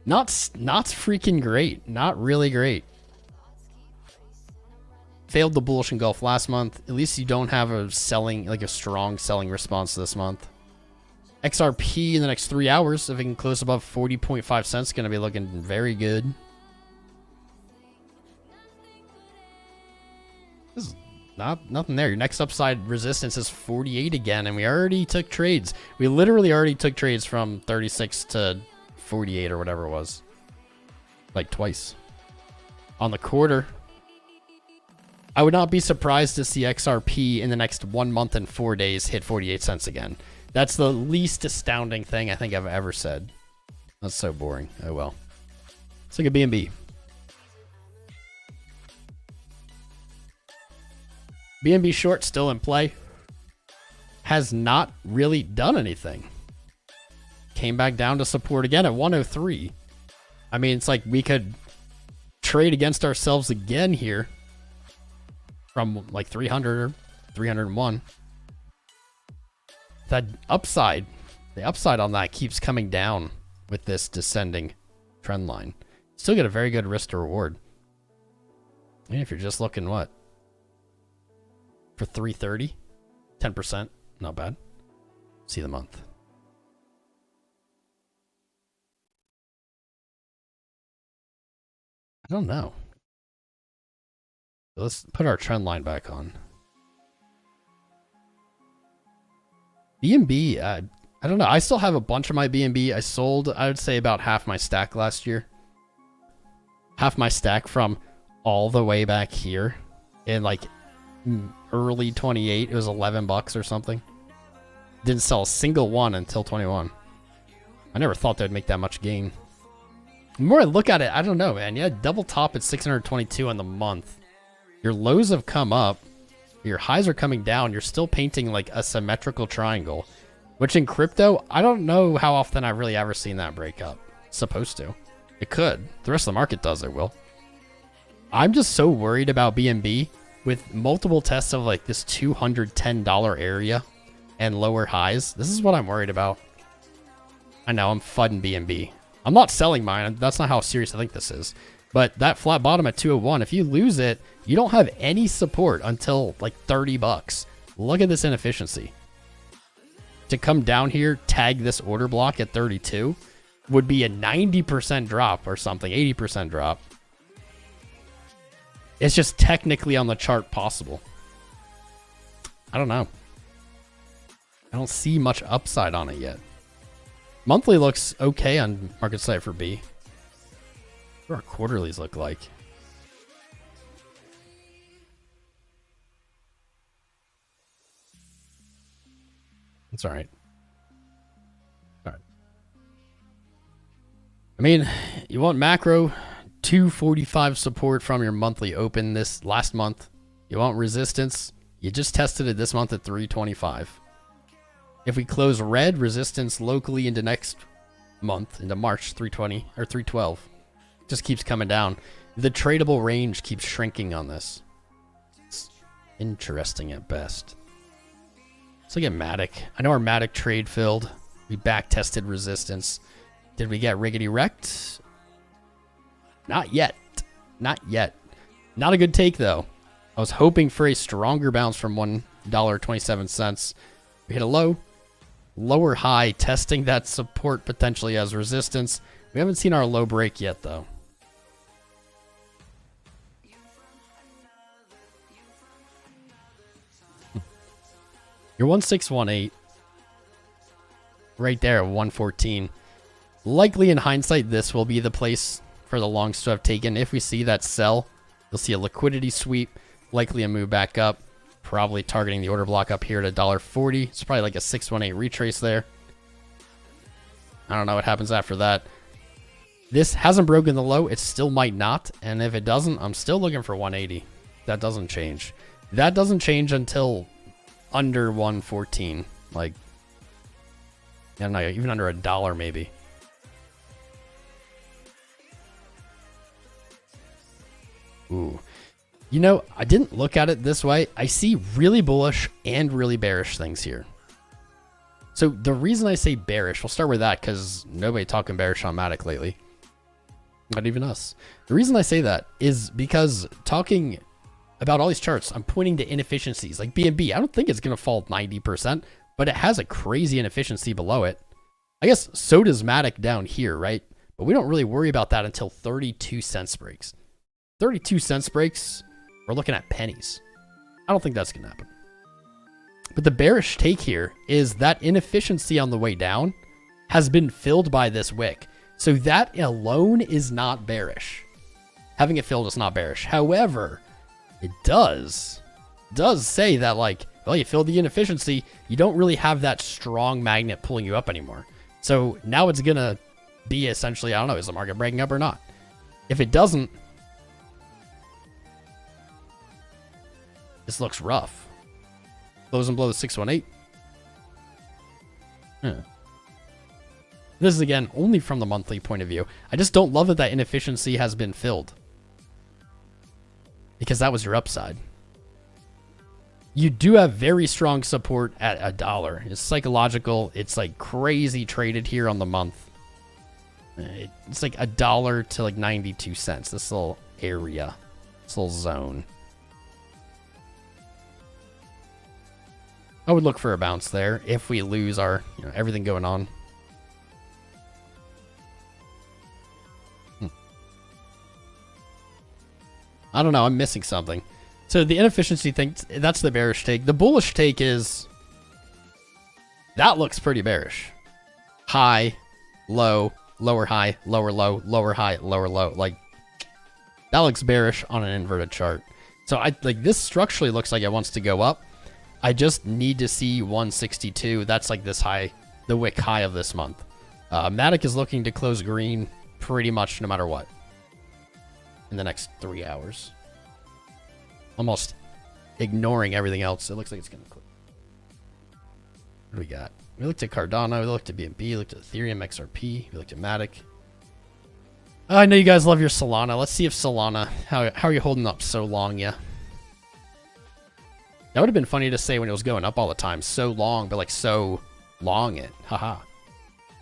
Not freaking great. Not really great. failed the bullish engulf last month. At least you don't have a selling, like a strong selling response this month. XRP in the next 3 hours, if it can close above 40.5 cents, going to be looking very good. This is nothing there. Your next upside resistance is 48 again, and we already took trades. We literally already took trades from 36 to 48 or whatever it was. Like twice. On the quarter, I would not be surprised to see XRP in the next 1 month and 4 days hit 48 cents again. That's the least astounding thing I think I've ever said. That's so boring. Oh well. Let's look at BNB. BNB short still in play. Has not really done anything. Came back down to support again at 103. I mean, it's like we could trade against ourselves again here from like 300 or 301. That upside, the upside on that keeps coming down with this descending trend line. Still get a very good risk to reward. And if you're just looking what? For 330, 10%, not bad. See the month. I don't know. Let's put our trend line back on. BNB, I don't know. I still have a bunch of my BNB. I sold, I would say, about half my stack last year. Half my stack from all the way back here in like early 28. It was 11 bucks or something. Didn't sell a single one until 21. I never thought they'd make that much gain. The more I look at it, I don't know, man. You had double top at 622 on the month. Your lows have come up. Your highs are coming down. You're still painting like a symmetrical triangle, which in crypto, I don't know how often I've really ever seen that break up. It's supposed to. It could. The rest of the market does, it will. I'm just so worried about BNB with multiple tests of like this $210 area and lower highs. This is what I'm worried about. I know I'm fudding BNB. I'm not selling mine. That's not how serious I think this is. But that flat bottom at 201, if you lose it, you don't have any support until like 30 bucks. Look at this inefficiency. To come down here, tag this order block at 32 would be a 90% drop or something, 80% drop. It's just technically on the chart possible. I don't know. I don't see much upside on it yet. Monthly looks okay on Marketcipher B. What do our quarterlies look like? It's all right. All right. I mean, you want macro 245 support from your monthly open this last month. You want resistance. You just tested it this month at 325. If we close red, resistance locally into next month, into March, 320 or 312. Just keeps coming down. The tradable range keeps shrinking on this. It's interesting at best. Let's look at Matic. I know our Matic trade filled. We back tested resistance. Did we get riggedy wrecked? Not yet. Not yet. Not a good take though. I was hoping for a stronger bounce from $1.27. We hit a low. Lower high, testing that support potentially as resistance. We haven't seen our low break yet though. Your 1618 right there at 114. Likely in hindsight, this will be the place for the longs to have taken. If we see that sell, you'll see a liquidity sweep, likely a move back up, probably targeting the order block up here at $1.40. It's probably like a 618 retrace there. I don't know what happens after that. This hasn't broken the low. It still might not. And if it doesn't, I'm still looking for 180. That doesn't change. That doesn't change until under 114. Like, I don't know, even under $1 maybe. Ooh. You know, I didn't look at it this way. I see really bullish and really bearish things here. So the reason I say bearish, we'll start with that because nobody talking bearish on Matic lately. Not even us. The reason I say that is because talking about all these charts, I'm pointing to inefficiencies like BNB. I don't think it's going to fall 90%, but it has a crazy inefficiency below it. I guess so does Matic down here, right? But we don't really worry about that until 32 cents breaks. 32 cents breaks, we're looking at pennies. I don't think that's going to happen. But the bearish take here is that inefficiency on the way down has been filled by this wick. So that alone is not bearish. Having it filled is not bearish. However, it does say that, like, well, you filled the inefficiency, you don't really have that strong magnet pulling you up anymore. So now it's going to be essentially, I don't know, is the market breaking up or not? If it doesn't, this looks rough. Close and blow the 618. This is, again, only from the monthly point of view. I just don't love that inefficiency has been filled, because that was your upside. You do have very strong support at $1. It's psychological. It's like crazy traded here on the month. It's like $1 to like 92 cents. This little area, this little zone. I would look for a bounce there if we lose our, everything going on. I don't know. I'm missing something. So the inefficiency thing, that's the bearish take. The bullish take is, that looks pretty bearish. High, low, lower high, lower low, lower high, lower low. Like, that looks bearish on an inverted chart. So this structurally looks like it wants to go up. I just need to see 162. That's like this high, the wick high of this month. Matic is looking to close green pretty much no matter what in the next 3 hours. Almost ignoring everything else. It looks like it's going to close. What do we got? We looked at Cardano. We looked at BNB. We looked at Ethereum, XRP. We looked at Matic. I know you guys love your Solana. Let's see if Solana, how are you holding up so long, yeah? That would have been funny to say when it was going up all the time. So long, but like so long it. Haha.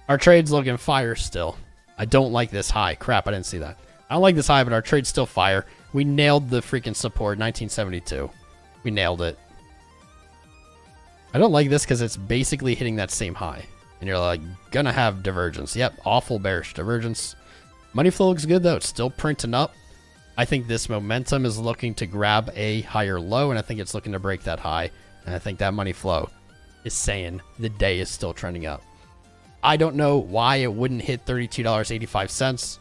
Our trade's looking fire still. I don't like this high. Crap, I didn't see that. I don't like this high, but our trade's still fire. We nailed the freaking support, 1972. We nailed it. I don't like this because it's basically hitting that same high. And you're like, gonna have divergence. Yep, awful bearish divergence. Money flow looks good though. It's still printing up. I think this momentum is looking to grab a higher low, and I think it's looking to break that high. And I think that money flow is saying the day is still trending up. I don't know why it wouldn't hit $32.85.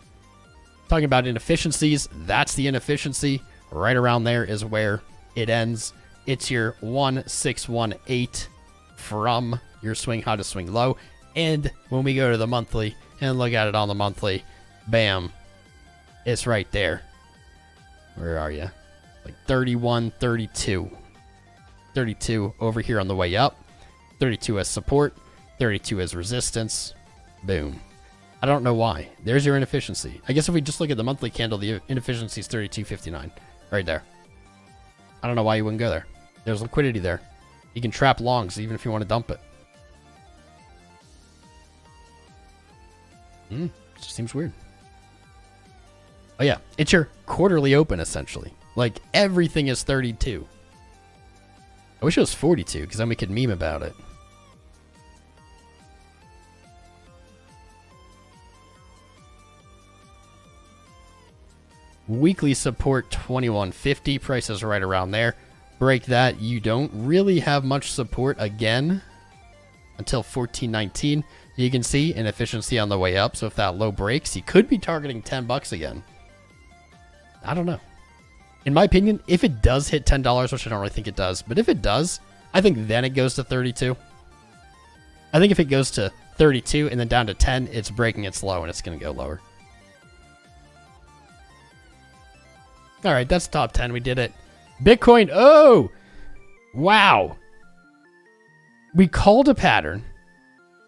Talking about inefficiencies, that's the inefficiency. Right around there is where it ends. It's your 1618 from your swing high to swing low. And when we go to the monthly and look at it on the monthly, bam, it's right there. Where are you? Like 31, 32. 32 over here on the way up. 32 as support. 32 as resistance. Boom. I don't know why. There's your inefficiency. I guess if we just look at the monthly candle, the inefficiency is 32.59. Right there. I don't know why you wouldn't go there. There's liquidity there. You can trap longs even if you want to dump it. Just seems weird. Oh yeah, it's your quarterly open essentially. Like everything is 32. I wish it was 42 because then we could meme about it. Weekly support 2150, prices right around there. Break that, you don't really have much support again until 1419. You can see inefficiency on the way up, so if that low breaks, you could be targeting $10 again. I don't know. In my opinion, if it does hit $10, which I don't really think it does, but if it does, I think then it goes to 32. I think if it goes to 32 and then down to 10, it's breaking its low and it's going to go lower. All right, that's top 10. We did it. Bitcoin. Oh, wow. We called a pattern.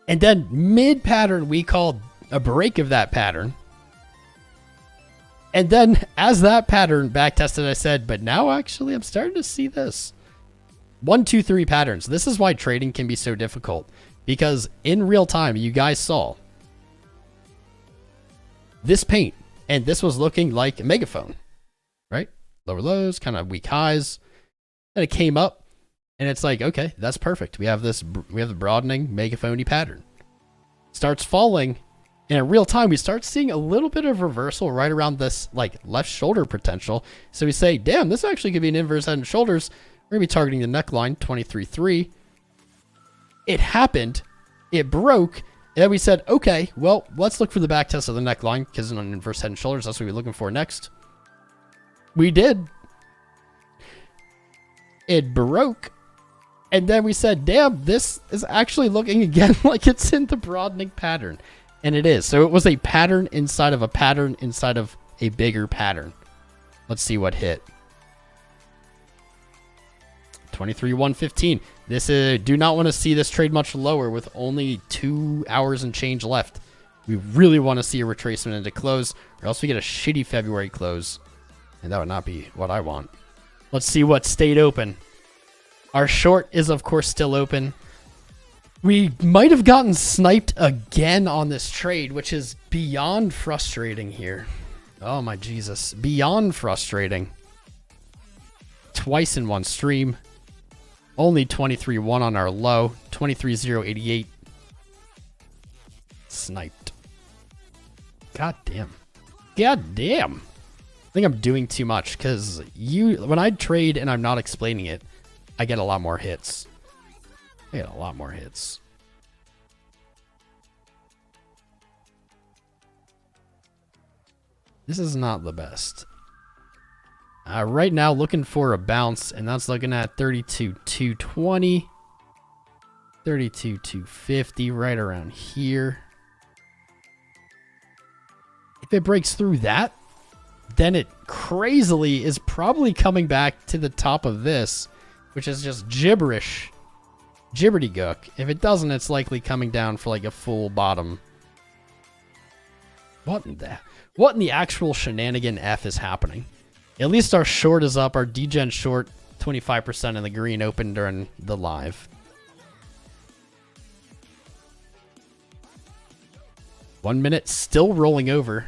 And then mid-pattern, we called a break of that pattern. And then as that pattern backtested, I said, but now actually I'm starting to see this. 1, 2, 3 patterns. This is why trading can be so difficult. Because in real time, you guys saw this paint. And this was looking like a megaphone. Right? lower lows, kind of weak highs. Then it came up, and it's like, okay, that's perfect. We have the broadening megaphony pattern. Starts falling, and in real time, we start seeing a little bit of reversal right around this like left shoulder potential. So we say, damn, this actually could be an inverse head and shoulders. We're gonna be targeting the neckline, 23.3. It happened, it broke, and then we said, okay, well, let's look for the back test of the neckline, because in an inverse head and shoulders, that's what we're looking for next. We did. It broke. And then we said, damn, this is actually looking again like it's in the broadening pattern. And it is. So it was a pattern inside of a pattern inside of a bigger pattern. Let's see what hit. 23,115. This is, do not want to see this trade much lower with only 2 hours and change left. We really want to see a retracement into close, or else we get a shitty February close. And that would not be what I want. Let's see what stayed open. Our short is, of course, still open. We might have gotten sniped again on this trade, which is beyond frustrating here. Oh, my Jesus. Beyond frustrating. Twice in one stream. Only 23.1 on our low. 23.088. Sniped. God damn. God damn. I think I'm doing too much because when I trade and I'm not explaining it, I get a lot more hits. I get a lot more hits. This is not the best. Right now, looking for a bounce, and that's looking at 32,220, 32,250, right around here. If it breaks through that, then it crazily is probably coming back to the top of this, which is just gibberish. Gibberty-gook. If it doesn't, it's likely coming down for like a full bottom. What in the actual shenanigan F is happening? At least our short is up. Our Degen short, 25% in the green, open during the live. 1 minute, still rolling over.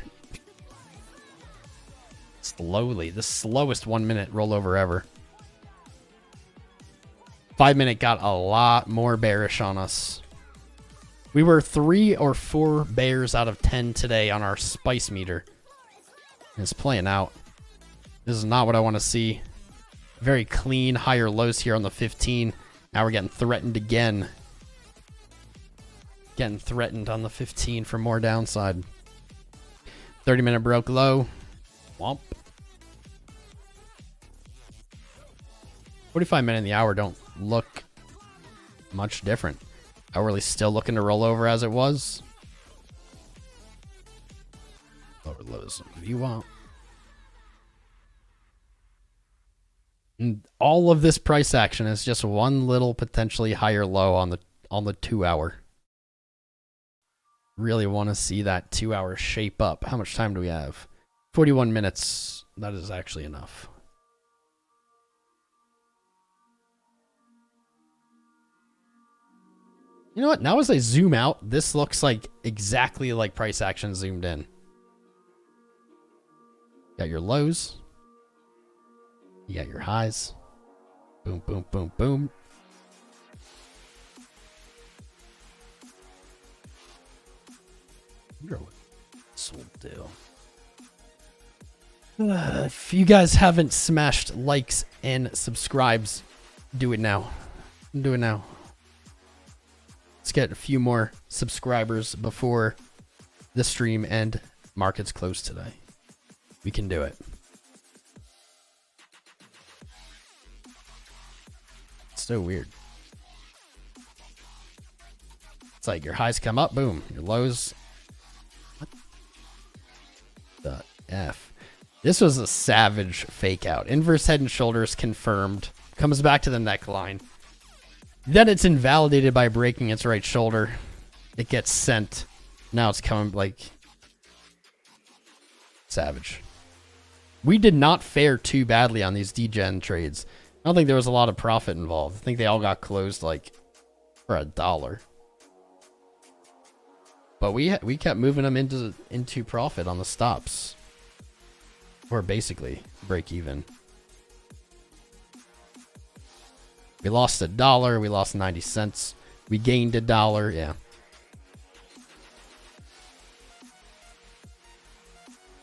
Slowly. The slowest 1 minute rollover ever. 5 minute got a lot more bearish on us. We were 3 or 4 bears out of 10 today on our spice meter. It's playing out. This is not what I want to see. Very clean, higher lows here on the 15. Now we're getting threatened again. Getting threatened on the 15 for more downside. 30 minute broke low. Womp. 45 minute in the hour don't look much different. Hourly still looking to roll over as it was. Lower lows VWAP. And all of this price action is just one little potentially higher low on the 2 hour. Really want to see that 2 hour shape up. How much time do we have? 41 minutes. That is actually enough. You know what? Now as I zoom out, this looks like exactly like price action zoomed in. Got your lows. You got your highs. Boom, boom, boom, boom. I wonder what this will do. If you guys haven't smashed likes and subscribes, do it now. Do it now. Let's get a few more subscribers before the stream and markets close today. We can do it. It's so weird. It's like your highs come up, boom. Your lows. What the F? This was a savage fake out. Inverse head and shoulders confirmed. Comes back to the neckline. Then it's invalidated by breaking its right shoulder. It gets sent. Now it's coming like savage. We did not fare too badly on these Degen trades. I don't think there was a lot of profit involved. I think they all got closed like for $1. But we kept moving them into profit on the stops. Or basically break even. We lost $1. We lost 90 cents. We gained $1. Yeah.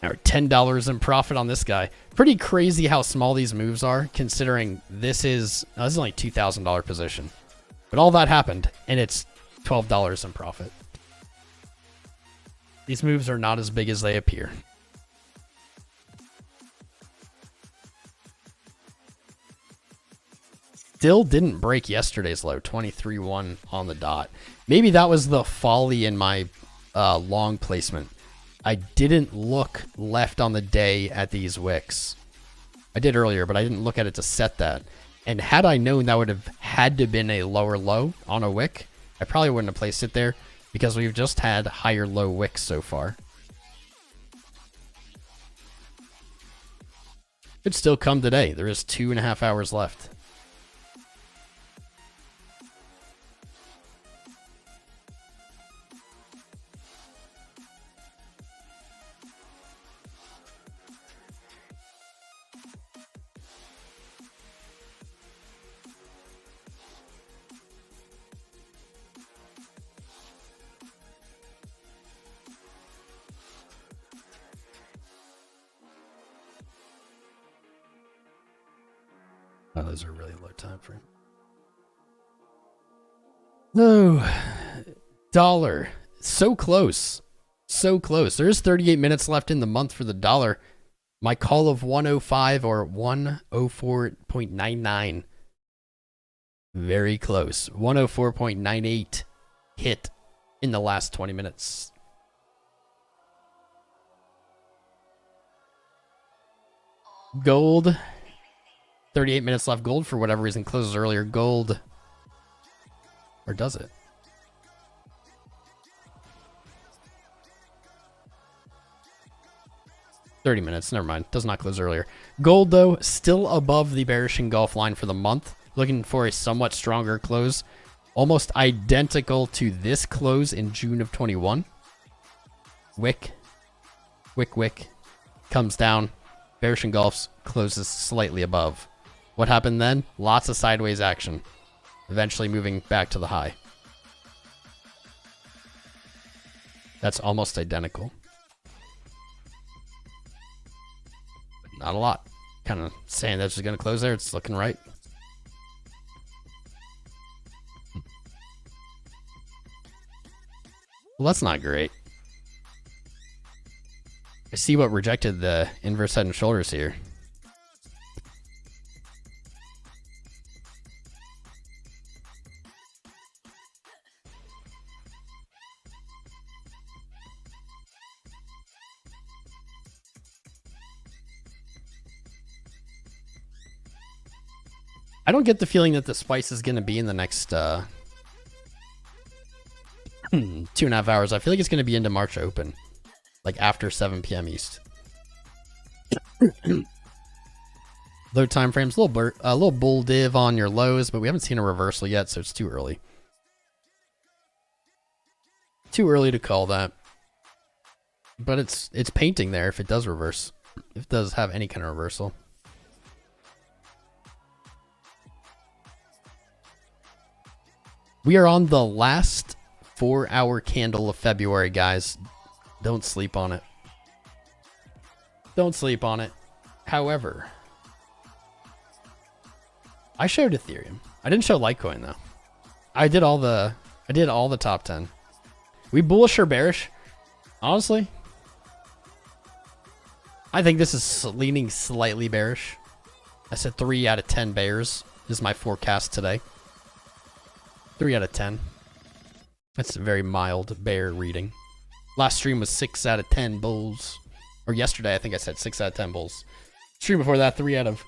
All right, $10 in profit on this guy. Pretty crazy how small these moves are, considering this is only a $2,000 position. But all that happened, and it's $12 in profit. These moves are not as big as they appear. Still didn't break yesterday's low, 23.1 on the dot. Maybe that was the folly in my long placement. I didn't look left on the day at these wicks. I did earlier, but I didn't look at it to set that. And had I known that would have had to have been a lower low on a wick, I probably wouldn't have placed it there because we've just had higher low wicks so far. Could still come today. There is 2.5 hours left. Oh, those are really low time frame. Oh, dollar. So close. So close. There's 38 minutes left in the month for the dollar. My call of 105 or 104.99. Very close. 104.98 hit in the last 20 minutes. Gold. 38 minutes left. Gold, for whatever reason, closes earlier. Gold. Or does it? $30 minutes. Never mind. Does not close earlier. Gold, though, still above the bearish engulf line for the month. Looking for a somewhat stronger close. Almost identical to this close in June of 21. Wick. Wick, wick. Comes down. Bearish engulfs. Closes slightly above. What happened then? Lots of sideways action. Eventually moving back to the high. That's almost identical. Not a lot. Kind of saying that's just going to close there. It's looking right. Well, that's not great. I see what rejected the inverse head and shoulders here. I don't get the feeling that the spice is going to be in the next 2.5 hours. I feel like it's going to be into March open, like after 7 p.m. East. Low time frames, a little bull div on your lows, but we haven't seen a reversal yet, so it's too early. Too early to call that. But it's painting there if it does reverse. If it does have any kind of reversal. We are on the last 4-hour candle of February, guys. Don't sleep on it. Don't sleep on it. However, I showed Ethereum. I didn't show Litecoin though. I did all the top 10. We bullish or bearish? Honestly, I think this is leaning slightly bearish. I said 3 out of 10 bears is my forecast today. 3 out of 10. That's a very mild bear reading. Last stream was 6 out of 10 bulls. Or yesterday, I think I said 6 out of 10 bulls. Stream before that, 3 out of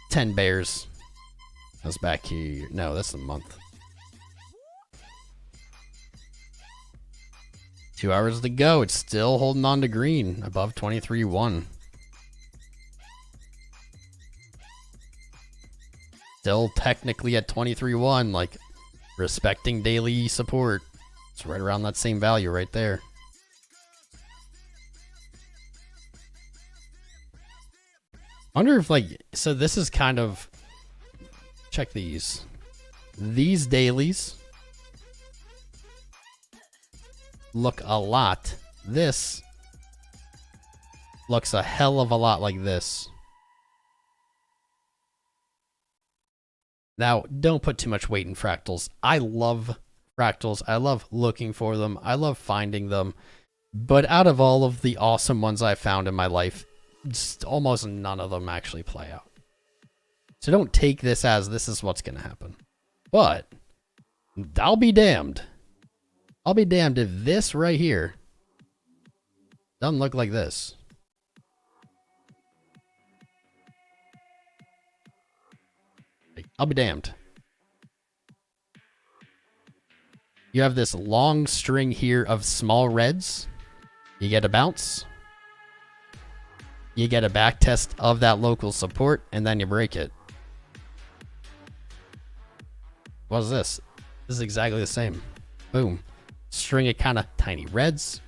10 bears. I was back here. No, that's a month. 2 hours to go. It's still holding on to green. Above 23.1. Still technically at 23.1. Like, respecting daily support. It's right around that same value right there. I wonder if, like, so this is kind of check these. These dailies look a lot. This looks a hell of a lot like this. Now, don't put too much weight in fractals. I love fractals. I love looking for them. I love finding them. But out of all of the awesome ones I've found in my life, just almost none of them actually play out. So don't take this as this is what's going to happen. But I'll be damned. I'll be damned if this right here doesn't look like this. I'll be damned. You have this long string here of small reds. You get a bounce. You get a back test of that local support, and then you break it. What is this? This is exactly the same. Boom. String of kind of tiny reds.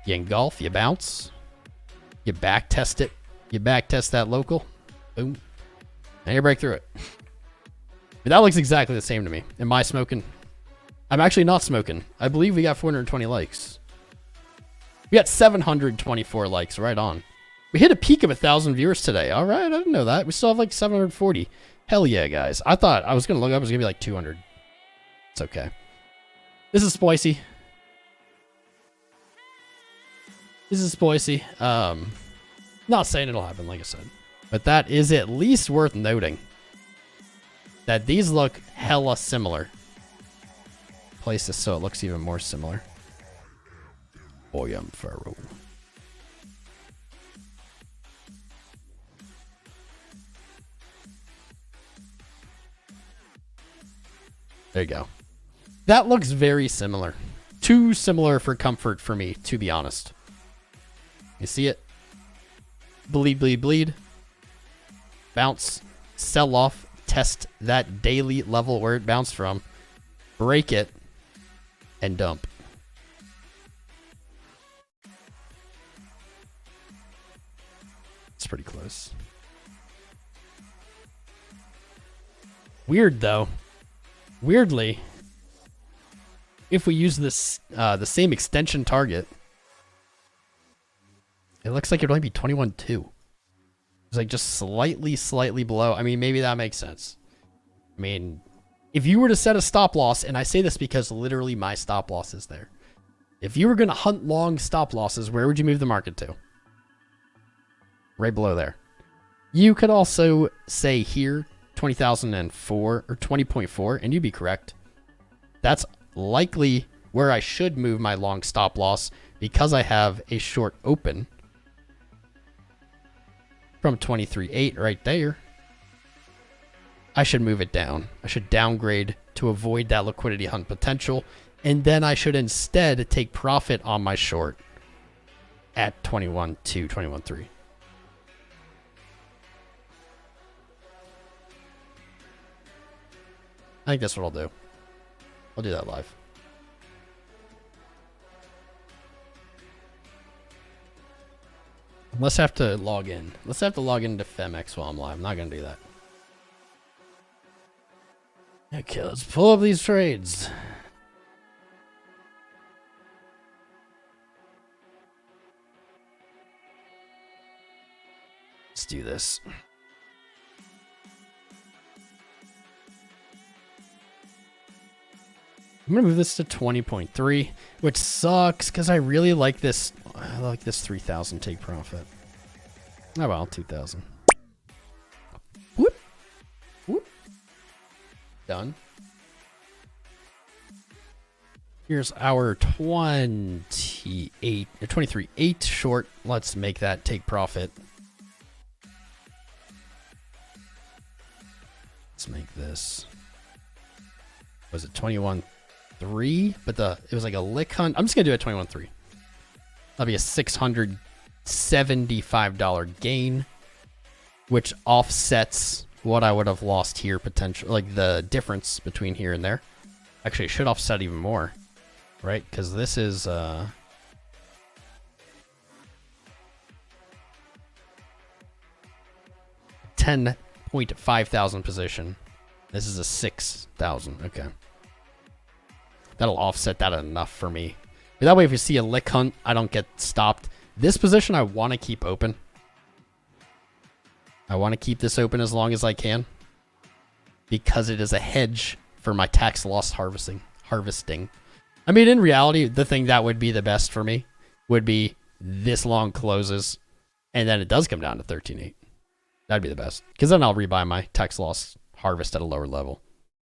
You engulf, you bounce. You back test it. You back test that local. Boom. And you break through it. But that looks exactly the same to me. Am I smoking? I'm actually not smoking. I believe we got 420 likes. We got 724 likes, right on. We hit a peak of 1,000 viewers today. All right, I didn't know that. We still have like 740. Hell yeah, guys. I thought I was going to look up. It was going to be like 200. It's okay. This is spicy. This is spicy. Not saying it'll happen, like I said. But that is at least worth noting. That these look hella similar. Place this so it looks even more similar. Boy, I'm Pharaoh. There you go. That looks very similar. Too similar for comfort for me, to be honest. You see it? Bleed, bleed, bleed. Bounce. Sell off. Test that daily level where it bounced from. Break it. And dump. It's pretty close. Weird though. Weirdly, if we use this the same extension target, it looks like it'd only be 21.2. It's like just slightly below. I mean, maybe that makes sense. I mean, if you were to set a stop loss, and I say this because literally my stop loss is there. If you were going to hunt long stop losses, where would you move the market to? Right below there. You could also say here, 20,004 or 20.4, and you'd be correct. That's likely where I should move my long stop loss because I have a short open from 23.8 right there. I should move it down. I should downgrade to avoid that liquidity hunt potential. And then I should instead take profit on my short at 21.2, 21.3. I think that's what I'll do. I'll do that live. Unless I have to log in. Let's have to log into FemX while I'm live. I'm not going to do that. Okay, let's pull up these trades. Let's do this. I'm going to move this to 20.3, which sucks because I really like this. I like this 3,000 take profit. Oh well, 2,000. Whoop. Whoop. Done. Here's our 23.8 short. Let's make that take profit. Let's make this. Was it 21.3? But it was like a lick hunt. I'm just gonna do it 21.3. That'll be a $675 gain, which offsets what I would have lost here potentially, like the difference between here and there. Actually, it should offset even more, right? Because this is 10 0.5,000 position. This is a 6,000. Okay. That'll offset that enough for me. But that way, if you see a lick hunt, I don't get stopped. This position I want to keep open. I want to keep this open as long as I can, because it is a hedge for my tax loss harvesting. I mean, in reality, the thing that would be the best for me would be this long closes, and then it does come down to 13.8. That'd be the best, because then I'll rebuy my tax loss harvest at a lower level,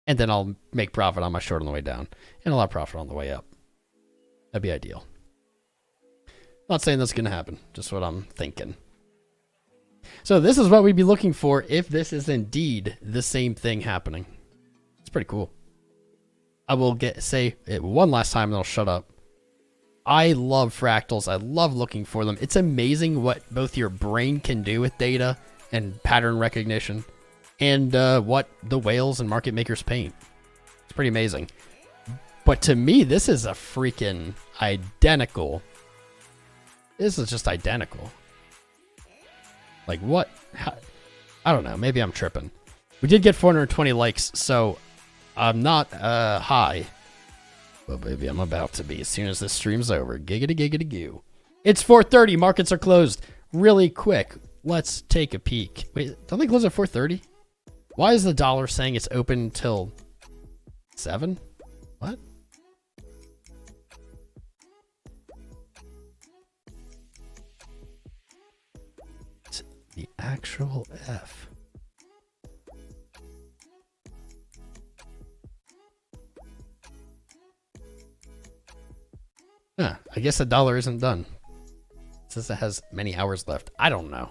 and then I'll make profit on my short on the way down, and a lot of profit on the way up. That'd be ideal. Not saying that's going to happen, just what I'm thinking. So this is what we'd be looking for if this is indeed the same thing happening. It's pretty cool. I will say it one last time and I'll shut up. I love fractals. I love looking for them. It's amazing what both your brain can do with data and pattern recognition, and what the whales and market makers paint. It's pretty amazing. But to me, this is a freaking identical. This is just identical. Like what? How? I don't know. Maybe I'm tripping. We did get 420 likes, so I'm not high. But baby, I'm about to be as soon as this stream's over. Giggity giggity goo. It's 4:30. Markets are closed really quick. Let's take a peek. Wait, don't they close at 4:30? Why is the dollar saying it's open until 7? What? The actual F. Huh, I guess the dollar isn't done. It says it has many hours left. I don't know.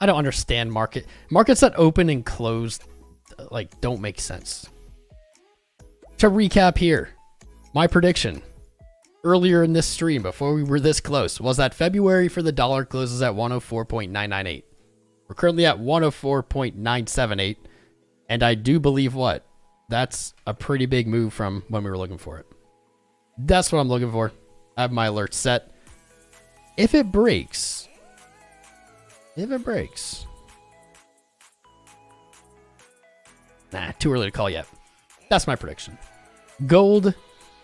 I don't understand market. Markets that open and close, like, don't make sense. To recap here, my prediction earlier in this stream, before we were this close, was that February for the dollar closes at 104.998. We're currently at 104.978, and I do believe what? That's a pretty big move from when we were looking for it. That's what I'm looking for. I have my alert set. If it breaks, nah, too early to call yet. That's my prediction. Gold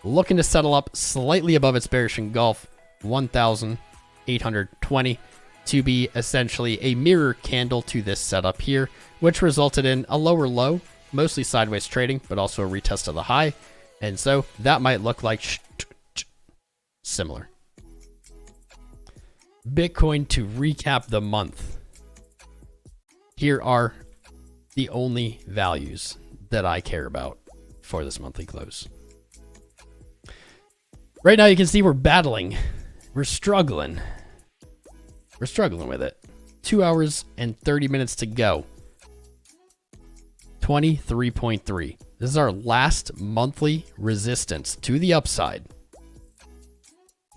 looking to settle up slightly above its bearish engulf, 1,820, to be essentially a mirror candle to this setup here, which resulted in a lower low, mostly sideways trading, but also a retest of the high. And so that might look like similar. Bitcoin, to recap the month. Here are the only values that I care about for this monthly close. Right now you can see we're battling. We're struggling. We're struggling with it. 2 hours and 30 minutes to go. 23.3. This is our last monthly resistance to the upside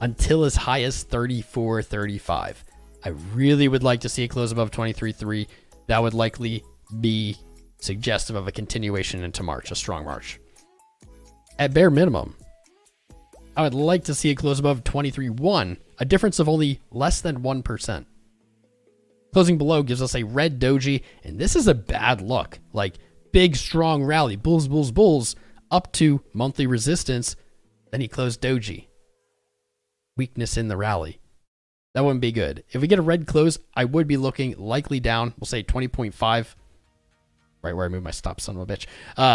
until as high as 34.35. I really would like to see it close above 23.3. That would likely be suggestive of a continuation into March, a strong March. At bare minimum, I would like to see it close above 23.1, a difference of only less than 1%. Closing below gives us a red doji, and this is a bad look. Like, big, strong rally, bulls, bulls, bulls, up to monthly resistance, then he closed doji. Weakness in the rally. That wouldn't be good. If we get a red close, I would be looking likely down, we'll say 20.5, right where I moved my stop, son of a bitch,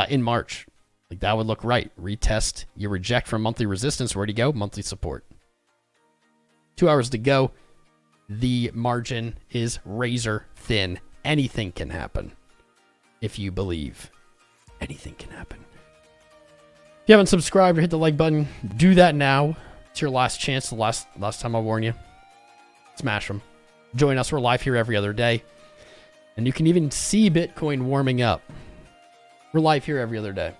in March. Like, that would look right. Retest, you reject from monthly resistance, where'd you go? Monthly support. 2 hours to go. The margin is razor thin. Anything can happen. If you believe, anything can happen. If you haven't subscribed or hit the like button, do that now. It's your last chance. The last time I'll warn you. Smash them. Join us. We're live here every other day. And you can even see Bitcoin warming up. We're live here every other day,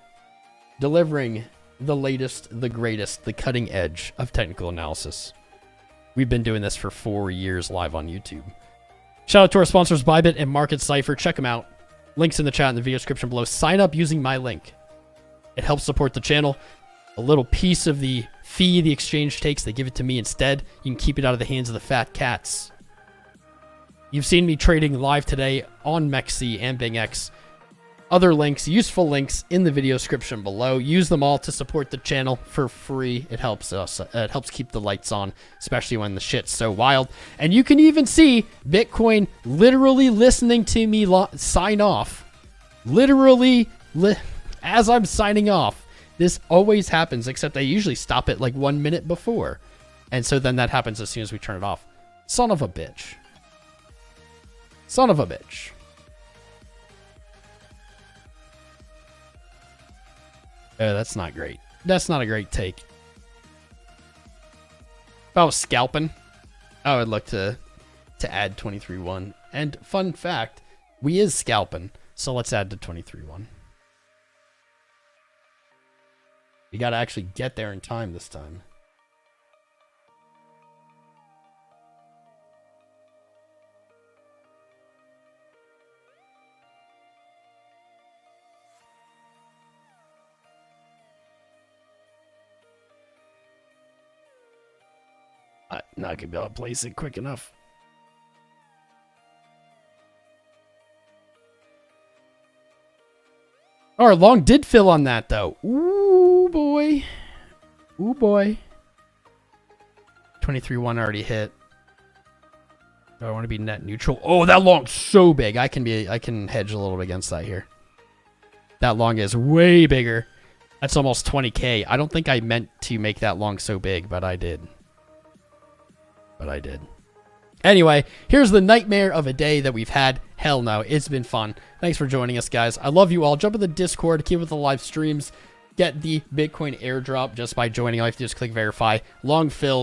delivering the latest, the greatest, the cutting edge of technical analysis. We've been doing this for 4 years live on YouTube. Shout out to our sponsors, Bybit and Marketcipher. Check them out. Links in the chat in the video description below. Sign up using my link. It helps support the channel. A little piece of the fee the exchange takes, they give it to me instead. You can keep it out of the hands of the fat cats. You've seen me trading live today on MEXC and BingX. Other links, useful links in the video description below. Use them all to support the channel for free. It helps us. It helps keep the lights on, especially when the shit's so wild. And you can even see Bitcoin literally listening to me sign off. Literally, as I'm signing off. This always happens, except I usually stop it like 1 minute before. And so then that happens as soon as we turn it off. Son of a bitch. Son of a bitch. Oh, that's not great. That's not a great take. If I was scalping, I would look to add 23-1. And fun fact, we is scalping, so let's add to 23-1. We got to actually get there in time this time. Not gonna be able to place it quick enough. Our long did fill on that though. Ooh boy. Ooh boy. 23-1 already hit. Do I want to be net neutral? Oh, that long's so big. I can hedge a little bit against that here. That long is way bigger. That's almost 20K. I don't think I meant to make that long so big, but I did. Anyway, here's the nightmare of a day that we've had. Hell no, it's been fun. Thanks for joining us, guys. I love you all. Jump in the Discord, keep with the live streams. Get the Bitcoin airdrop just by joining. All you have to do is click verify. Long fill.